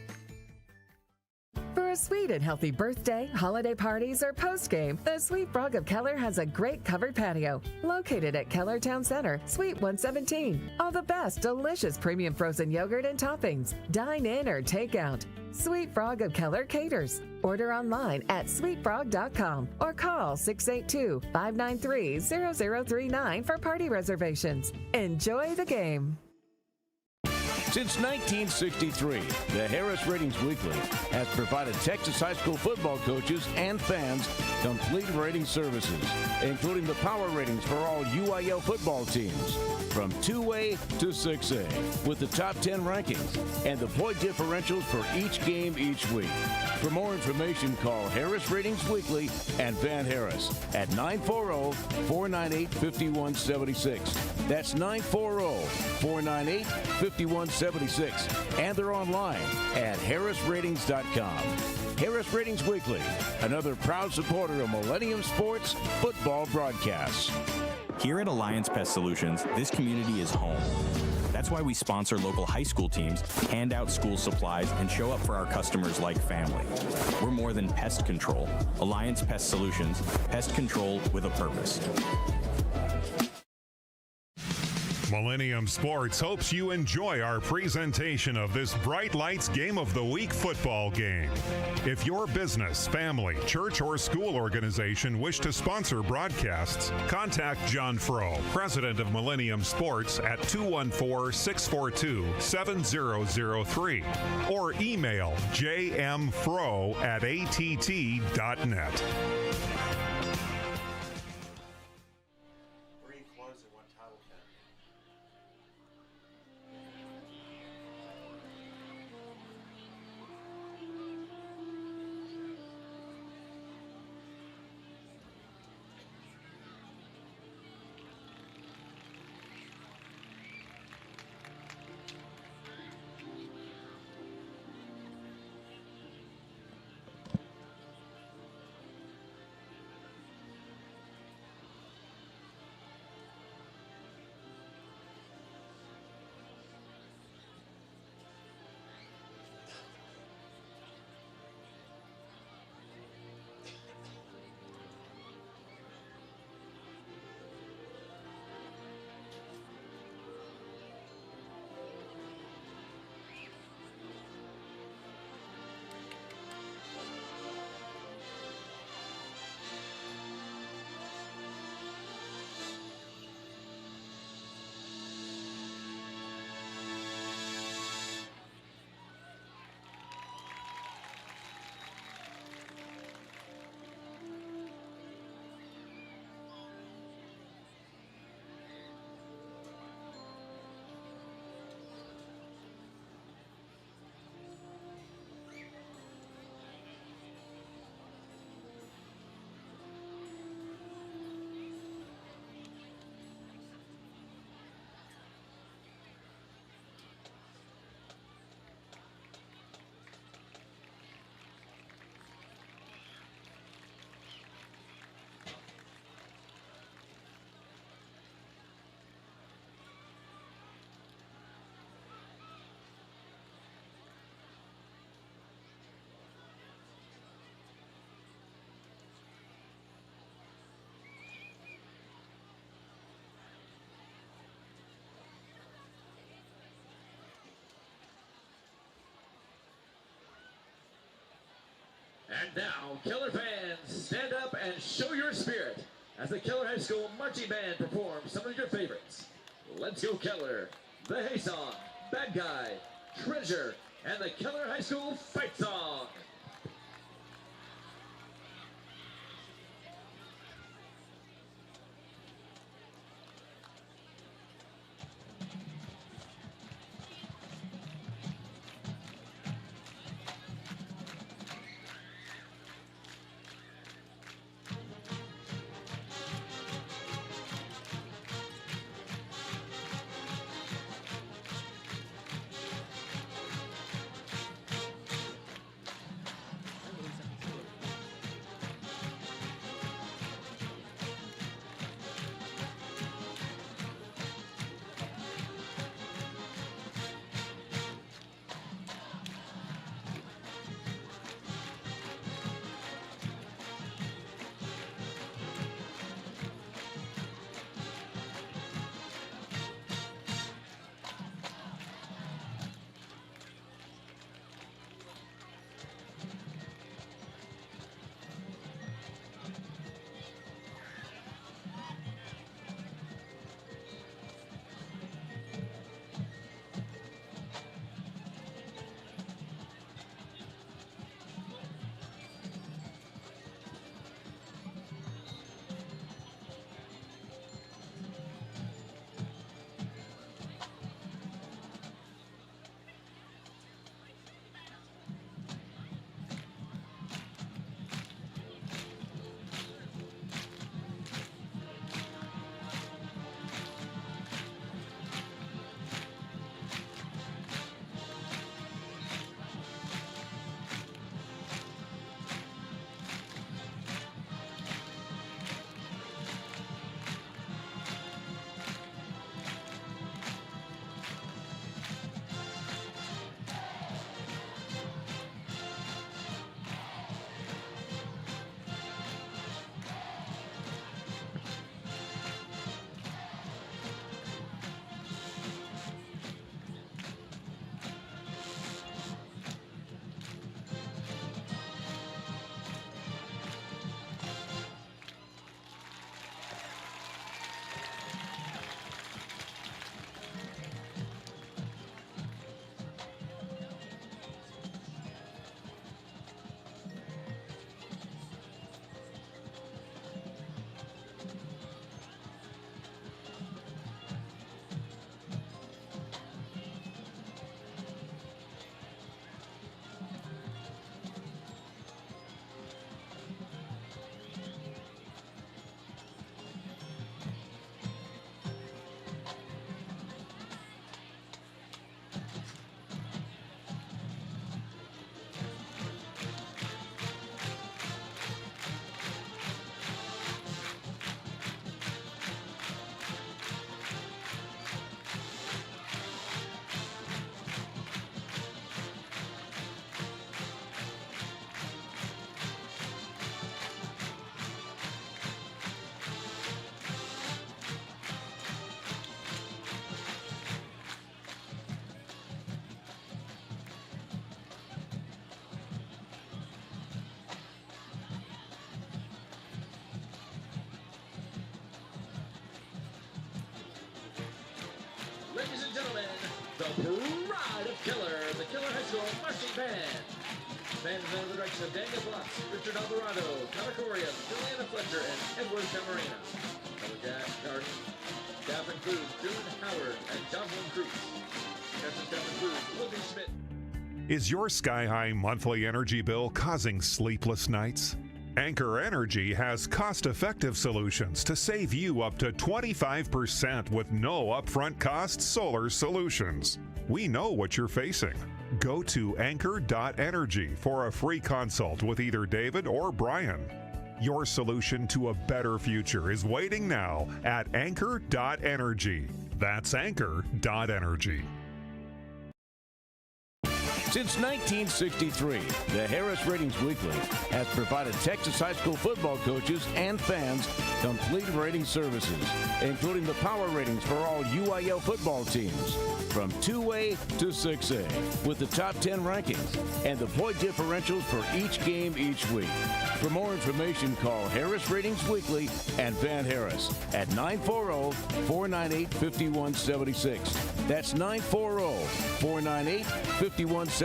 For a sweet and healthy birthday, holiday parties, or post-game, the Sweet Frog of Keller has a great covered patio located at Keller Town Center, Suite 117. All the best delicious premium frozen yogurt and toppings. Dine in or take out. Sweet Frog of Keller caters. Order online at sweetfrog.com or call 682-593-0039 for party reservations. Enjoy the game. Since 1963, the Harris Ratings Weekly has provided Texas high school football coaches and fans complete rating services, including the power ratings for all UIL football teams, from 2A to 6A, with the top 10 rankings and the point differentials for each game each week. For more information, call Harris Ratings Weekly and Van Harris at 940-498-5176. That's 940-498-5176. And they're online at harrisratings.com. Harris Ratings Weekly, another proud supporter of Millennium Sports football broadcasts. Here at Alliance Pest Solutions, this community is home. That's why we sponsor local high school teams, hand out school supplies, and show up for our customers like family. We're more than pest control. Alliance Pest Solutions, pest control with a purpose. Millennium Sports hopes you enjoy our presentation of this Bright Lights Game of the Week football game. If your business, family, church, or school organization wish to sponsor broadcasts, contact John Froh, president of Millennium Sports, at 214-642-7003 or email jmfroh@att.net. And now, Keller fans, stand up and show your spirit as the Keller High School Marching Band performs some of your favorites. Let's Go Keller, the Hay Song, Bad Guy, Treasure, and the Keller High School Fight Song. pride of Keller, the Keller High School Marching Band. Band is under the direction of Daniel Bluff, Richard Alvarado, Connor Correa, Juliana Fletcher, and Edward Camarena. Jack Garden, staff includes June Howard and Jocelyn Cruz. Staff includes Willie Schmidt. Is your sky-high monthly energy bill causing sleepless nights? Anchor Energy has cost-effective solutions to save you up to 25% with no upfront cost solar solutions. We know what you're facing. Go to anchor.energy for a free consult with either David or Brian. Your solution to a better future is waiting now at anchor.energy. That's anchor.energy. Since 1963, the Harris Ratings Weekly has provided Texas high school football coaches and fans complete rating services, including the power ratings for all UIL football teams, from 2A to 6A, with the top 10 rankings and the point differentials for each game each week. For more information, call Harris Ratings Weekly and Van Harris at 940-498-5176. That's 940-498-5176.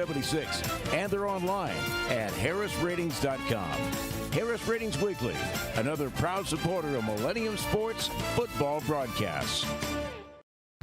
And they're online at harrisratings.com. Harris Ratings Weekly, another proud supporter of Millennium Sports football broadcasts.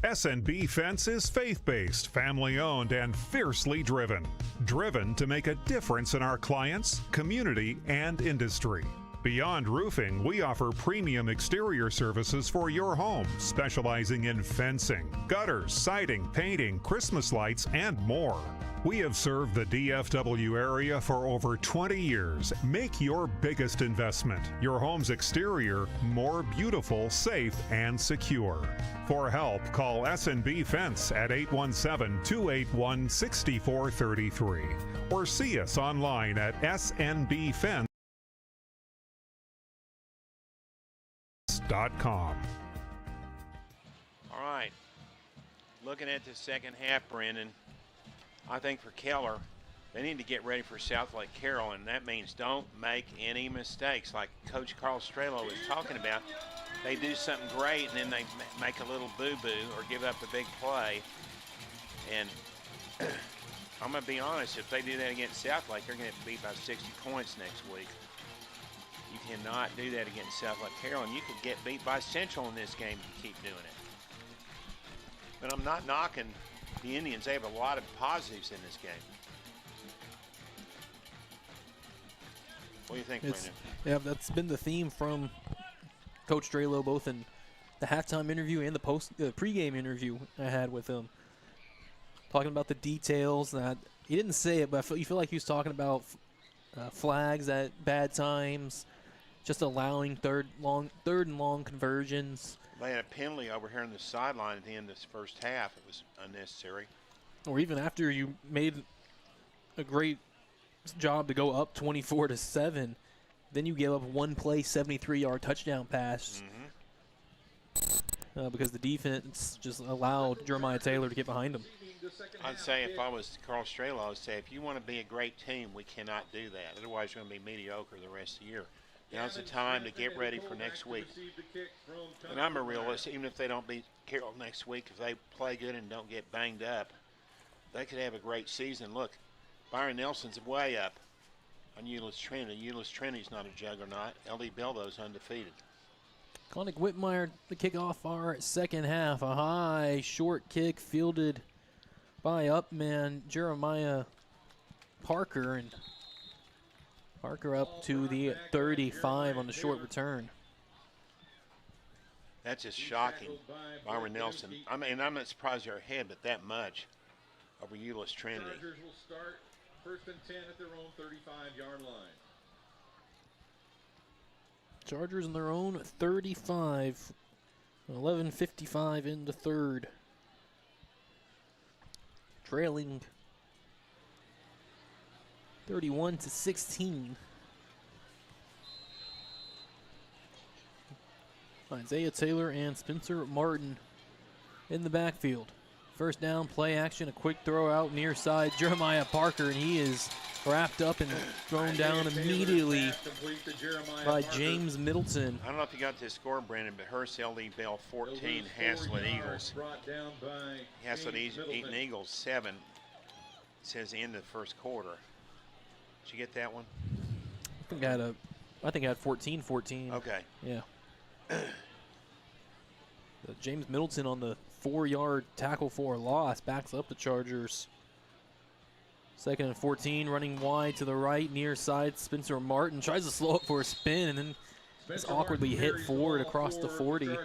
SNB Fence is faith-based, family-owned, and fiercely driven. Driven to make a difference in our clients, community, and industry. Beyond roofing, we offer premium exterior services for your home, specializing in fencing, gutters, siding, painting, Christmas lights, and more. We have served the DFW area for over 20 years. Make your biggest investment, your home's exterior, more beautiful, safe, and secure. For help, call SNB Fence at 817-281-6433 or see us online at snbfence.com. All right. Looking at the second half, Brendan, I think for Keller, they need to get ready for South Lake Carroll, and that means don't make any mistakes. Like Coach Carl Strelo was talking about, they do something great, and then they make a little boo-boo or give up a big play. And I'm going to be honest, if they do that against South Lake, they're going to get beat by 60 points next week. You cannot do that against South Lake Carroll, and you could get beat by Central in this game if you keep doing it. But I'm not knocking the Indians. They have a lot of positives in this game. What do you think, Brendan? Yeah, that's been the theme from Coach Strelo, both in the halftime interview and the pregame interview I had with him. Talking about the details that he didn't say it, but you feel like he was talking about flags at bad times, just allowing third and long conversions. They had a penalty over here on the sideline at the end of this first half. It was unnecessary. Or even after you made a great job to go up 24-7, then you give up one play, 73-yard touchdown pass because the defense just allowed Jeremiah Taylor to get behind him. I'd say if I was Carl Strelo, I'd say if you want to be a great team, we cannot do that. Otherwise, you're going to be mediocre the rest of the year. Now's the time to get ready for next week. And I'm a realist. Even if they don't beat Carroll next week, if they play good and don't get banged up, they could have a great season. Look, Byron Nelson's way up on Euless Trinity. Euless Trinity's not a juggernaut. LD Beldo's undefeated. Connick Whitmire, the kickoff our second half. A high, short kick fielded by Upman Jeremiah Parker, and Parker up to the 35 on the short return. That's just shocking, Byron Nelson. I mean, I'm not surprised they're ahead, but that much over Euless Trinity. Chargers will start 1st and 10 at their own 35-yard line. Chargers in their own 35. 11:55 in the third. Trailing 31-16. Isaiah Taylor and Spencer Martin in the backfield. First down, play action, a quick throw out near side. Jeremiah Parker, and he is wrapped up and thrown down immediately by James Middleton. I don't know if you got this score, Brandon, but Hearst LD Bell 14, Haslett Eagles. Haslett Eaton Eagles 7. It says the end of the first quarter. Did you get that one? I think I had 14-14. Okay. Yeah. James Middleton on the 4-yard tackle for a loss backs up the Chargers. 2nd and 14, running wide to the right, near side. Spencer Martin tries to slow up for a spin and then is awkwardly hit forward across the 40.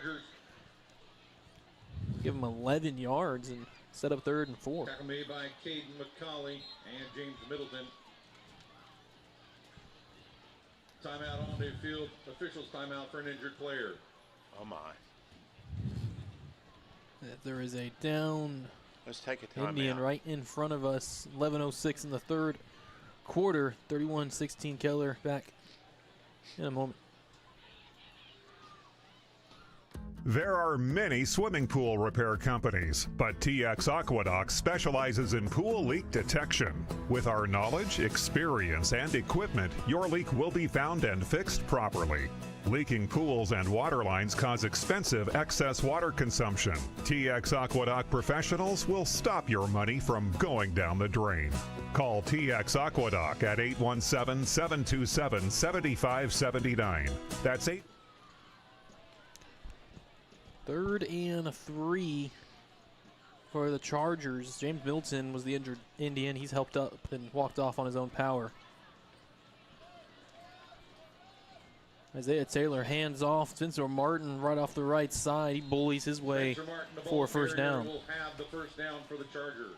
Give him 11 yards and set up 3rd and 4. Tackle made by Caden McCauley and James Middleton. Timeout on the field. Officials timeout for an injured player. Oh my. There is a down. Let's take a timeout. Indian right in front of us. 11:06 in the 3rd quarter. 31-16 Keller. Back in a moment. There are many swimming pool repair companies, but TX Aqueduct specializes in pool leak detection. With our knowledge, experience, and equipment, your leak will be found and fixed properly. Leaking pools and water lines cause expensive excess water consumption. TX Aqueduct professionals will stop your money from going down the drain. Call TX Aqueduct at 817-727-7579. That's 3rd and 3 for the Chargers. James Middleton was the injured Indian. He's helped up and walked off on his own power. Isaiah Taylor hands off. Spencer Martin right off the right side. He bullies his way for a first down. Will have the first down for the Chargers.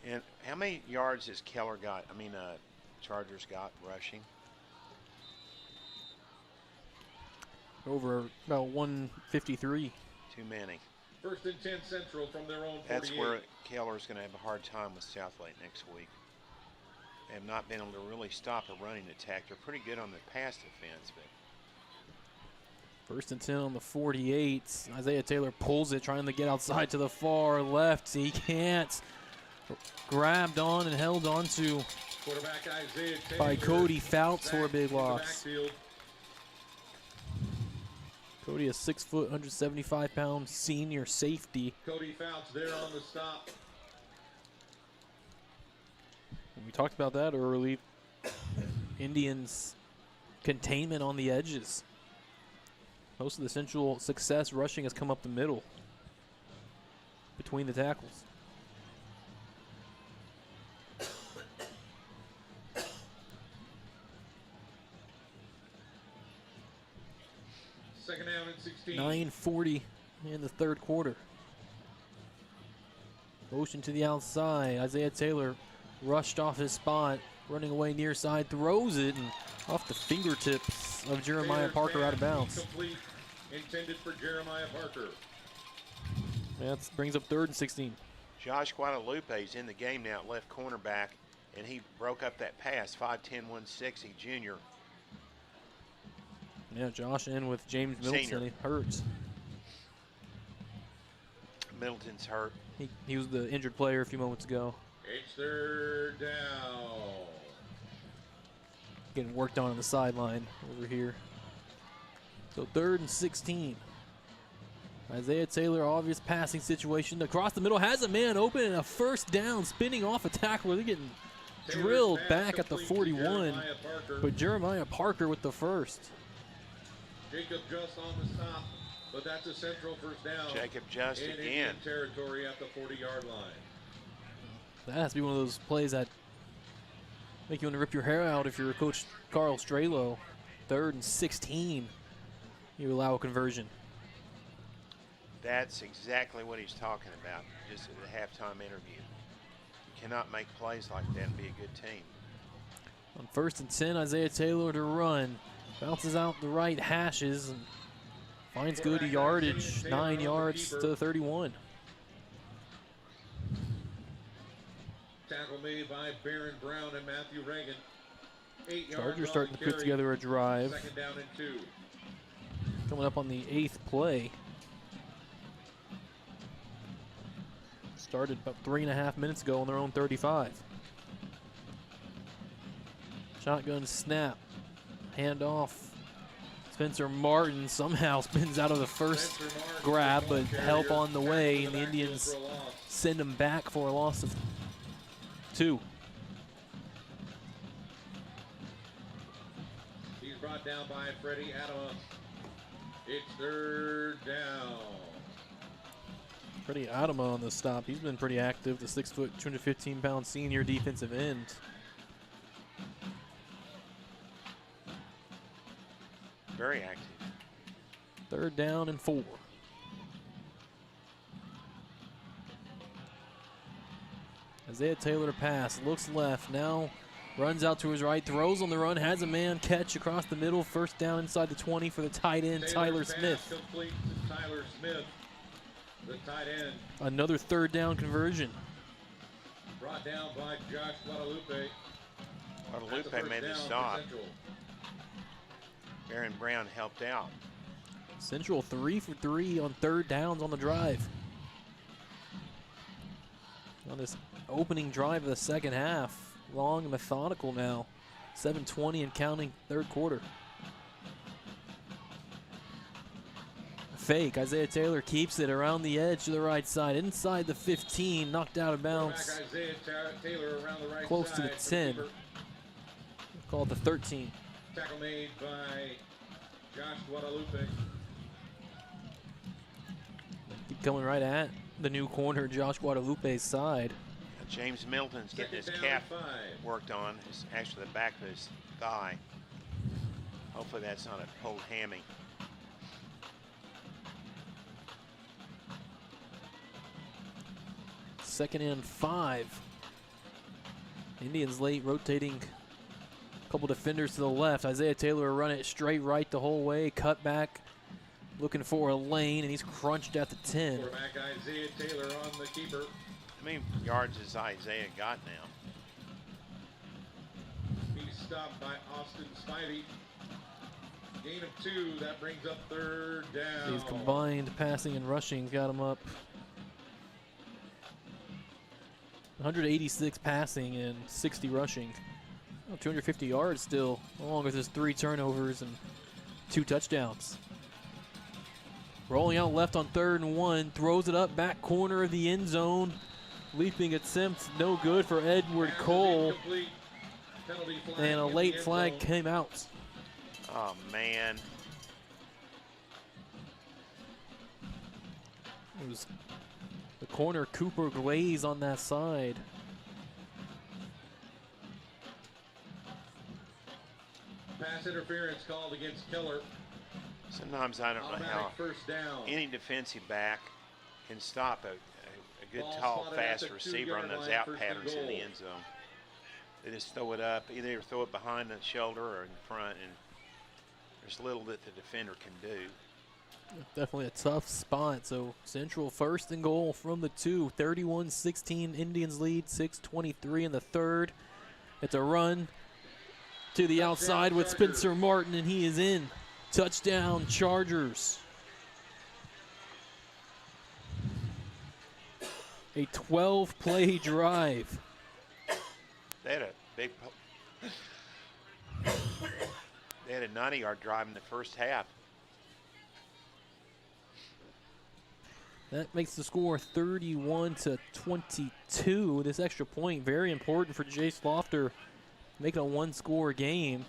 And how many yards has Keller got? Chargers got rushing? Over about 153. Too many. 1st and 10 Central from their own 48. That's where Keller's going to have a hard time with Southlake next week. They have not been able to really stop a running attack. They're pretty good on the pass defense, but 1st and 10 on the 48. Isaiah Taylor pulls it, trying to get outside to the far left. He can't. Grabbed on and held on to by Cody Fouts for a big loss. Cody, a 6 foot, 175-pound senior safety. Cody Fouts there on the stop. We talked about that early. Indians' containment on the edges. Most of the Central success rushing has come up the middle between the tackles. Second down and 16. 9:40 in the 3rd quarter. Motion to the outside. Isaiah Taylor rushed off his spot, running away near side, throws it, and off the fingertips of Jeremiah Parker out of bounds. Complete, intended for Jeremiah Parker. That brings up 3rd and 16. Josh Guadalupe is in the game now at left cornerback, and he broke up that pass, 5'10", 160 junior. Yeah, Josh in with James Middleton. Senior. He hurts. Middleton's hurt. He was the injured player a few moments ago. It's 3rd down. Getting worked on the sideline over here. So 3rd and 16. Isaiah Taylor, obvious passing situation. Across the middle, has a man open and a first down, spinning off a tackler. They're getting drilled back at the 41. But Jeremiah Parker with the first. Jacob Just on the stop, but that's a Central first down. Jacob Just in again. Indian territory at the 40-yard line. That has to be one of those plays that make you want to rip your hair out if you're Coach Carl Strelo. 3rd and 16. You allow a conversion. That's exactly what he's talking about, just at the halftime interview. You cannot make plays like that and be a good team. On 1st and 10, Isaiah Taylor to run. Bounces out the right hashes and finds good yardage, 9 yards to the 31. Tackle made by Baron Brown and Matthew Reagan. 8 yards. Chargers starting to put together a drive. 2nd down and 2. Coming up on the 8th play. Started about 3.5 minutes ago on their own 35. Shotgun snap. Hand off. Spencer Martin somehow spins out of the first grab, but help on the way, and the Indians send him back for a loss of 2. He's brought down by Freddie Adama. It's 3rd down. Freddie Adama on the stop. He's been pretty active, the 6 foot, 215-pound senior defensive end. Very active. 3rd down and 4. Isaiah Taylor pass, looks left, now runs out to his right, throws on the run, has a man catch across the middle, 1st down inside the 20 for the tight end, Tyler Smith. Complete to Tyler Smith, the tight end. Another 3rd down conversion. Brought down by Josh Guadalupe. Guadalupe made the stop. Aaron Brown helped out. Central 3 for 3 on 3rd downs on the drive. On this opening drive of the second half, long and methodical now. 7:20 and counting, 3rd quarter. Fake, Isaiah Taylor keeps it around the edge to the right side, inside the 15, knocked out of bounds. Isaiah Taylor around the right close to the 10. Call it the 13. Tackle made by Josh Guadalupe. Keep coming right at the new corner, Josh Guadalupe's side. James Middleton's getting his calf worked on. It's actually the back of his thigh. Hopefully that's not a pulled hammy. Second and 5. Indians late, rotating a couple defenders to the left. Isaiah Taylor run it straight right the whole way, cut back, looking for a lane, and he's crunched at the 10. Quarterback Isaiah Taylor on the keeper. How many yards has Isaiah got now? He's stopped by Austin Spivey. Gain of 2, that brings up 3rd down. He's combined passing and rushing, got him up 186 passing and 60 rushing. 250 yards still, along with his 3 turnovers and 2 touchdowns. Rolling out left on 3rd and 1, throws it up back corner of the end zone. Leaping attempt, no good for Edward Cole. And a late flag came out. Oh, man. It was the corner, Cooper Glaze on that side. Pass interference called against Keller. Sometimes I don't know how first down. Any defensive back can stop a good, tall, fast receiver on those out patterns in the end zone. They just throw it up, either throw it behind the shoulder or in front, and there's little that the defender can do. Definitely a tough spot. So Central 1st and goal from the 2. 31-16 Indians lead, 6:23 in the 3rd. It's a run to the outside with Spencer Martin, and he is in. Touchdown Chargers. A 12-play drive. They had a big, they had a 90-yard drive in the first half. That makes the score 31-22. This extra point very important for Jace Lofter, making a 1-score game.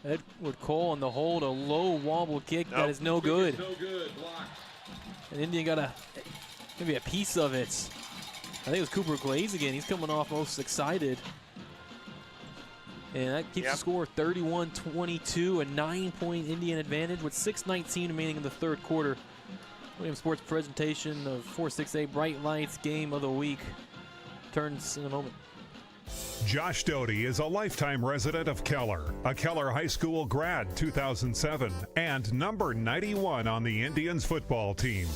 Edward Cole on the hold, a low wobble kick that is no good. No good. Blocked. And Indian got maybe a piece of it. I think it was Cooper Glaze again. He's coming off most excited. And that keeps the score 31-22, a 9-point Indian advantage with 6:19 remaining in the 3rd quarter. Williams Sports presentation of 4-6A Bright Lights Game of the Week turns in a moment. Josh Doty is a lifetime resident of Keller, a Keller High School grad 2007, and number 91 on the Indians football team.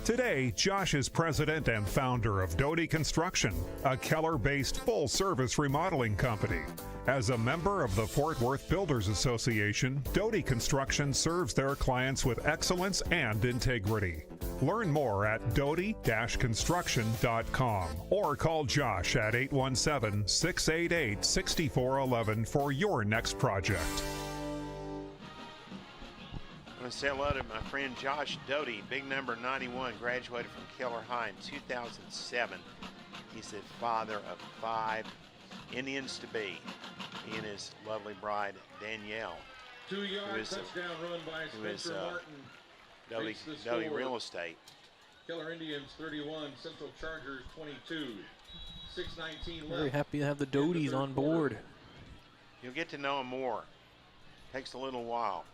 Today, Josh is president and founder of Doty Construction, a Keller-based full-service remodeling company. As a member of the Fort Worth Builders Association, Doty Construction serves their clients with excellence and integrity. Learn more at doty-construction.com or call Josh at 817-688-6411 for your next project. I'm going to say hello to my friend Josh Doty, big number 91, graduated from Keller High in 2007. He's the father of 5 Indians to be. He and his lovely bride Danielle, 2-yard touchdown run by Spencer Martin. Doty Real Estate. Keller Indians 31, Central Chargers 22. 6:19 left. Very happy to have the Doties on board. You'll get to know them more. Takes a little while.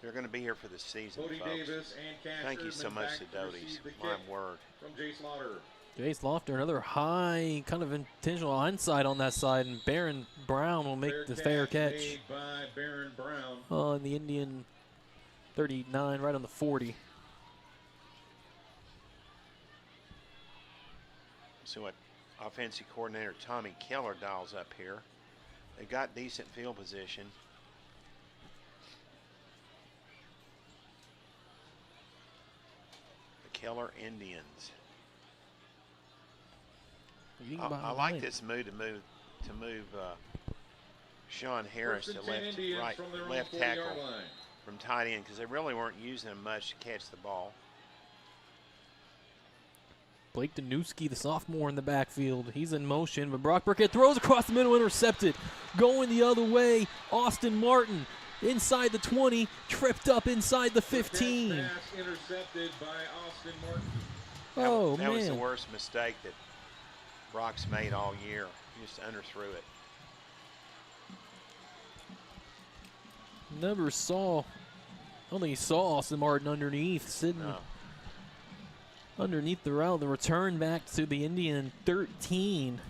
They're going to be here for the season, Bodie folks. Davis and Thank you so much to Doties. My word. From Jace Lauder. Jace Lofter, another high, kind of intentional onside on that side, and Baron Brown will make the fair catch. Made by Baron Brown. On the Indian 39, right on the 40. See what offensive coordinator Tommy Keller dials up here. They got decent field position. The Keller Indians. I like this move to move Sean Harris to left tackle from tight end, because they really weren't using him much to catch the ball. Blake Danewski, the sophomore in the backfield. He's in motion, but Brock Burkett throws across the middle, intercepted. Going the other way, Austin Martin inside the 20, tripped up inside the 15. Pass intercepted by Austin Martin. That was the worst mistake that Brock's made all year. He just underthrew it. I don't think he saw Austin Martin underneath, sitting underneath the route. The return back to the Indian 13.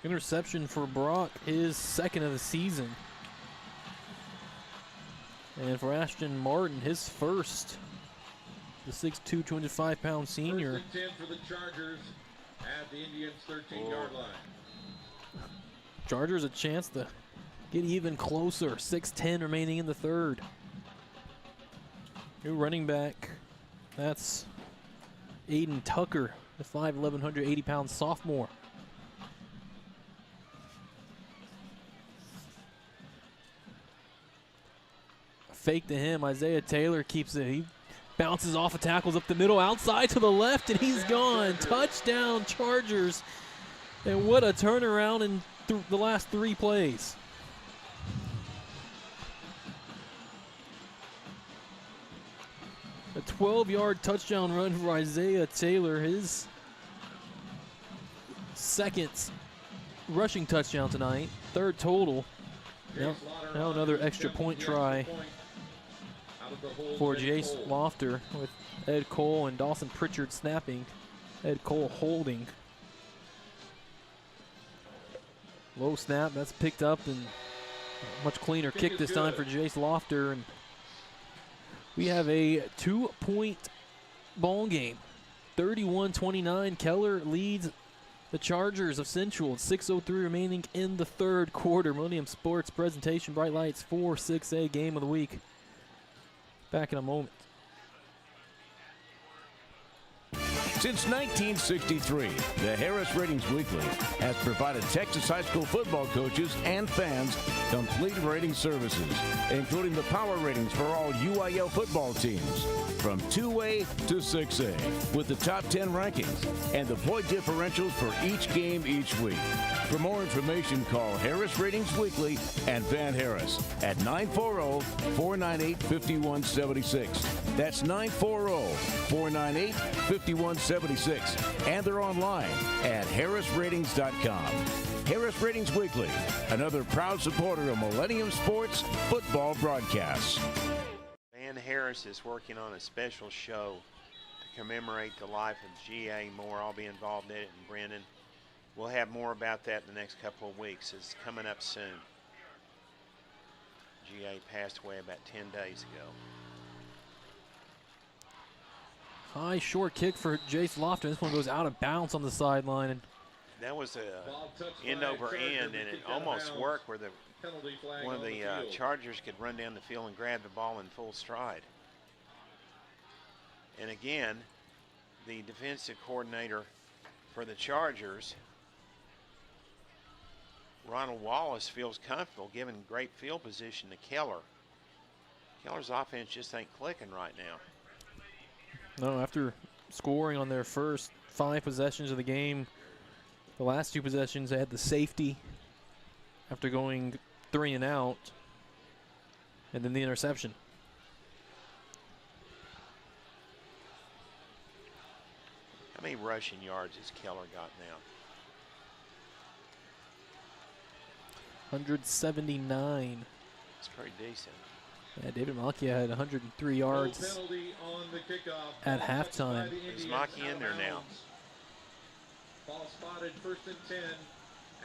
Interception for Brock, his second of the season. And for Ashton Martin, his first. The 6'2", 205-pound senior. 1st and 10 for the Chargers at the Indians' 13-yard line. Chargers a chance to get even closer. 6:10 remaining in the third. New running back. That's Aiden Tucker, the 5'11", 180-pound sophomore. A fake to him. Isaiah Taylor keeps it. He bounces off of tackles up the middle, outside to the left, and he's gone. Touchdown, Chargers. And what a turnaround in the last 3 plays. A 12-yard touchdown run for Isaiah Taylor, his second rushing touchdown tonight, 3rd total. Now another extra point try for Jace Lofter, with Ed Cole and Dawson Pritchard snapping. Ed Cole holding. Low snap, that's picked up, and a much cleaner kick this time for Jace Lofter. And we have a 2-point ball game. 31-29, Keller leads the Chargers of Central. 6:03 remaining in the third quarter. Millennium Sports presentation, Bright Lights 4-6A game of the week. Back in a moment. Since 1963, the Harris Ratings Weekly has provided Texas high school football coaches and fans complete rating services, including the power ratings for all UIL football teams, from 2A to 6A, with the top 10 rankings and the point differentials for each game each week. For more information, call Harris Ratings Weekly and Van Harris at 940-498-5176. That's 940-498-5176. And they're online at harrisratings.com. Harris Ratings Weekly, another proud supporter of Millennium Sports football broadcasts. Van Harris is working on a special show to commemorate the life of G.A. Moore. I'll be involved in it, and Brendan. We'll have more about that in the next couple of weeks. It's coming up soon. G.A. passed away about 10 days ago. High short kick for Jace Lofton. This one goes out of bounds on the sideline, and That was a end over end, and it almost worked where one of the Chargers could run down the field and grab the ball in full stride. And again, the defensive coordinator for the Chargers, Ronald Wallace, feels comfortable giving great field position to Keller. Keller's offense just ain't clicking right now. No, after scoring on their first 5 possessions of the game, the last 2 possessions they had the safety after going 3 and out, and then the interception. How many rushing yards has Keller got now? 179. It's pretty decent. Yeah, David Macchia had 103 yards at halftime. Is Macchia in there now? Ball spotted 1st and 10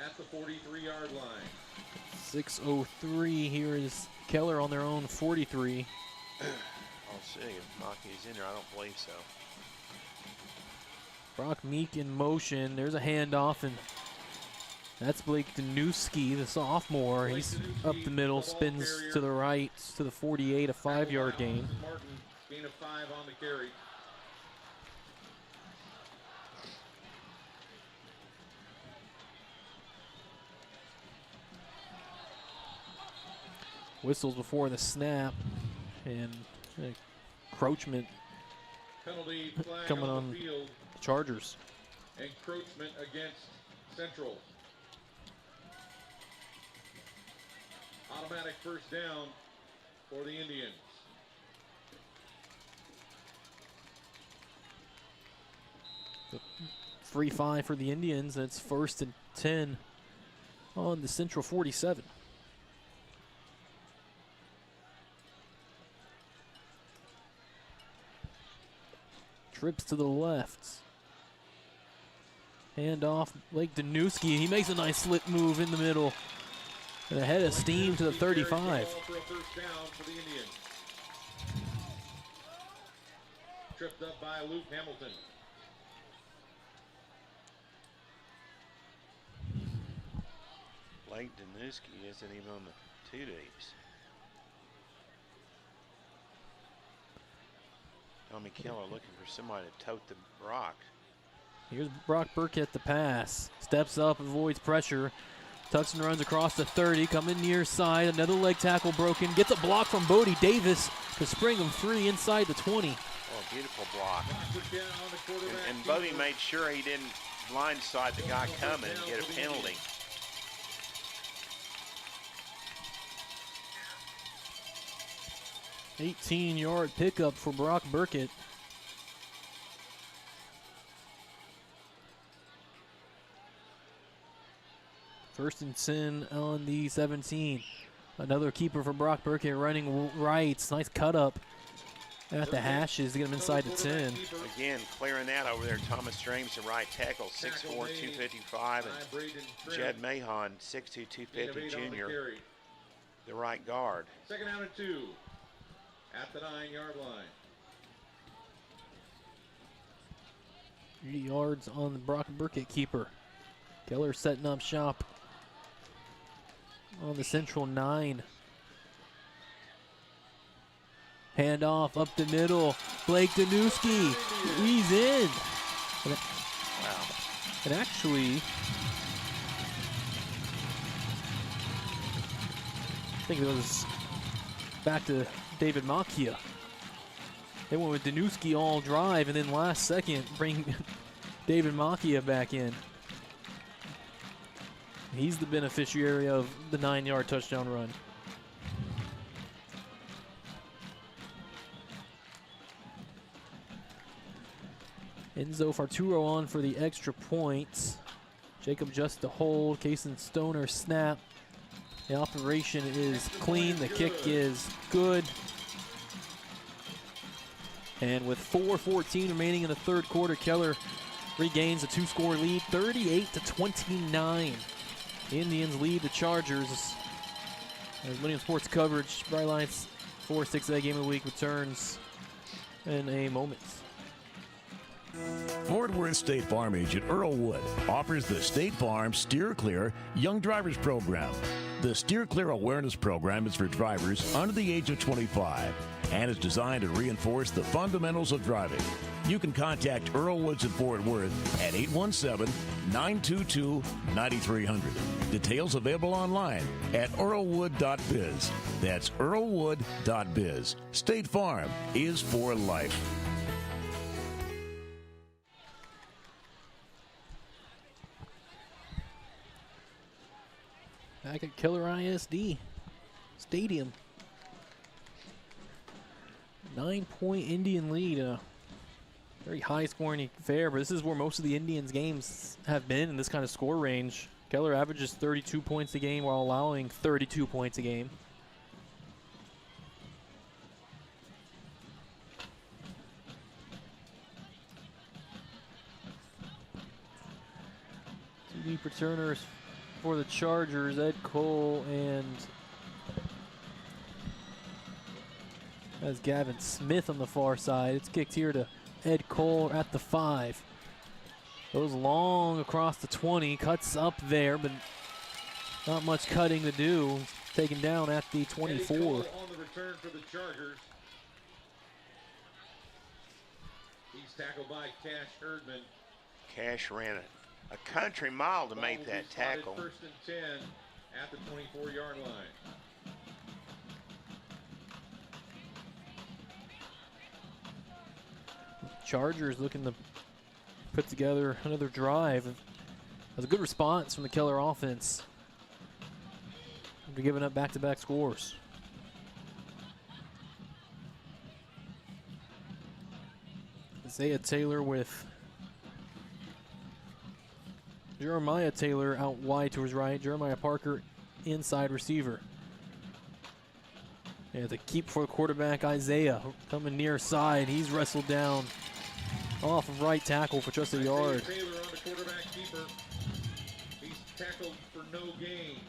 at the 43-yard line. 6:03. Here is Keller on their own 43. I'll see if Macchia's in there. I don't believe so. Brock Meek in motion. There's a handoff, and that's Blake Danuski, the sophomore. He's up the middle, spins to the right, to the 48, a 5-yard gain. Martin, gain of 5 on the carry. Whistles before the snap, and encroachment Penalty flag coming on on the field. the Chargers. Encroachment against Central. Automatic first down for the Indians. Free 5 for the Indians. That's 1st and 10 on the Central 47. Trips to the left. Hand off, Blake Danuski. He makes a nice slip move in the middle. And ahead of steam to the 35. For a first down for the Indians. Tripped up by Luke Hamilton. Blake Danuski isn't even on the 2 deeps. Tommy Keller looking for somebody to tote the rock. Here's Brock Burkett, the pass. Steps up, avoids pressure. Tucks and runs across the 30, coming near side. Another leg tackle broken. Gets a block from Bodie Davis to spring him free inside the 20. Oh, beautiful block. And Bodie made sure he didn't blindside the guy coming and get a penalty. $18-yard pickup for Brock Burkett. First and 10 on the 17. Another keeper for Brock Burkett running right. Nice cut up at the hashes to get him inside the 10. Again, clearing that over there. Thomas James, the right tackle, 6'4", 255. And Jed Mahon, 6'2", 250 junior, the right guard. 2nd down and 2 at the 9-yard line. 3 yards on the Brock Burkett keeper. Keller setting up shop on the Central 9. Hand off up the middle. Blake Danuski. He's in. Wow. And actually, I think it was back to David Macchia. They went with Danuski all drive, and then last second bring David Macchia back in. He's the beneficiary of the 9-yard touchdown run. Enzo Farturo on for the extra points. Jacob just to hold. Kason Stoner snap. The operation is clean. The kick is good. And with 4:14 remaining in the 3rd quarter, Keller regains a 2-score lead, 38-29. Indians lead the Chargers. As Millennium Sports coverage, Bright Lights 4-6A Game of the Week returns in a moment. Fort Worth State Farm agent Earl Wood offers the State Farm Steer Clear Young Drivers Program. The Steer Clear Awareness Program is for drivers under the age of 25 and is designed to reinforce the fundamentals of driving. You can contact Earl Woods in Fort Worth at 817-922-9300. Details available online at earlwood.biz. That's earlwood.biz. State Farm is for life. Back at Keller ISD Stadium. 9-point Indian lead. Very high scoring affair, but this is where most of the Indians' games have been in this kind of score range. Keller averages 32 points a game while allowing 32 points a game. Two deep returners for the Chargers, Ed Cole and as Gavin Smith on the far side. It's kicked here to Ed Cole at the 5. Goes long across the 20, cuts up there, but not much cutting to do. Taken down at the 24. On the return for the Chargers. He's tackled by Cash Erdman. Cash ran it a country mile to make that tackle. First and 10 at the 24-yard line. Chargers looking to put together another drive. That was a good response from the Keller offense. After giving up back-to-back scores. Isaiah Taylor with Jeremiah Taylor out wide to his right. Jeremiah Parker inside receiver. Yeah, the keep for the quarterback, Isaiah, coming near side. He's wrestled down off of right tackle for just a yard. Taylor on the quarterback keeper. He's tackled for no gain.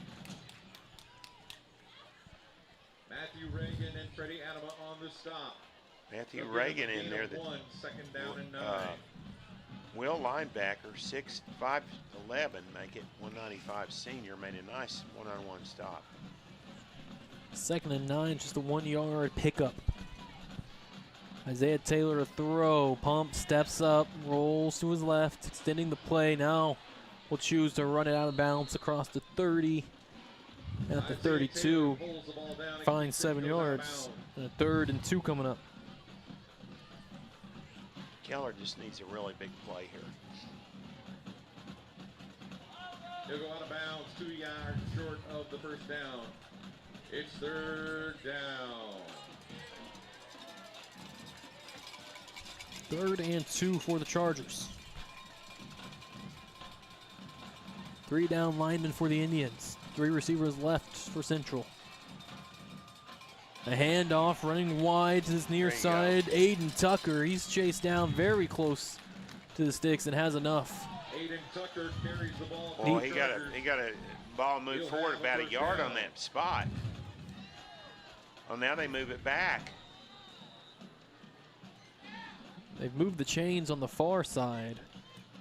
Matthew Reagan and Freddie Adama on the stop. Matthew Reagan in there. Second down and 9. Will linebacker, 6'5", 11, make it 195 senior, made a nice one-on-one stop. 2nd and 9, just a 1-yard pickup. Isaiah Taylor to throw, pump, steps up, rolls to his left, extending the play. Now will choose to run it out of bounds across the 30. At the 32, finds 7 yards. And a 3rd and 2 coming up. Keller just needs a really big play here. He'll go out of bounds 2 yards short of the first down. It's 3rd down. 3rd and 2 for the Chargers. 3 down linemen for the Indians. 3 receivers left for Central. A handoff running wide to his near side. Aiden Tucker, he's chased down very close to the sticks and has enough. Aiden Tucker carries the ball. Oh, he got a ball moved forward about a yard on that spot. Well, now they move it back. They've moved the chains on the far side.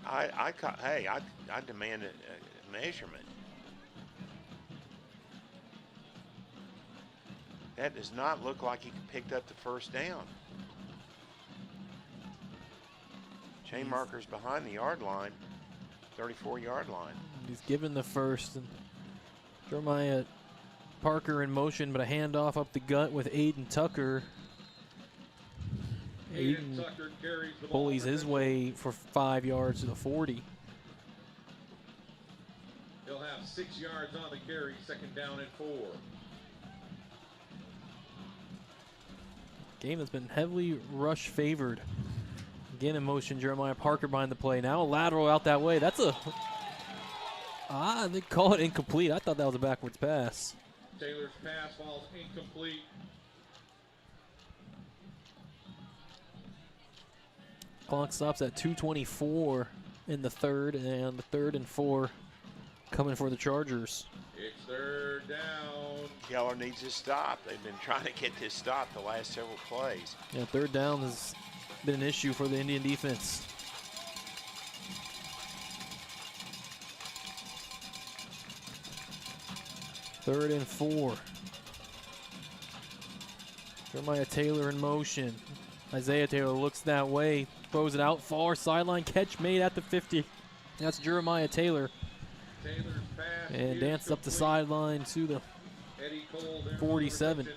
I demand a measurement. That does not look like he picked up the first down. Chain markers behind the yard line, 34-yard line. He's given the first. And Jeremiah Parker in motion, but a handoff up the gut with Aiden Tucker. Aiden bullies his way for 5 yards to the 40. He'll have 6 yards on the carry, 2nd down and 4. Game has been heavily rush favored. Again in motion, Jeremiah Parker behind the play. Now a lateral out that way. That's a, they call it incomplete. I thought that was a backwards pass. Taylor's pass falls incomplete. Clock stops at 2:24 in the 3rd, and the 3rd and 4 coming for the Chargers. It's 3rd down. Keller needs a stop. They've been trying to get this stop the last several plays. Yeah, 3rd down has been an issue for the Indian defense. 3rd and 4. Jeremiah Taylor in motion. Isaiah Taylor looks that way, throws it out far sideline, catch made at the 50. That's Jeremiah Taylor. And danced up the sideline to the 47.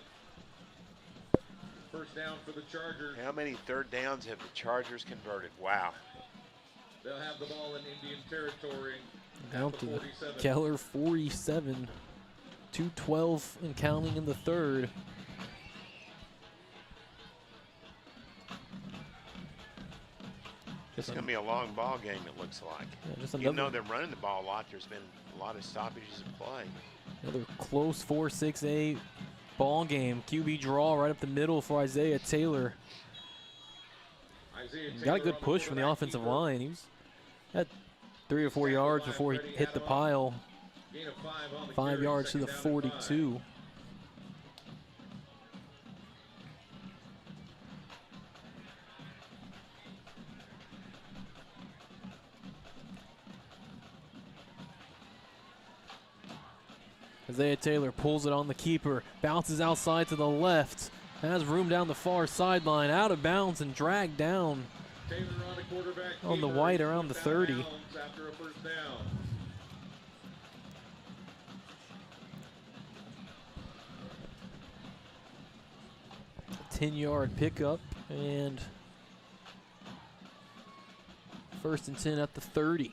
First down for the Chargers. How many third downs have the Chargers converted? Wow. They'll have the ball in Indian territory. Down to the Keller 47. 2:12 and counting in the 3rd. It's going to be a long ball game, it looks like. Yeah, just even though they're running the ball a lot, there's been a lot of stoppages in play. Another close 4-6A ball game. QB draw right up the middle for Isaiah Taylor. Got a good push from the offensive line. He was at 3 or 4 yards before he hit the pile. 5 yards to the 42. Isaiah Taylor pulls it on the keeper, bounces outside to the left, has room down the far sideline, out of bounds and dragged down on the white around the 30. After a first down. A 10-yard pickup and 1st and 10 at the 30.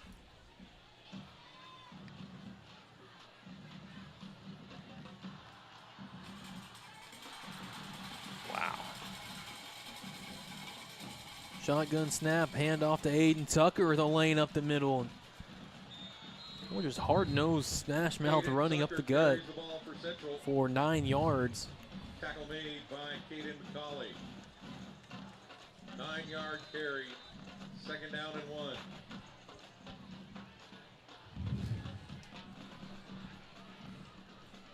Shotgun snap, handoff to Aiden Tucker, the lane up the middle. We're just hard-nosed smash mouth running up the gut for 9 yards. Tackle made by Caden McCauley. 9-yard carry. 2nd down and 1.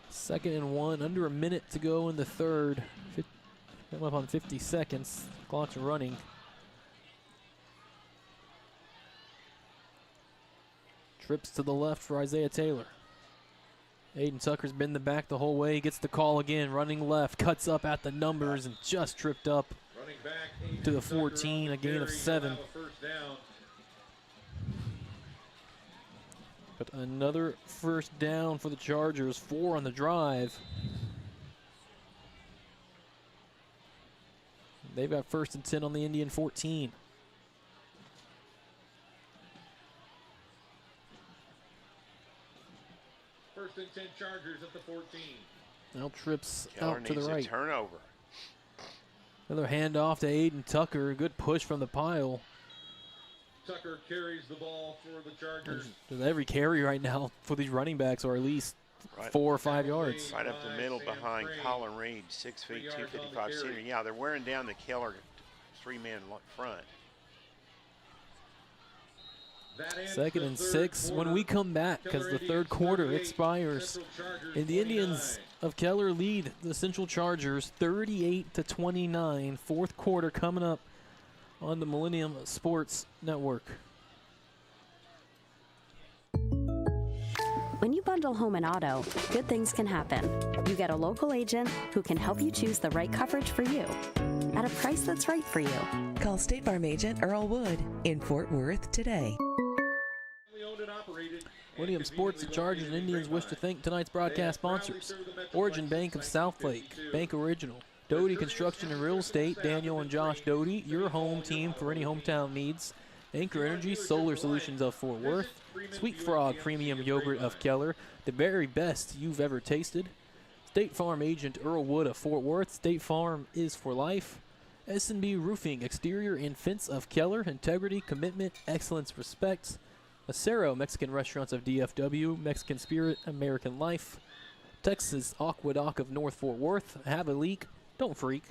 Second and 1, under a minute to go in the 3rd. Coming up on 50 seconds. Clock's running. Trips to the left for Isaiah Taylor. Aiden Tucker's been the back the whole way. Gets the call again. Running left. Cuts up at the numbers and just tripped up to the 14. A gain of 7. But another first down for the Chargers. 4 on the drive. They've got 1st and 10 on the Indian 14. First and 10 Chargers at the 14. Now trips Keller out to the needs right. a turnover. Another handoff to Aiden Tucker. Good push from the pile. Tucker carries the ball for the Chargers. There's every carry right now for these running backs are at least 4 or 5 yards. Right up the middle behind Colin Reed, 6 feet, 255 senior. Yeah, they're wearing down the Keller 3-man front. 2nd and 6 when we come back, because the 3rd quarter expires. And the Indians of Keller lead the Central Chargers 38-29. 4th quarter coming up on the Millennium Sports Network. When you bundle home and auto, good things can happen. You get a local agent who can help you choose the right coverage for you at a price that's right for you. Call State Farm agent Earl Wood in Fort Worth today. Millennium Sports, the Chargers and Indians wish to thank tonight's broadcast sponsors. Origin Bank of Southlake, Bank Original, Doty Construction and Real Estate, Daniel and Josh Doty, your home team for any hometown needs. Anchor Energy, Solar Solutions of Fort Worth, Sweet Frog Premium Yogurt of Keller, the very best you've ever tasted. State Farm agent Earl Wood of Fort Worth, State Farm is for life. S&B Roofing, exterior and fence of Keller, integrity, commitment, excellence, respect. Acero Mexican Restaurants of DFW, Mexican Spirit, American Life. Texas Aqueduct of North Fort Worth, have a leak, don't freak.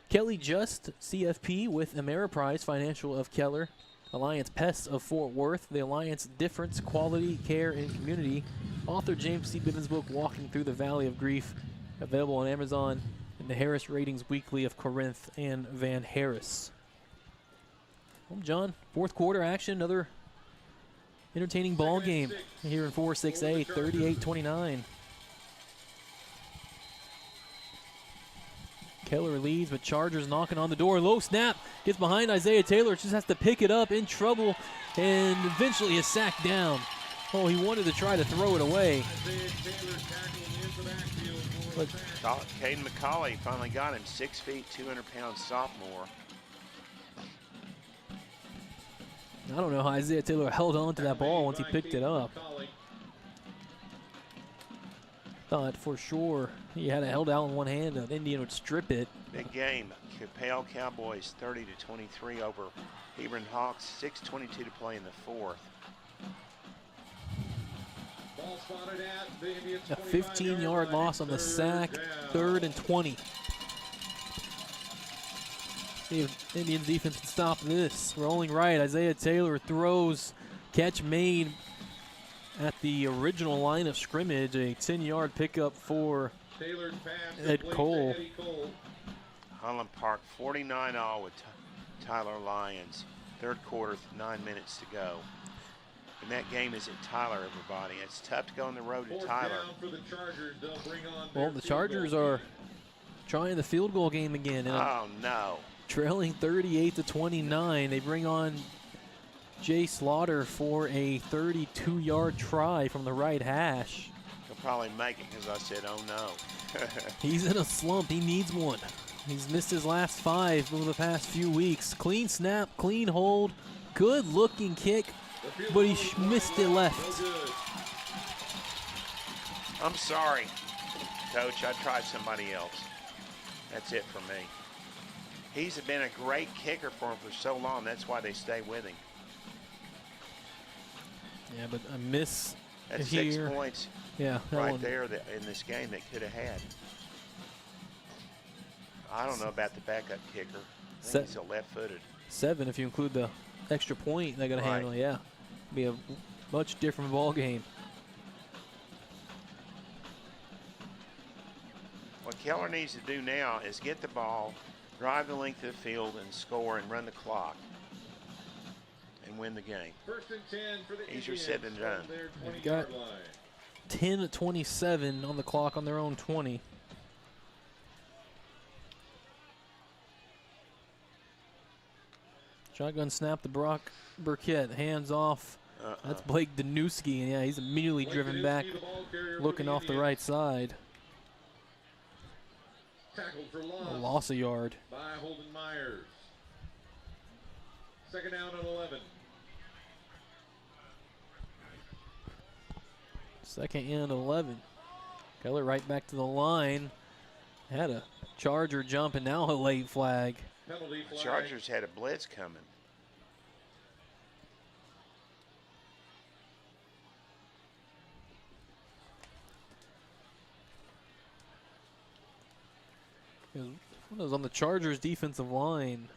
Kelly Just, CFP with Ameriprise Financial of Keller. Alliance Pests of Fort Worth, the Alliance Difference, Quality, Care, and Community. Author James C. Bivens' book, Walking Through the Valley of Grief, available on Amazon, and the Harris Ratings Weekly of Corinth and Van Harris. Well, John, 4th quarter action, another entertaining ball game here in 4-6A, 38-29. Keller leads, but Chargers knocking on the door. Low snap, gets behind Isaiah Taylor, just has to pick it up, in trouble, and eventually is sacked down. Oh, he wanted to try to throw it away. But Caden McCauley finally got him. 6 feet, 200-pound sophomore. I don't know how Isaiah Taylor held on to that ball once he picked it up. Thought for sure he had it held out in one hand, an Indian would strip it. Big game. Capel Cowboys 30-23 over Hebron Hawks. 6:22 to play in the fourth. A 15-yard loss on the sack, 3rd and 20. See if Indians defense can stop this. Rolling right, Isaiah Taylor throws, catch made at the original line of scrimmage. A 10-yard pickup for Ed Cole. Holland Park 49-all with Tyler Lyons. Third quarter, 9 minutes to go. And that game is at Tyler, everybody. It's tough to go on the road to Tyler. Well, the Chargers are trying the field goal game again. Oh, no. Trailing 38-29. They bring on Jay Slaughter for a 32-yard try from the right hash. He'll probably make it because I said, oh, no. He's in a slump. He needs one. He's missed his last 5 over the past few weeks. Clean snap, clean hold, good-looking kick, but he missed it left. I'm sorry, Coach. I tried somebody else. That's it for me. He's been a great kicker for him for so long. That's why they stay with him. Yeah, but a miss That's here. 6 points right there in this game they could have had. I don't know about the backup kicker. I think he's a left-footed. 7 if you include the extra point they got to handle. Yeah, be a much different ball game. What Keller needs to do now is get the ball, drive the length of the field, and score and run the clock and win the game. 1st and 10 for the Easier Indians said than done. They've got 10-27 on the clock on their own 20. Shotgun snap to Brock Burkett, hands off. That's Blake Danuski, and yeah, he's immediately driven back, looking off the right side. Tackled for A loss of yard. by Holden Myers. 2nd down and 11. 2nd and 11. Keller right back to the line. Had a Charger jump and now a late flag. Penalty The flag. Chargers had a blitz coming. It was on the Chargers defensive line.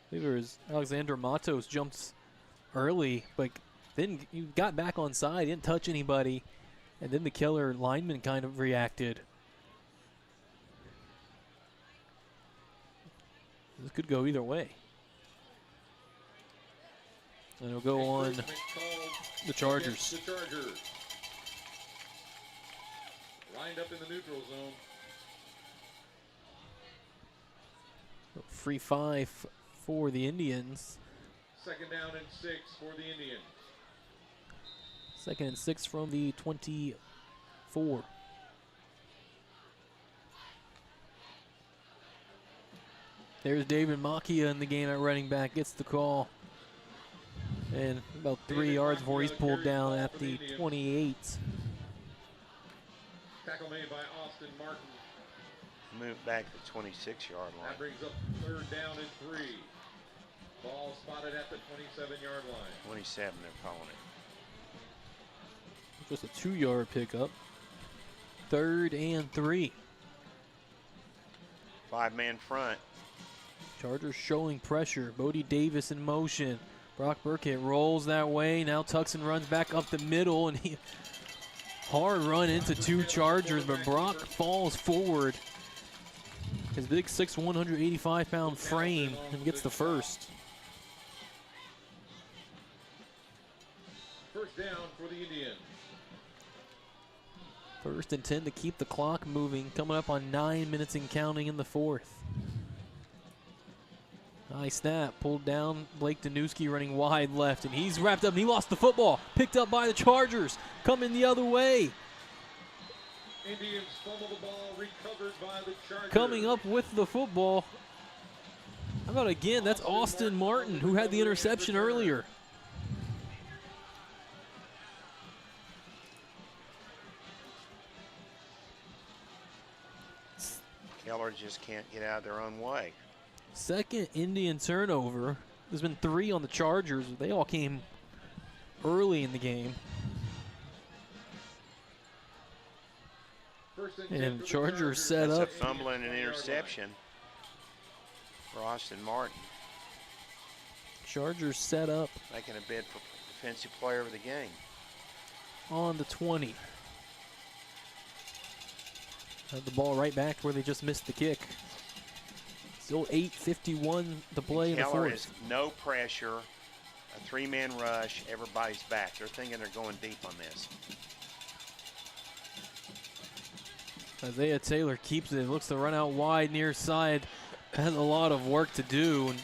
I believe it was Alexander Matos jumped early, but then you got back on side, didn't touch anybody, and then the Keller lineman kind of reacted. This could go either way. And it'll go on the Chargers. The Chargers. Lined up in the neutral zone. Free 5 for the Indians. 2nd down and 6 for the Indians. 2nd and 6 from the 24. There's David Macchia in the game at running back, gets the call. And about 3 yards before he's pulled down at the 28. Tackle made by Austin Martin. Move back to the 26-yard line. That brings up 3rd down and 3. Ball spotted at the 27-yard line. 27, they're calling it. Just a 2-yard pickup. 3rd and 3. 5-man front. Chargers showing pressure. Bodie Davis in motion. Brock Burkett rolls that way. Now tucks and runs back up the middle, and he hard run into 2 Chargers, but Brock falls forward. His big 6'1", 185-pound frame, and gets the first. 1st down for the Indians. 1st and 10 to keep the clock moving, coming up on 9 minutes and counting in the fourth. High snap, pulled down. Blake Danuski running wide left, and he's wrapped up, and he lost the football. Picked up by the Chargers, coming the other way. Indians fumble the ball, recovered by the Chargers. Coming up with the football. How about again, that's Austin Martin, who had the interception earlier. Keller just can't get out of their own way. Second Indian turnover. There's been 3 on the Chargers. They all came early in the game. And the Chargers set That's up. a fumble and an interception for Austin Martin. Chargers set up Making a bid for defensive player of the game. on the 20. Had the ball right back where they just missed the kick. Still 8:51 to play in the Keller fourth. is no pressure, a 3-man rush, everybody's back. They're thinking they're going deep on this. Isaiah Taylor keeps it, looks to run out wide near side. Has a lot of work to do and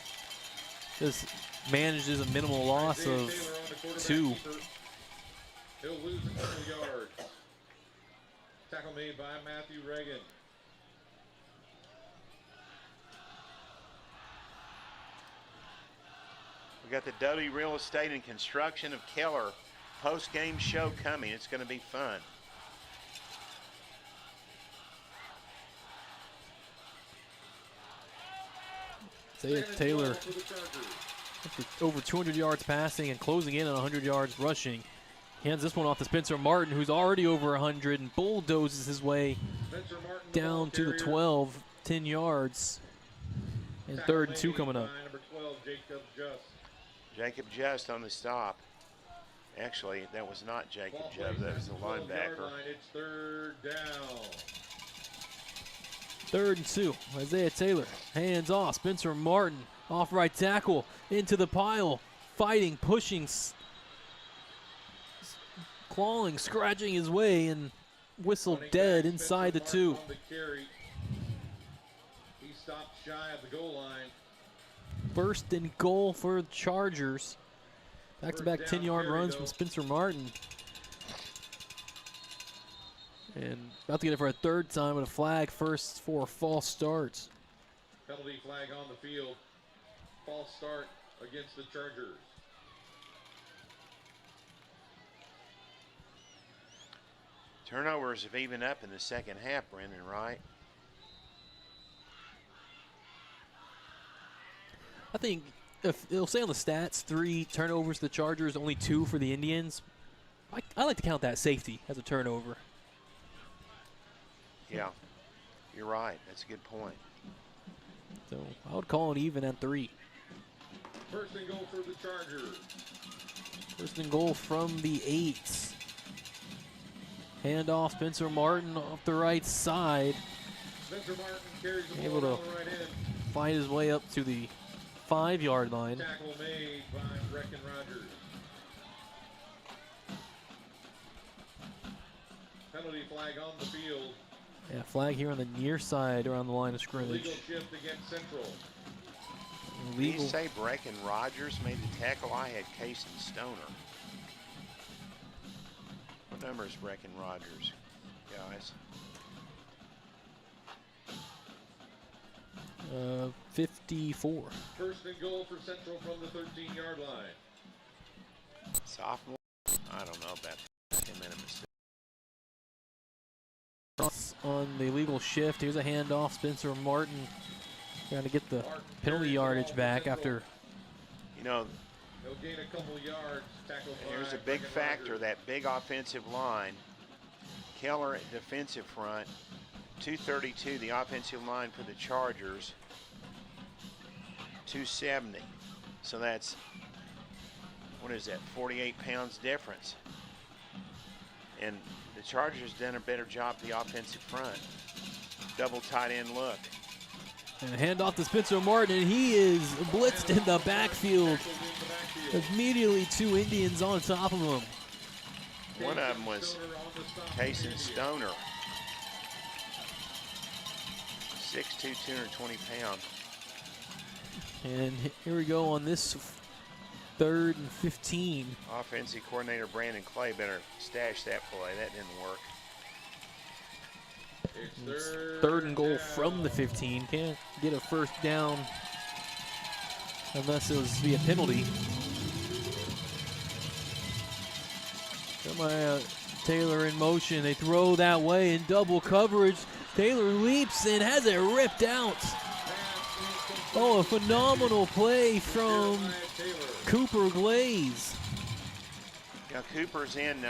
just manages a minimal loss of 2. He'll lose a couple yards. Tackle made by Matthew Reagan. We got the Doty Real Estate and Construction of Keller post-game show coming. It's going to be fun. Isaiah Taylor over 200 yards passing and closing in on 100 yards rushing. Hands this one off to Spencer Martin, who's already over 100, and bulldozes his way down to the 12, 10 yards. And 3rd and 2 coming up. Number 12, Jacob Just. Jacob Just on the stop. Actually, that was not Jacob Just. That was the linebacker. It's 3rd down. 3rd and 2. Isaiah Taylor, hands off. Spencer Martin, off right tackle, into the pile. Fighting, pushing, clawing, scratching his way, and whistled dead inside the 2. He stopped shy of the goal line. 1st and goal for the Chargers. Back-to-back 10-yard runs from Spencer Martin. And about to get it for a 3rd time with a flag first for false starts. Penalty flag on the field. False start against the Chargers. Turnovers have evened up in the second half, Brendan, right? I think if it'll say on the stats 3 turnovers to the Chargers, only 2 for the Indians. I like to count that safety as a turnover. Yeah, you're right. That's a good point. So I would call it even at 3. 1st and goal for the Chargers. 1st and goal from the 8s. Handoff, Spencer Martin off the right side. Spencer Martin carries the Able ball to on the right end. find his way up to the 5-yard line. Tackle made by Brecken Rogers. Penalty flag on the field. Yeah, flag here on the near side around the line of scrimmage. Legal shift against Central. Did you say Brecken Rogers made the tackle? I had Casey Stoner. What number is Brecken Rogers, guys? 54. 1st and goal for Central from the 13-yard line. Sophomore? I don't know about him in a mistake. On the illegal shift, here's a handoff. Spencer Martin trying to get the penalty yardage back after. You know, They'll gain a couple yards. Tackle here's a by big Brecken factor, Rogers. that big offensive line. Keller at defensive front, 232, the offensive line for the Chargers, 270. So that's, what is that, 48 pounds difference. And the Chargers done a better job at the offensive front. Double tight end look. And a handoff to Spencer Martin, and he is blitzed in the backfield. Immediately 2 Indians on top of him. One of them was Casey Stoner. 6'2", 220 pounds. And here we go on this 3rd and 15. Offensive coordinator Brandon Clay better stash that play. That didn't work. It's 3rd and goal from the 15. Can't get a first down unless it was via penalty. Jeremiah Taylor in motion. They throw that way in double coverage. Taylor leaps and has it ripped out. Oh, a phenomenal play from Cooper Glaze. Now Cooper's in,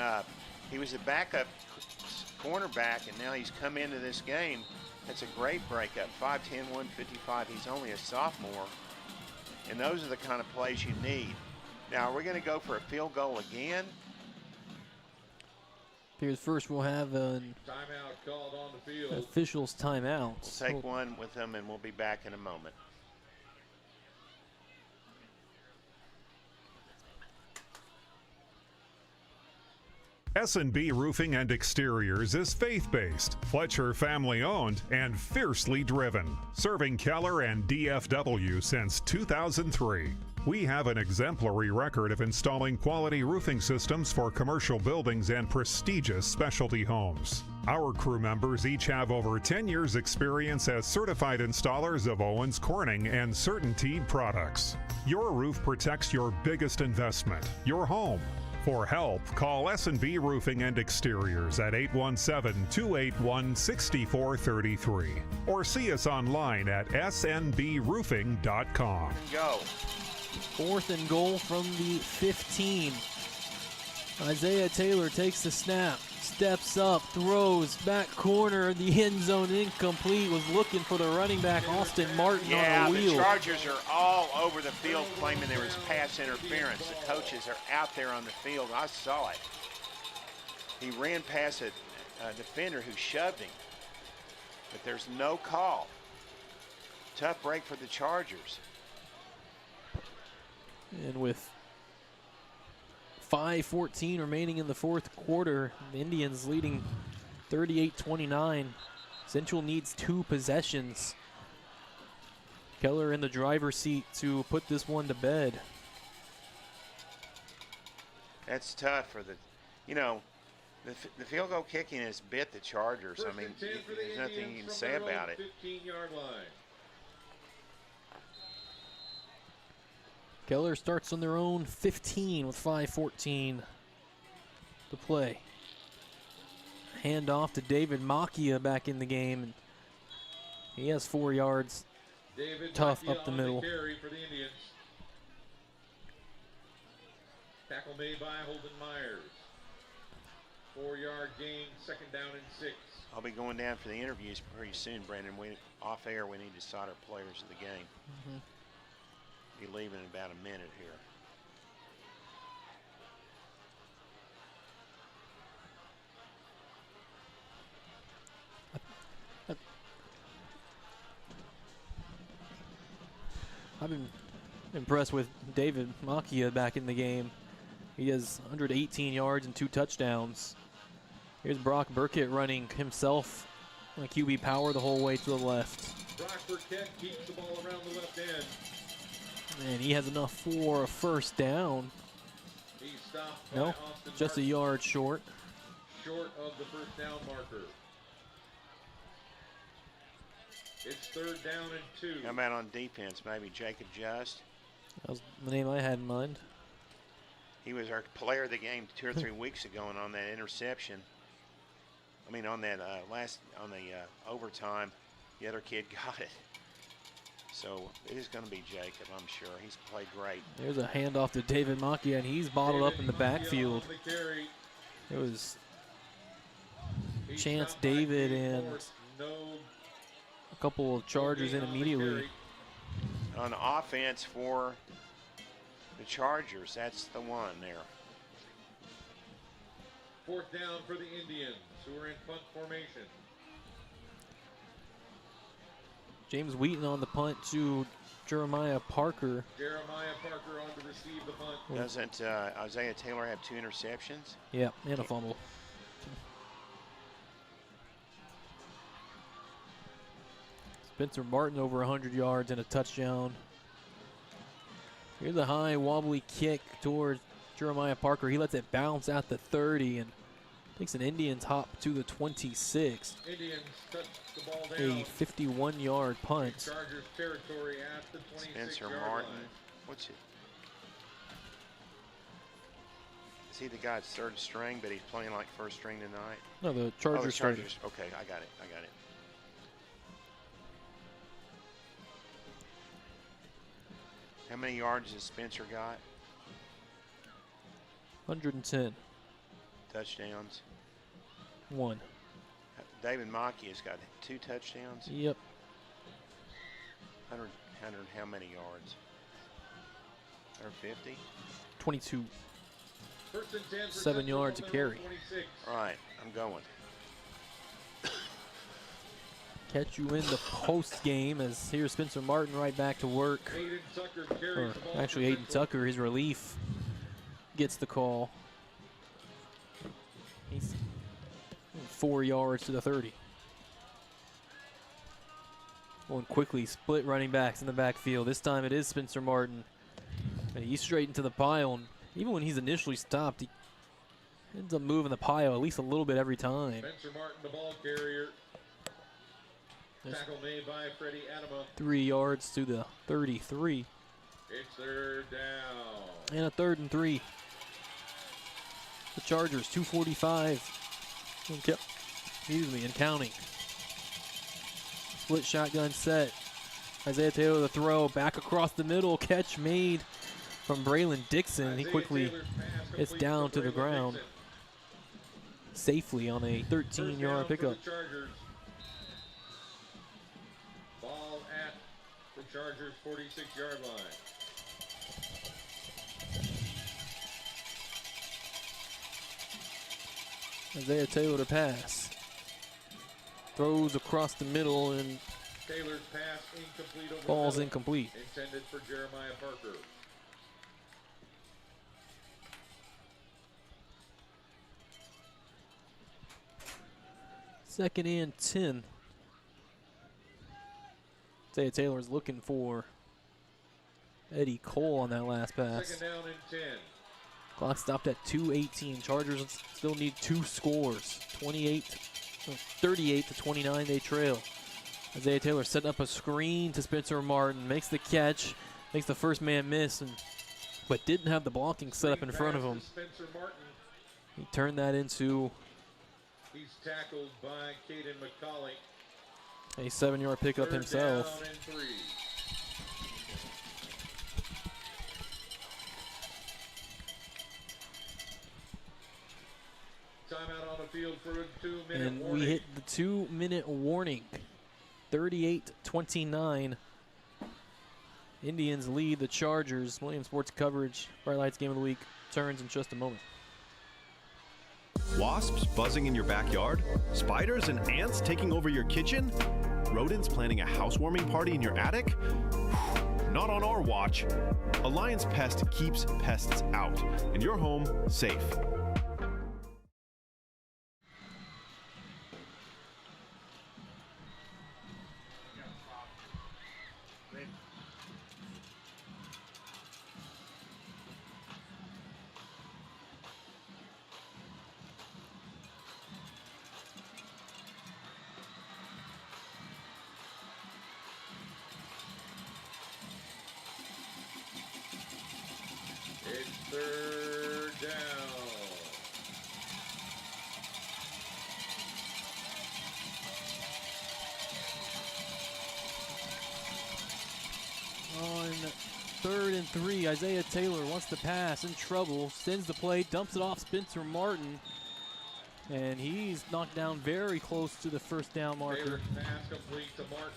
he was a backup cornerback, and now he's come into this game. That's a great breakup, 5'10", 155. He's only a sophomore, and those are the kind of plays you need. Now, are we going to go for a field goal again? Here's first we'll have an Timeout called on the field. official's timeout. We'll take one with them, and we'll be back in a moment. S&B Roofing and Exteriors is faith-based, Fletcher family-owned, and fiercely driven, serving Keller and DFW since 2003. We have an exemplary record of installing quality roofing systems for commercial buildings and prestigious specialty homes. Our crew members each have over 10 years' experience as certified installers of Owens Corning and CertainTeed products. Your roof protects your biggest investment, your home. For help, call S&B Roofing and Exteriors at 817-281-6433 or see us online at snbroofing.com. Go. 4th and goal from the 15. Isaiah Taylor takes the snap, steps up, throws, back corner, the end zone incomplete, was looking for the running back, Austin Martin, on a wheel. The Chargers are all over the field claiming there was pass interference. The coaches are out there on the field. I saw it. He ran past a defender who shoved him, but there's no call. Tough break for the Chargers. And with 5:14 remaining in the 4th quarter, the Indians leading 38-29. Central needs 2 possessions. Keller in the driver's seat to put this one to bed. That's tough for the, the field goal kicking has bit the Chargers. I mean, there's nothing you can say about it. 15-yard line. Keller starts on their own 15 with 5:14 to play. Hand off to David Macchia back in the game. And he has 4 yards. David tough Macchia up the on middle. Carry for the Indians. Tackle made by Holden Myers. 4-yard gain, 2nd down and 6. I'll be going down for the interviews pretty soon, Brandon. Off air, we need to decide our players of the game. Be leaving in about a minute here. I've been impressed with David Macchia back in the game. He has 118 yards and 2 touchdowns. Here's Brock Burkett running himself on QB power the whole way to the left. Brock Burkett keeps the ball around the left end. And he has enough for a first down. He's stopped by No, Austin just a Martin, yard short. short of the first down marker. It's 3rd down and 2. How about on defense? Maybe Jacob Just. That was the name I had in mind. He was our player of the game 2 or 3 weeks ago, and on that interception, I mean on that overtime, the other kid got it. So it is going to be Jacob, I'm sure. He's played great. There's a handoff to David Macchia, and he's bottled up in the backfield. It was Chance David and a couple of Chargers in immediately. On offense for the Chargers, that's the one there. 4th down for the Indians, who are in punt formation. James Wheaton on the punt to Jeremiah Parker. Jeremiah Parker on to receive the punt. Doesn't Isaiah Taylor have 2 interceptions? Yeah, and a fumble. Spencer Martin over 100 yards and a touchdown. Here's a high wobbly kick towards Jeremiah Parker. He lets it bounce at the 30 and takes an Indians hop to the 26. Indians touch the ball down. A 51-yard punt. Chargers territory at the 26 Spencer yard Martin. line. What's it? Is he the guy that's third string, but he's playing like first string tonight? No, the Oh, Chargers. the started. Chargers. Okay, I got it. How many yards has Spencer got? 110. Touchdowns? 1. David Mackey has got 2 touchdowns? Yep. 100 how many yards? 150? 22. First and 10 for 7 yards a carry. 26. All right, I'm going. Catch you in the post game as here's Spencer Martin right back to work. Hayden Tucker carries Or the ball actually, for Hayden Central. Tucker, his relief, gets the call. He's 4 yards to the 30. Going quickly, split running backs in the backfield. This time it is Spencer Martin. And he's straight into the pile. And even when he's initially stopped, he ends up moving the pile at least a little bit every time. Spencer Martin, the ball carrier. Tackle made by Freddie Adama. 3 yards to the 33. It's third down. And a 3rd and 3. The Chargers, 2:45. And counting. Split shotgun set. Isaiah Taylor the throw. Back across the middle. Catch made from Braylon Dixon. He quickly gets down to the ground. Safely on a 13-yard pickup. Ball at the Chargers 46-yard line. Isaiah Taylor to pass. Throws across the middle and Taylor's pass incomplete over ball's the middle. incomplete. Intended for Jeremiah Parker. Second and 10. Isaiah Taylor's looking for Eddie Cole on that last pass. Second down and 10. Clock stopped at 2:18. Chargers still need 2 scores. 38 to 29 they trail. Isaiah Taylor setting up a screen to Spencer Martin. Makes the catch. Makes the first man miss, but didn't have the blocking set up in front of him. Spencer Martin. He turned that into He's tackled by Caden McCauley. a 7-yard pickup Third himself. down and 3. Timeout on the field for a 2-minute And warning. we hit the 2-minute warning. 38-29. Indians lead the Chargers. Millennium Sports coverage, Bright Lights Game of the Week, turns in just a moment. Wasps buzzing in your backyard? Spiders and ants taking over your kitchen? Rodents planning a housewarming party in your attic? Not on our watch. Alliance Pest keeps pests out and your home safe. It's third down. On 3rd and 3, Isaiah Taylor wants to pass, in trouble, sends the play, dumps it off Spencer Martin, and he's knocked down very close to the first down marker. Taylor's pass complete to Martin.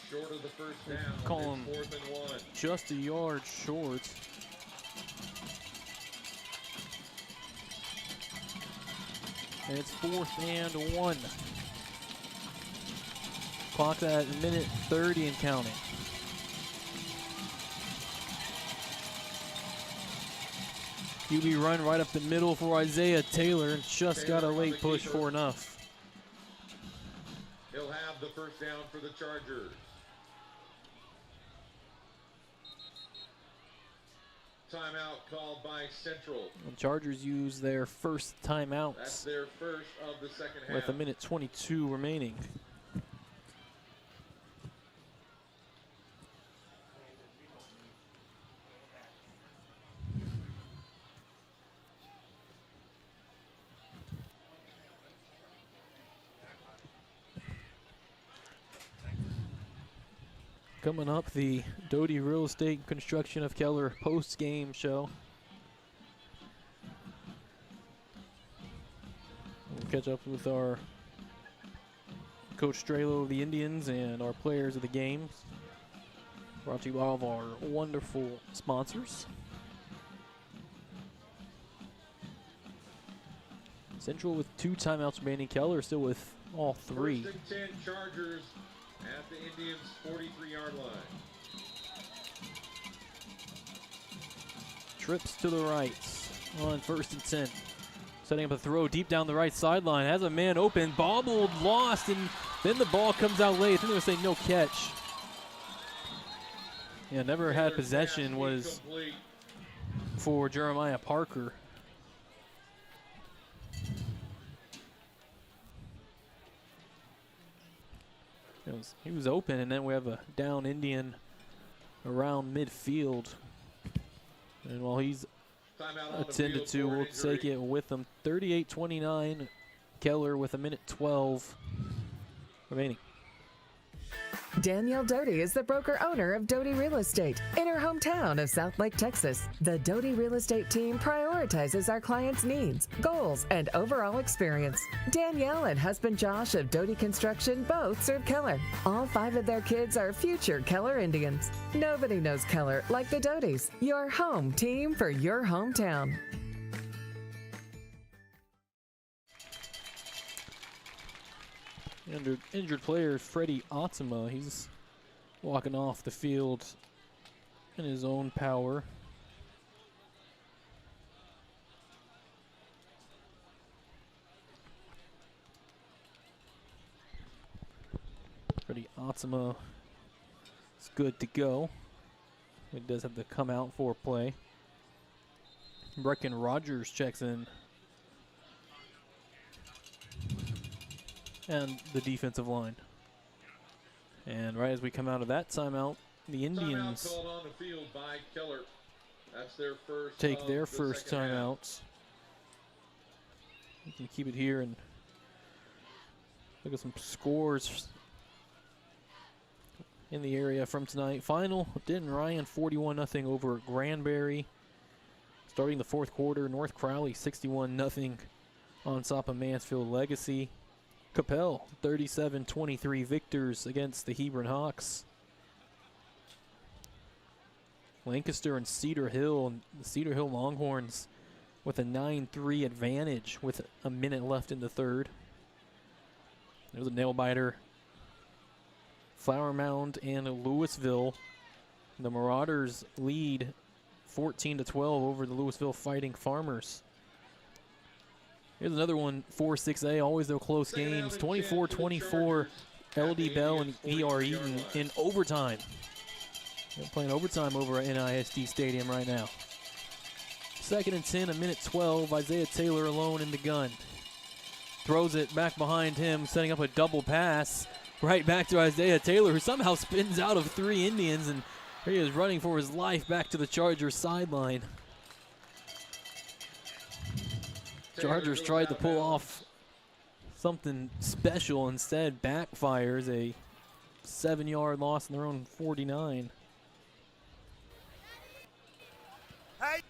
Short of the first down. Call him It's 4th and 1. just a yard short. And it's 4th and 1. Clock at a minute 30 and counting. QB run right up the middle for Isaiah Taylor, and just got a late push for enough. He'll have have the first down for the Chargers. Timeout called by Central. The Chargers use their first timeouts. That's their first of the second half. With 1:22 remaining. Coming up, the Doty Real Estate Construction of Keller post-game show. We'll catch up with our Coach Strelo of the Indians and our players of the games. Brought to you by all of our wonderful sponsors. Central with 2 timeouts remaining. Keller still with all 3. First and 10 Chargers at the Indians' 43-yard line. Trips to the right on 1st and 10. Setting up a throw deep down the right sideline. Has a man open, bobbled, lost, and then the ball comes out late. I think they're going to say no catch. Yeah, never had possession was for Jeremiah Parker. He was open, and then we have a down Indian around midfield. And while he's attended to, we'll take it with him. 38-29, Keller with 1:12 remaining. Danielle Doty is the broker-owner of Doty Real Estate in her hometown of South Lake, Texas. The Doty Real Estate team prioritizes our clients' needs, goals, and overall experience. Danielle and husband Josh of Doty Construction both serve Keller. All 5 of their kids are future Keller Indians. Nobody knows Keller like the Dotys, your home team for your hometown. Injured player Freddie Otzema, he's walking off the field in his own power. Freddie Otzema is good to go. He does have to come out for play. Brecken Rogers checks in. And the defensive line. And right as we come out of that timeout, the Indians Timeout called on the field by Keller. That's their first take their first timeouts. We can keep it here and look at some scores in the area from tonight. Final, Denton Ryan 41-0 over Granbury. Starting the 4th quarter, North Crowley 61-0 on top of Mansfield Legacy. Capel, 37-23 victors against the Hebron Hawks. Lancaster and Cedar Hill, and the Cedar Hill Longhorns with a 9-3 advantage with a minute left in the 3rd. There's a nail-biter. Flower Mound and Louisville. The Marauders lead 14-12 over the Louisville Fighting Farmers. Here's another one, 4-6A, always though close games. 24-24, LD Bell and ER Eaton in overtime. They're playing overtime over at NISD Stadium right now. 2nd and 10, 1:12, Isaiah Taylor alone in the gun. Throws it back behind him, setting up a double pass. Right back to Isaiah Taylor, who somehow spins out of 3 Indians, and here he is running for his life back to the Chargers sideline. Chargers tried to pull off something special, instead backfires, a 7-yard loss in their own 49. Hey.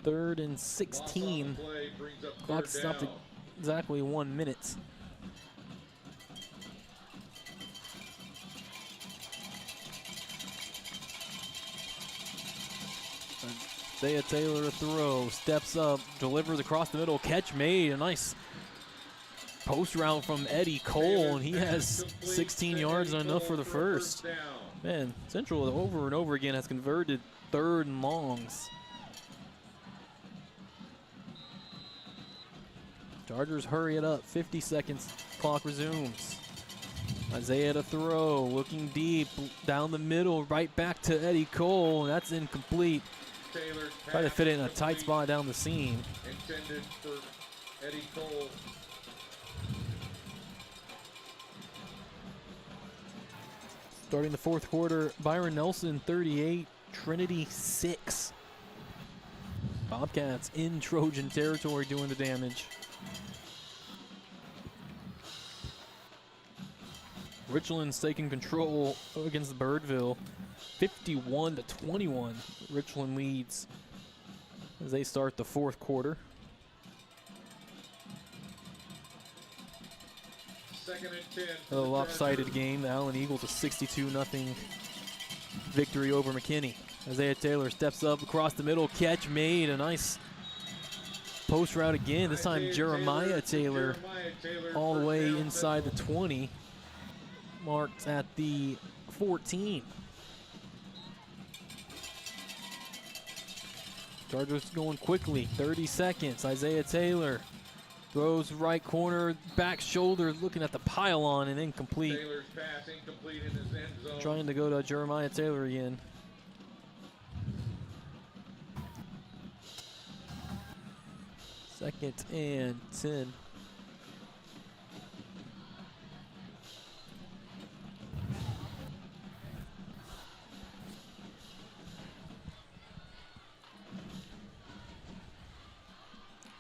3rd and 16. Clock stopped at exactly 1 minute. Isaiah Taylor to throw, steps up, delivers across the middle, catch made, a nice post route from Eddie Cole, and he has 16 yards, enough for the first. Man, Central over and over again has converted 3rd and longs. Chargers hurry it up. 50 seconds. Clock resumes. Isaiah to throw. Looking deep. Down the middle. Right back to Eddie Cole. That's incomplete. Try to fit it in a tight spot down the seam. Intended for Eddie Cole. Starting the fourth quarter, Byron Nelson 38, Trinity 6. Bobcats in Trojan territory doing the damage. Richland's taking control against Birdville. 51-21. Richland leads as they start the fourth quarter. Second and 10. A lopsided game. The Allen Eagles a 62-0 victory over McKinney. Isaiah Taylor steps up across the middle. Catch made. A nice post route again. This time Jeremiah Taylor all the way inside the 20. Marked at the 14. Chargers going quickly. 30 seconds. Isaiah Taylor throws right corner, back shoulder, looking at the pylon and incomplete. Taylor's pass incomplete in his end zone. Trying to go to Jeremiah Taylor again. Second and 10.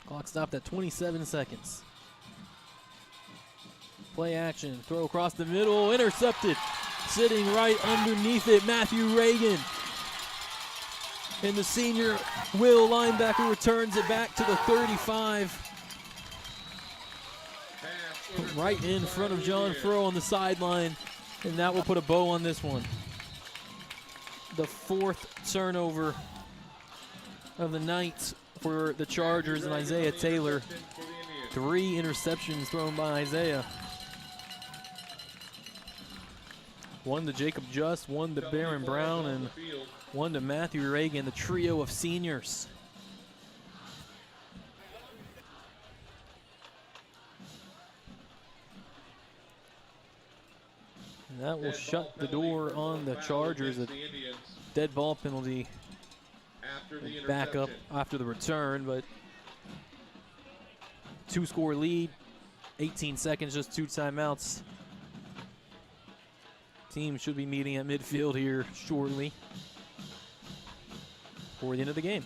Clock stopped at 27 seconds. Play action, throw across the middle, intercepted. Sitting right underneath it, Matthew Reagan. And the senior Will linebacker returns it back to the 35. Right in front of John Furrow on the sideline. And that will put a bow on this one. The fourth turnover of the night for the Chargers and Isaiah Taylor. 3 interceptions thrown by Isaiah. 1 to Jacob Just, 1 to Barron Brown, and 1 to Matthew Reagan, the trio of seniors. And that will shut the door on the Chargers. A dead ball penalty back up after the return, but 2-score lead, 18 seconds, just 2 timeouts. Team should be meeting at midfield here shortly for the end of the game.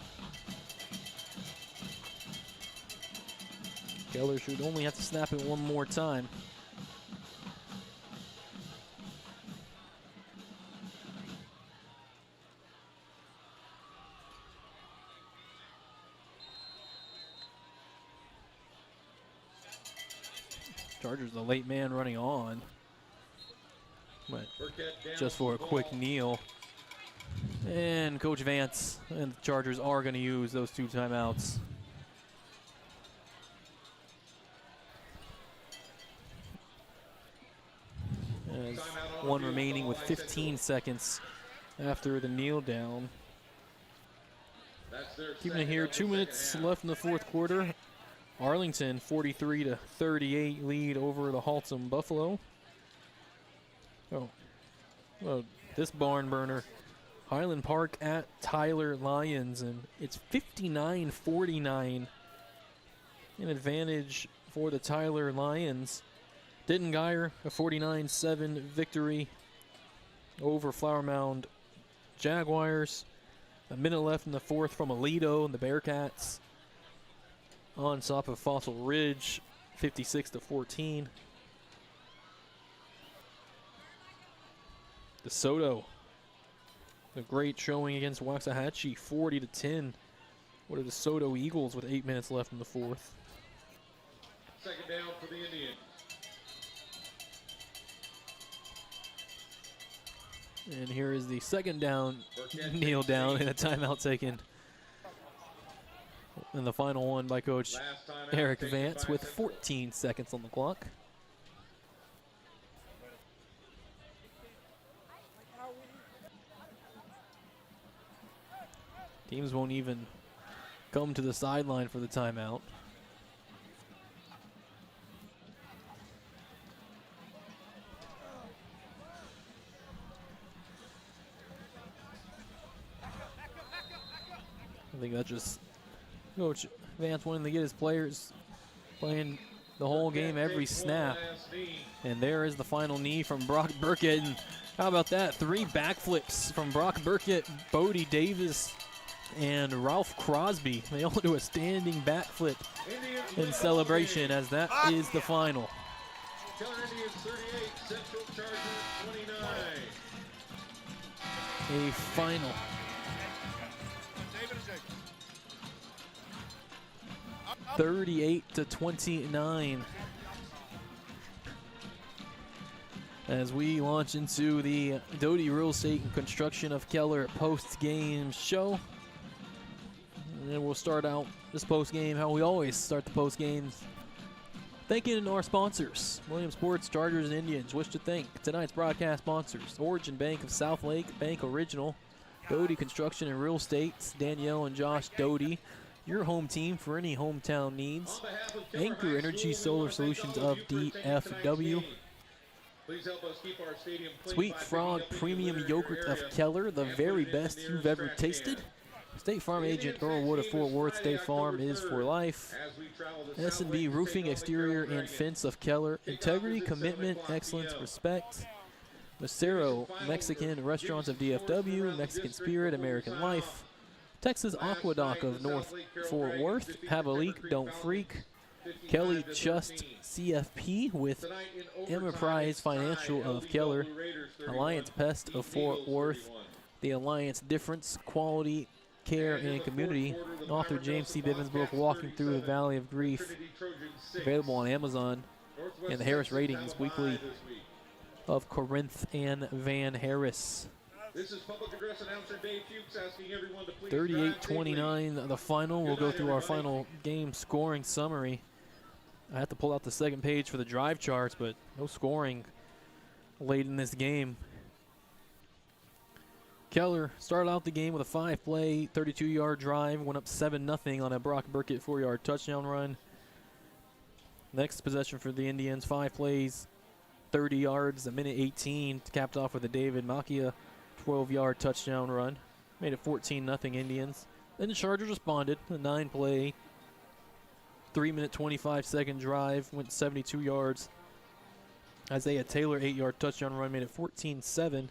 Keller should only have to snap it one more time. Chargers, the late man running on. But just for a quick kneel. And Coach Vance and the Chargers are going to use those 2 timeouts. As 1 remaining with 15 seconds after the kneel down. Keeping it here, 2 minutes left in the fourth quarter. Arlington 43-38 lead over the Haltom Buffalo. Oh, this barn burner. Highland Park at Tyler Lions, and it's 59-49. An advantage for the Tyler Lions. Denton Geyer, a 49-7 victory over Flower Mound Jaguars. A minute left in the fourth from Aledo and the Bearcats. On top of Fossil Ridge, 56-14. DeSoto, a great showing against Waxahachie, 40-10. What are the DeSoto Eagles with 8 minutes left in the fourth? Second down for the Indians. And here is the second down, kneel down, and a timeout taken. And the final one by Coach Eric Vance with 14 seconds on the clock. Teams won't even come to the sideline for the timeout. think that's just Coach Vance wanting to get his players playing the whole game, every snap. And there is the final knee from Brock Burkett. And how about that? 3 backflips from Brock Burkett, Bodie Davis, and Ralph Crosby. They all do a standing backflip in celebration as that is the final. Keller Indians 38, Central Chargers 29. A final. 38-29. As we launch into the Doty Real Estate and Construction of Keller post-game show. And then we'll start out this post-game how we always start the post-games. Thanking our sponsors, Millennium Sports, Chargers, and Indians. Wish to thank tonight's broadcast sponsors, Origin Bank of South Lake, Bank Original, Doty Construction and Real Estate, Danielle and Josh Doty, your home team for any hometown needs, Anchor Energy Solar Solutions of DFW, Please help us keep our stadium clean. Sweet Frog Premium Yogurt of Keller, the very best you've ever tasted. State Farm Agent Earl Wood of Fort Worth. State Farm is for life. S&B Roofing, Exterior, and Fence of Keller. Integrity, commitment, excellence, respect. Macero Mexican Restaurants of DFW. Mexican Spirit, American Life. Texas Aqueduct of North Fort Worth. Have a leak, don't freak. Kelly Just CFP with Enterprise Financial of Keller. Alliance Pest of Fort Worth. The Alliance Difference, Quality, Care, and Community. Author James C. Bivens' book, Walking Through the Valley of Grief. Available on Amazon. And the Harris Ratings Weekly of Corinth and Van Harris. This is public address announcer Dave Fuchs asking everyone to please 38-29, the final. We'll go through our final game scoring summary. I have to pull out the second page for the drive charts, but no scoring late in this game. Keller started out the game with a 5-play, 32-yard drive, went up 7-0 on a Brock Burkett 4-yard touchdown run. Next possession for the Indians, 5 plays, 30 yards, a minute 18, capped off with a David Macchia 12-yard touchdown run. Made it 14-0 Indians. Then the Chargers responded, a 9-play, 3-minute 25-second drive, went 72 yards. Isaiah Taylor 8-yard touchdown run, made it 14-7.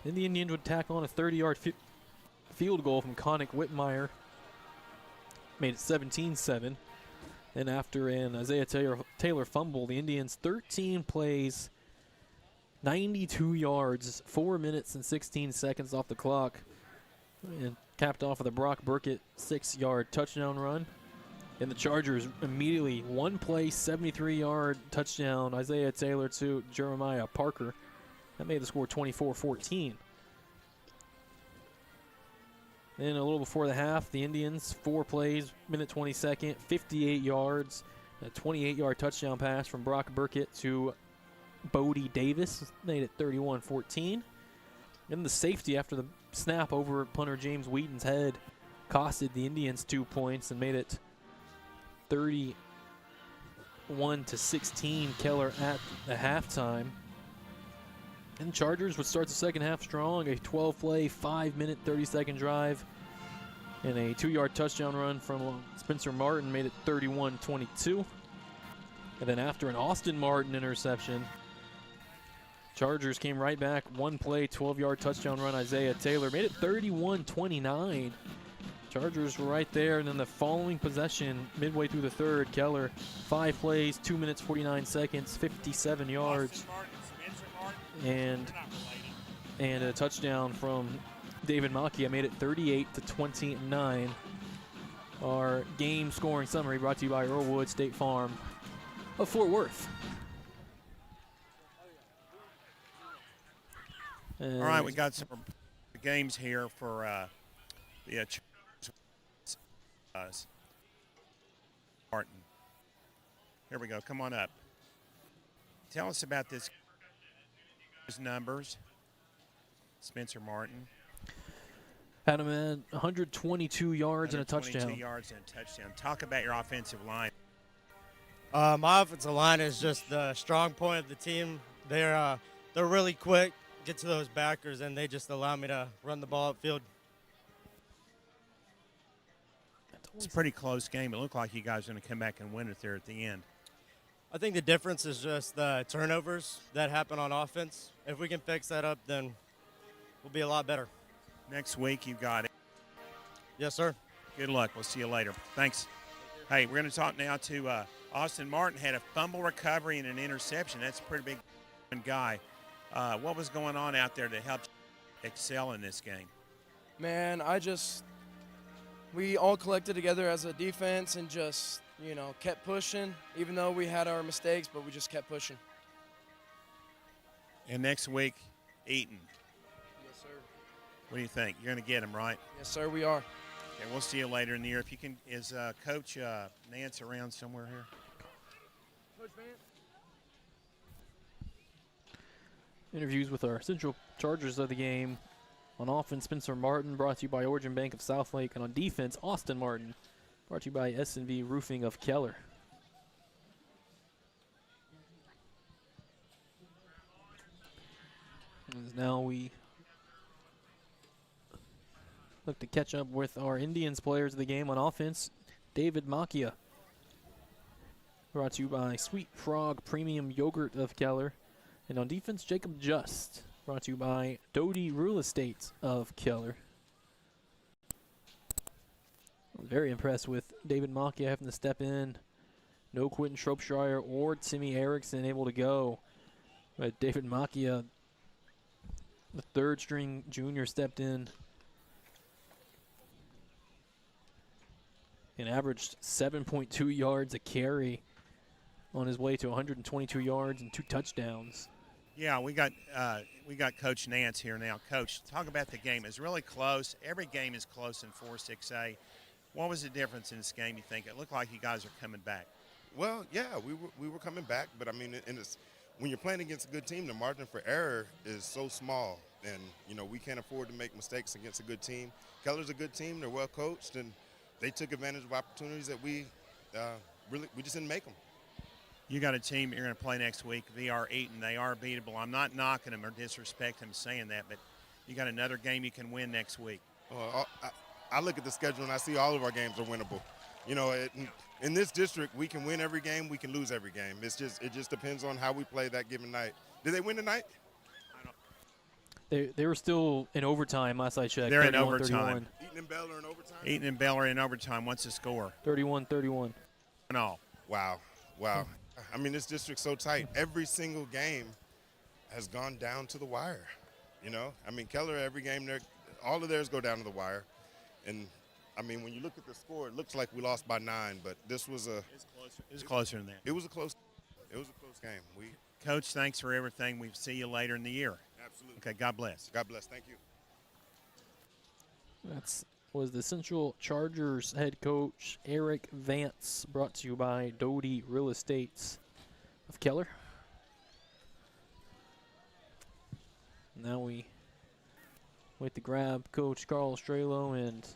Then the Indians would tack on a 30-yard field goal from Connick Whitmire, made it 17-7. And after an Isaiah Taylor fumble, the Indians 13 plays, 92 yards, 4 minutes and 16 seconds off the clock, and capped off with a Brock Burkett 6-yard touchdown run. And the Chargers immediately 1 play, 73-yard touchdown, Isaiah Taylor to Jeremiah Parker. That made the score 24-14. Then a little before the half, the Indians, 4 plays, minute 22nd, 58 yards, a 28-yard touchdown pass from Brock Burkett to Bodie Davis, made it 31-14. And the safety after the snap over punter James Wheaton's head costed the Indians 2 points and made it 31-16 Keller at the halftime. And the Chargers would start the second half strong, a 12-play, 5-minute, 30-second drive, and a 2-yard touchdown run from Spencer Martin made it 31-22. And then after an Austin Martin interception, Chargers came right back, 1 play, 12-yard touchdown run, Isaiah Taylor made it 31-29. Chargers were right there, and then the following possession, midway through the third, Keller, 5 plays, 2 minutes, 49 seconds, 57 yards, and a touchdown from David Macchia made it 38-29. Our game scoring summary brought to you by Earl Wood State Farm of Fort Worth. All right, we got some games here for the Martin. Here we go. Come on up. Tell us about this. Numbers. Spencer Martin. Had him at 122 yards and a touchdown. 122 yards and a touchdown. Talk about your offensive line. My offensive line is just the strong point of the team. They're really quick, get to those backers, and they just allow me to run the ball upfield. It's a pretty close game. It looked like you guys are going to come back and win it there at the end. I think the difference is just the turnovers that happen on offense. If we can fix that up, then we'll be a lot better. Next week, you got it. Yes, sir. Good luck. We'll see you later. Thanks. Hey, we're going to talk now to Austin Martin. Had a fumble recovery and an interception. That's a pretty big guy. What was going on out there to help excel in this game? Man, we all collected together as a defense and just, kept pushing, even though we had our mistakes, but we just kept pushing. And next week, Eaton. Yes, sir. What do you think? You're going to get him, right? Yes, sir, we are. Okay, we'll see you later in the year. If you can, is Coach Nance around somewhere here? Coach Vance? Interviews with our Central Chargers of the game. On offense, Spencer Martin, brought to you by Origin Bank of Southlake. And on defense, Austin Martin, brought to you by S&V Roofing of Keller. And now we look to catch up with our Indians players of the game. On offense, David Macchia, brought to you by Sweet Frog Premium Yogurt of Keller. And on defense, Jacob Just, brought to you by Doty Real Estate of Keller. I was very impressed with David Macchia having to step in. No Quentin Shropshire or Timmy Erickson able to go. But David Macchia, the third string junior, stepped in and averaged 7.2 yards a carry on his way to 122 yards and 2 touchdowns. Yeah, we got Coach Nance here now. Coach, talk about the game. It's really close. Every game is close in 4-6A. What was the difference in this game, you think? It looked like you guys are coming back. Well, yeah, we were coming back, but I mean, when you're playing against a good team, the margin for error is so small, and we can't afford to make mistakes against a good team. Keller's a good team; they're well coached, and they took advantage of opportunities that we just didn't make them. You got a team you're going to play next week, VR Eaton. They are beatable. I'm not knocking them or disrespecting them saying that, but you got another game you can win next week. Well, I look at the schedule and I see all of our games are winnable. In this district, we can win every game, we can lose every game. It just depends on how we play that given night. Did they win tonight? They were still in overtime last I checked. They're in overtime. 31. Eaton and Bell are in overtime? Eaton and Bell are in overtime. What's the score? 31-31. No. Wow. I mean, this district's so tight. Every single game has gone down to the wire. I mean, Keller, every game, all of theirs go down to the wire. And, I mean, when you look at the score, it looks like we lost by 9, but this was It's closer than that. It was a close game. Coach, thanks for everything. We'll see you later in the year. Absolutely. Okay, God bless. God bless. Thank you. That was the Central Chargers head coach, Eric Vance, brought to you by Doty Real Estates of Keller. Now we wait to grab Coach Carl Strelo and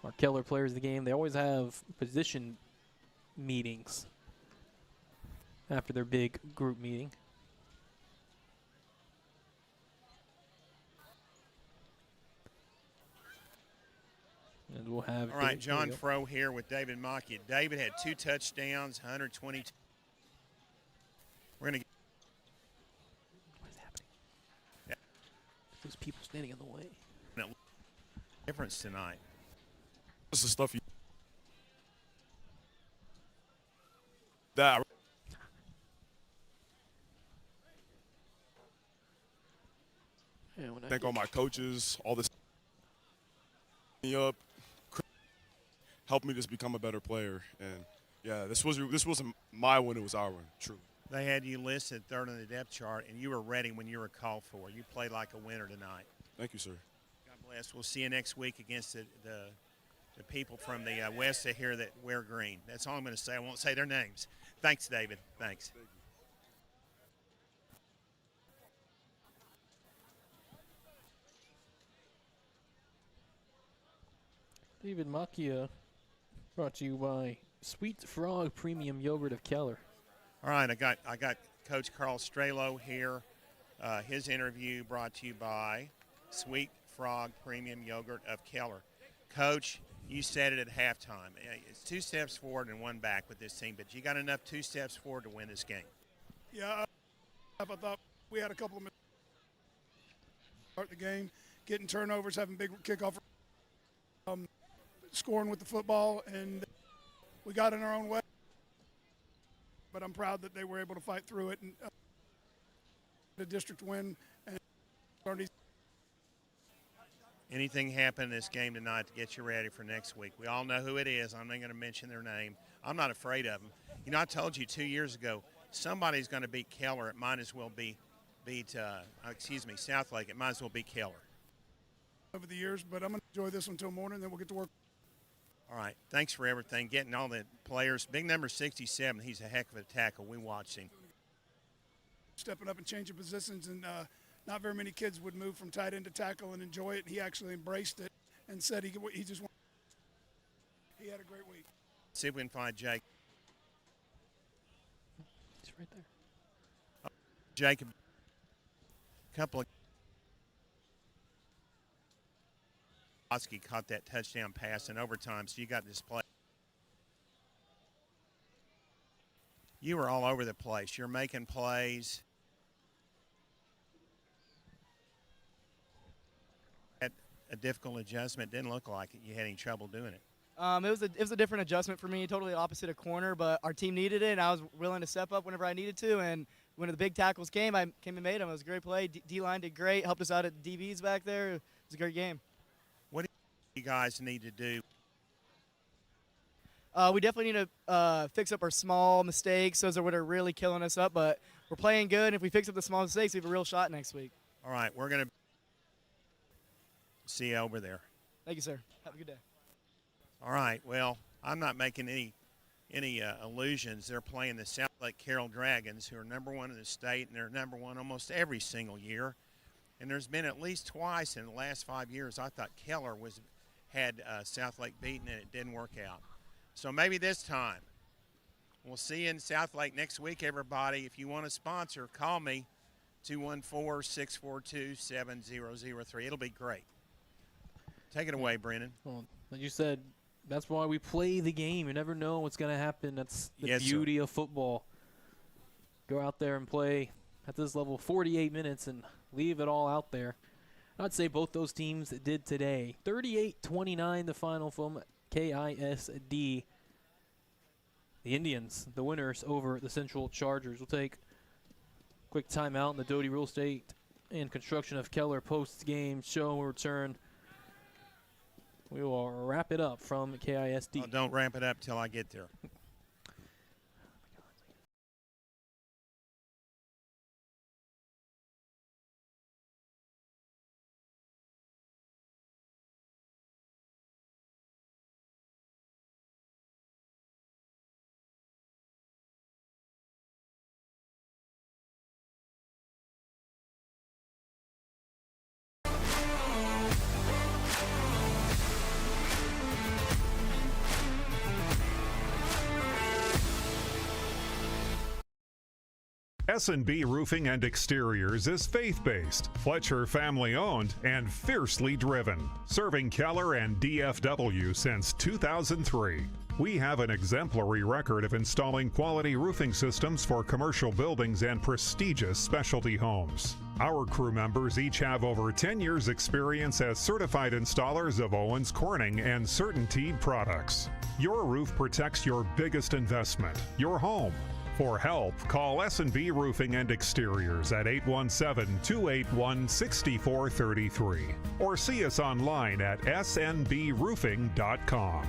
our Keller players of the game. They always have position meetings after their big group meeting. And we'll have all right, John Froh here with David Macchia. David had 2 touchdowns, 122. We're going to what is happening? Yeah. There's people standing in the way. Difference tonight. This is stuff that I thank all my coaches, all this me up, helped me just become a better player. And yeah, this wasn't my win; it was our win. True. They had you listed 3rd on the depth chart, and you were ready when you were called for. You played like a winner tonight. Thank you, sir. God bless. We'll see you next week against the people from the west here that wear green. That's all I'm going to say. I won't say their names. Thanks, David. Thanks. Thank you. David Macchia, brought to you by Sweet Frog Premium Yogurt of Keller. All right, I got Coach Carl Strelo here. His interview brought to you by Sweet Frog Premium Yogurt of Keller. Coach, You said it at halftime. It's 2 steps forward and 1 back with this team, but you got enough 2 steps forward to win this game. Yeah, I thought we had a couple of minutes to start the game, getting turnovers, having big kickoff, scoring with the football, and we got in our own way. But I'm proud that they were able to fight through it and the district win. And anything happen in this game tonight to get you ready for next week? We all know who it is. I'm not going to mention their name. I'm not afraid of them. You know, I told you 2 years ago, somebody's going to beat Keller. It might as well be Southlake. It might as well be Keller. Over the years, but I'm going to enjoy this until morning, then we'll get to work. All right. Thanks for everything. Getting all the players. Big number 67. He's a heck of a tackle. We watched him. Stepping up and changing positions, and not very many kids would move from tight end to tackle and enjoy it. He actually embraced it and said he just wanted. He had a great week. See if we can find Jake. He's right there. Jacob. Couple of. Oski caught that touchdown pass in overtime, so you got this play. You were all over the place. You're making plays. At a difficult adjustment. Didn't look like it. You had any trouble doing it. It was a different adjustment for me, totally opposite of corner, but our team needed it, and I was willing to step up whenever I needed to, and when the big tackles came, I came and made them. It was a great play. D-line did great, helped us out at DBs back there. It was a great game. What do you guys need to do? We definitely need to fix up our small mistakes. Those are what are really killing us up, but we're playing good, and if we fix up the small mistakes, we have a real shot next week. All right, we're going to see you over there. Thank you, sir. Have a good day. All right, well, I'm not making any illusions. They're playing the Southlake Carroll Dragons, who are #1 in the state, and they're #1 almost every single year. And there's been at least twice in the last 5 years I thought Keller had Southlake beaten, and it didn't work out. So maybe this time. We'll see you in Southlake next week, everybody. If you want to sponsor, call me, 214-642-7003. It'll be great. Take it away, Brennan. Well, like you said, that's why we play the game. You never know what's going to happen. That's the Yes, beauty of football. Go out there and play at this level 48 minutes and leave it all out there. I'd say both those teams did today. 38-29 the final from KISD. The Indians, the winners over the Central Chargers. We'll take a quick timeout in the Doty Real Estate and Construction of Keller post-game show. We'll return. We will wrap it up from KISD. Oh, don't ramp it up till I get there. S&B Roofing and Exteriors is faith-based, Fletcher family-owned, and fiercely driven, serving Keller and DFW since 2003. We have an exemplary record of installing quality roofing systems for commercial buildings and prestigious specialty homes. Our crew members each have over 10 years' experience as certified installers of Owens Corning and CertainTeed products. Your roof protects your biggest investment, your home. For help, call S&B Roofing and Exteriors at 817-281-6433 or see us online at snbroofing.com.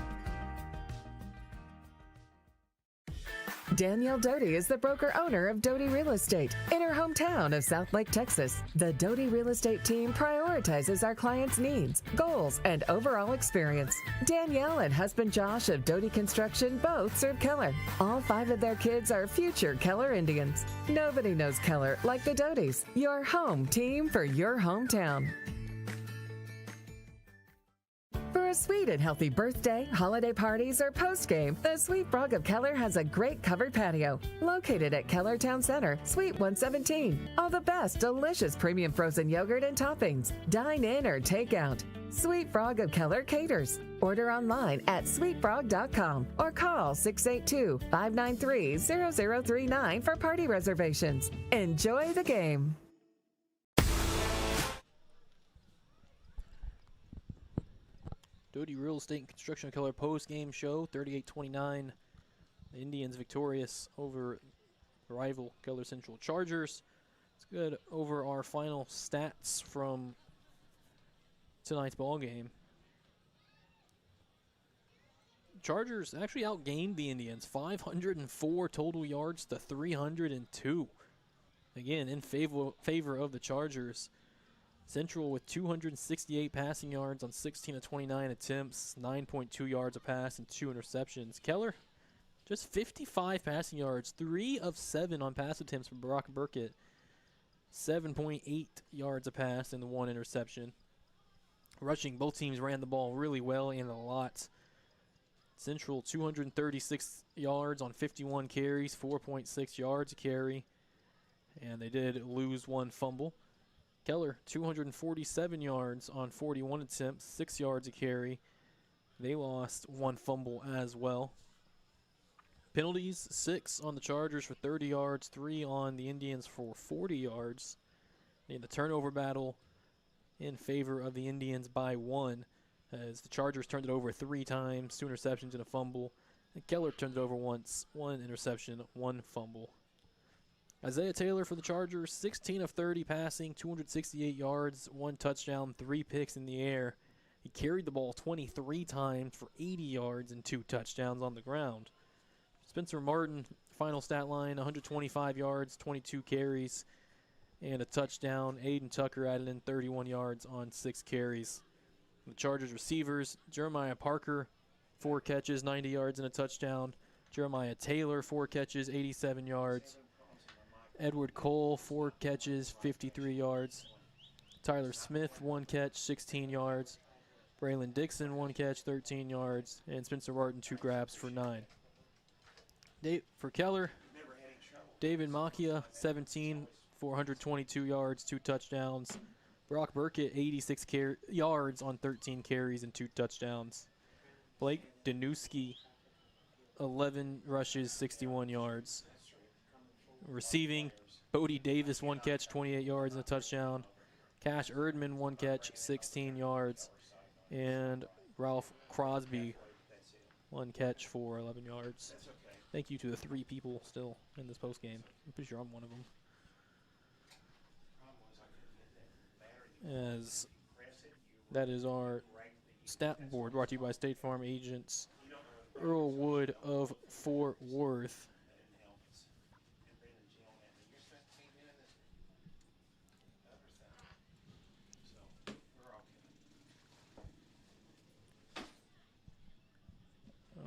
Danielle Doty is the broker-owner of Doty Real Estate in her hometown of Southlake, Texas. The Doty Real Estate team prioritizes our clients' needs, goals, and overall experience. Danielle and husband Josh of Doty Construction both serve Keller. All 5 of their kids are future Keller Indians. Nobody knows Keller like the Dotys, your home team for your hometown. For a sweet and healthy birthday, holiday parties, or post-game, the Sweet Frog of Keller has a great covered patio. Located at Keller Town Center, Suite 117. All the best, delicious premium frozen yogurt and toppings. Dine in or take out. Sweet Frog of Keller caters. Order online at sweetfrog.com or call 682-593-0039 for party reservations. Enjoy the game. Doty Real Estate and Construction Keller post-game show, 38-29. The Indians victorious over rival Keller Central Chargers. Let's go over our final stats from tonight's ball game. Chargers actually outgained the Indians, 504 total yards to 302. Again, in favor of the Chargers. Central with 268 passing yards on 16 of 29 attempts, 9.2 yards a pass and 2 interceptions. Keller, just 55 passing yards, 3 of 7 on pass attempts for Brock Burkett, 7.8 yards a pass and 1 interception. Rushing, both teams ran the ball really well and a lot. Central 236 yards on 51 carries, 4.6 yards a carry, and they did lose 1 fumble. Keller 247 yards on 41 attempts, 6 yards a carry. They lost 1 fumble as well. Penalties, 6 on the Chargers for 30 yards, 3 on the Indians for 40 yards. In the turnover battle in favor of the Indians by 1, as the Chargers turned it over 3 times, 2 interceptions and a fumble. And Keller turned it over once, 1 interception, 1 fumble. Isaiah Taylor for the Chargers, 16 of 30 passing, 268 yards, 1 touchdown, 3 picks in the air. He carried the ball 23 times for 80 yards and 2 touchdowns on the ground. Spencer Martin, final stat line, 125 yards, 22 carries, and a touchdown. Aiden Tucker added in 31 yards on 6 carries. The Chargers receivers, Jeremiah Parker, 4 catches, 90 yards and a touchdown. Jeremiah Taylor, 4 catches, 87 yards. Edward Cole, 4 catches, 53 yards. Tyler Smith, 1 catch, 16 yards. Braylon Dixon, 1 catch, 13 yards. And Spencer Martin, 2 grabs for 9. For Keller, David Macchia, 17, 422 yards, 2 touchdowns. Brock Burkett, 86 yards on 13 carries and 2 touchdowns. Blake Danuski, 11 rushes, 61 yards. Receiving, Bodie Davis, 1 catch, 28 yards and a touchdown. Cash Erdman, 1 catch, 16 yards. And Ralph Crosby, 1 catch for 11 yards. Thank you to the 3 people still in this postgame. I'm pretty sure I'm one of them. As that is our stat board brought to you by State Farm agents Earl Wood of Fort Worth.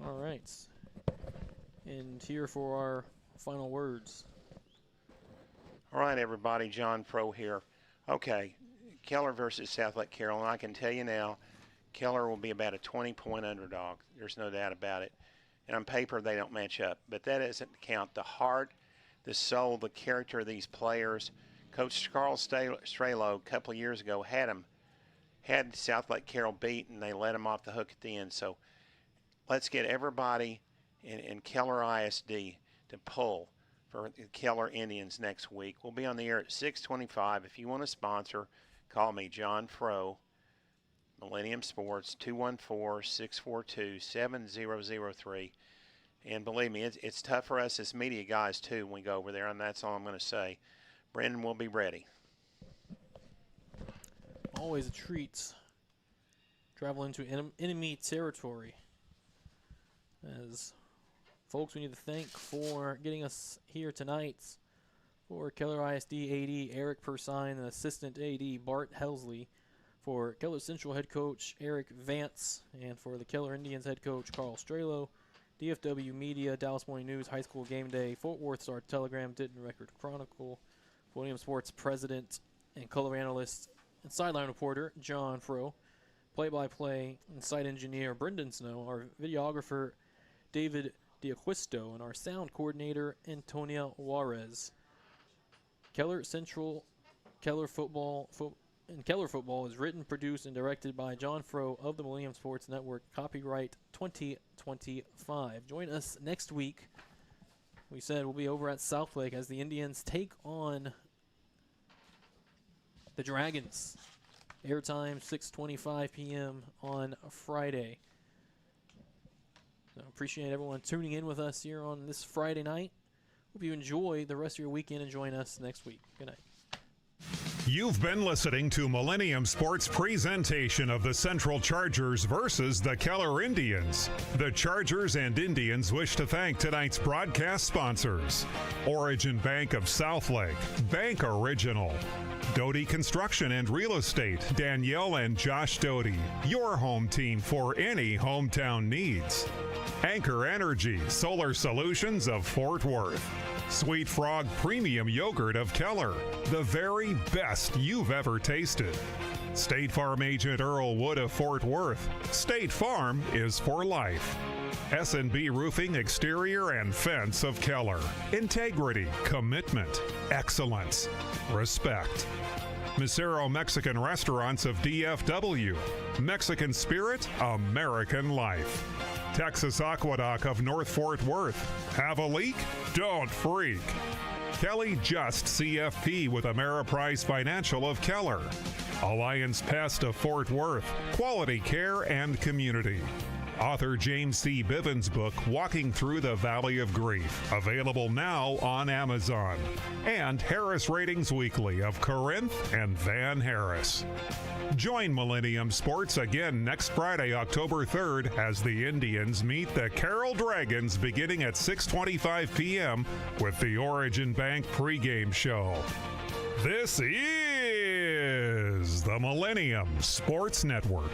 All right. And here for our final words. All right, everybody. John Pro here. Okay, Keller versus South Lake Carroll. And I can tell you now, Keller will be about a 20-point underdog. There's no doubt about it. And on paper, they don't match up. But that doesn't count the heart, the soul, the character of these players. Coach Carl Strelo a couple of years ago had South Lake Carroll beat, and they let him off the hook at the end. So let's get everybody in Keller ISD to pull for the Keller Indians next week. We'll be on the air at 6:25. If you want to sponsor, call me, John Froh, Millennium Sports, 214-642-7003. And believe me, it's tough for us as media guys, too, when we go over there, and that's all I'm going to say. Brendan will be ready. Always a treat. Travel into enemy territory. As folks, we need to thank for getting us here tonight. For Keller ISD AD Eric Persine and Assistant AD Bart Helsley. For Keller Central Head Coach Eric Vance. And for the Keller Indians Head Coach Carl Strelo. DFW Media, Dallas Morning News, High School Game Day, Fort Worth Star Telegram, Denton Record Chronicle, William Sports President and color analyst and sideline reporter John Froh. play-by-play and site engineer Brendan Snow, our videographer David Diaquisto, and our sound coordinator Antonia Juarez. Keller Central, Keller Football is written, produced, and directed by John Froh of the Millennium Sports Network. Copyright 2025. Join us next week. We said we'll be over at Southlake as the Indians take on the Dragons. Airtime 6:25 p.m. on Friday. So appreciate everyone tuning in with us here on this Friday night. Hope you enjoy the rest of your weekend and join us next week. Good night. You've been listening to Millennium Sports' presentation of the Central Chargers versus the Keller Indians. The Chargers and Indians wish to thank tonight's broadcast sponsors: Origin Bank of Southlake, Bank Original, Doty Construction and Real Estate, Danielle and Josh Doty, your home team for any hometown needs. Anchor Energy, Solar Solutions of Fort Worth. Sweet Frog Premium Yogurt of Keller, the very best you've ever tasted. State Farm Agent Earl Wood of Fort Worth. State Farm is for life. S&B Roofing Exterior and Fence of Keller. Integrity, commitment, excellence, respect. Misero Mexican Restaurants of DFW. Mexican Spirit, American Life. Texas Aqueduct of North Fort Worth. Have a leak? Don't freak. Kelly Just CFP with Ameriprise Financial of Keller. Alliance Pest of Fort Worth. Quality care and community. Author James C. Bivens' book, Walking Through the Valley of Grief, available now on Amazon. And Harris Ratings Weekly of Corinth and Van Harris. Join Millennium Sports again next Friday, October 3rd, as the Indians meet the Carroll Dragons beginning at 6:25 p.m. with the Origin Bank pregame show. This is the Millennium Sports Network.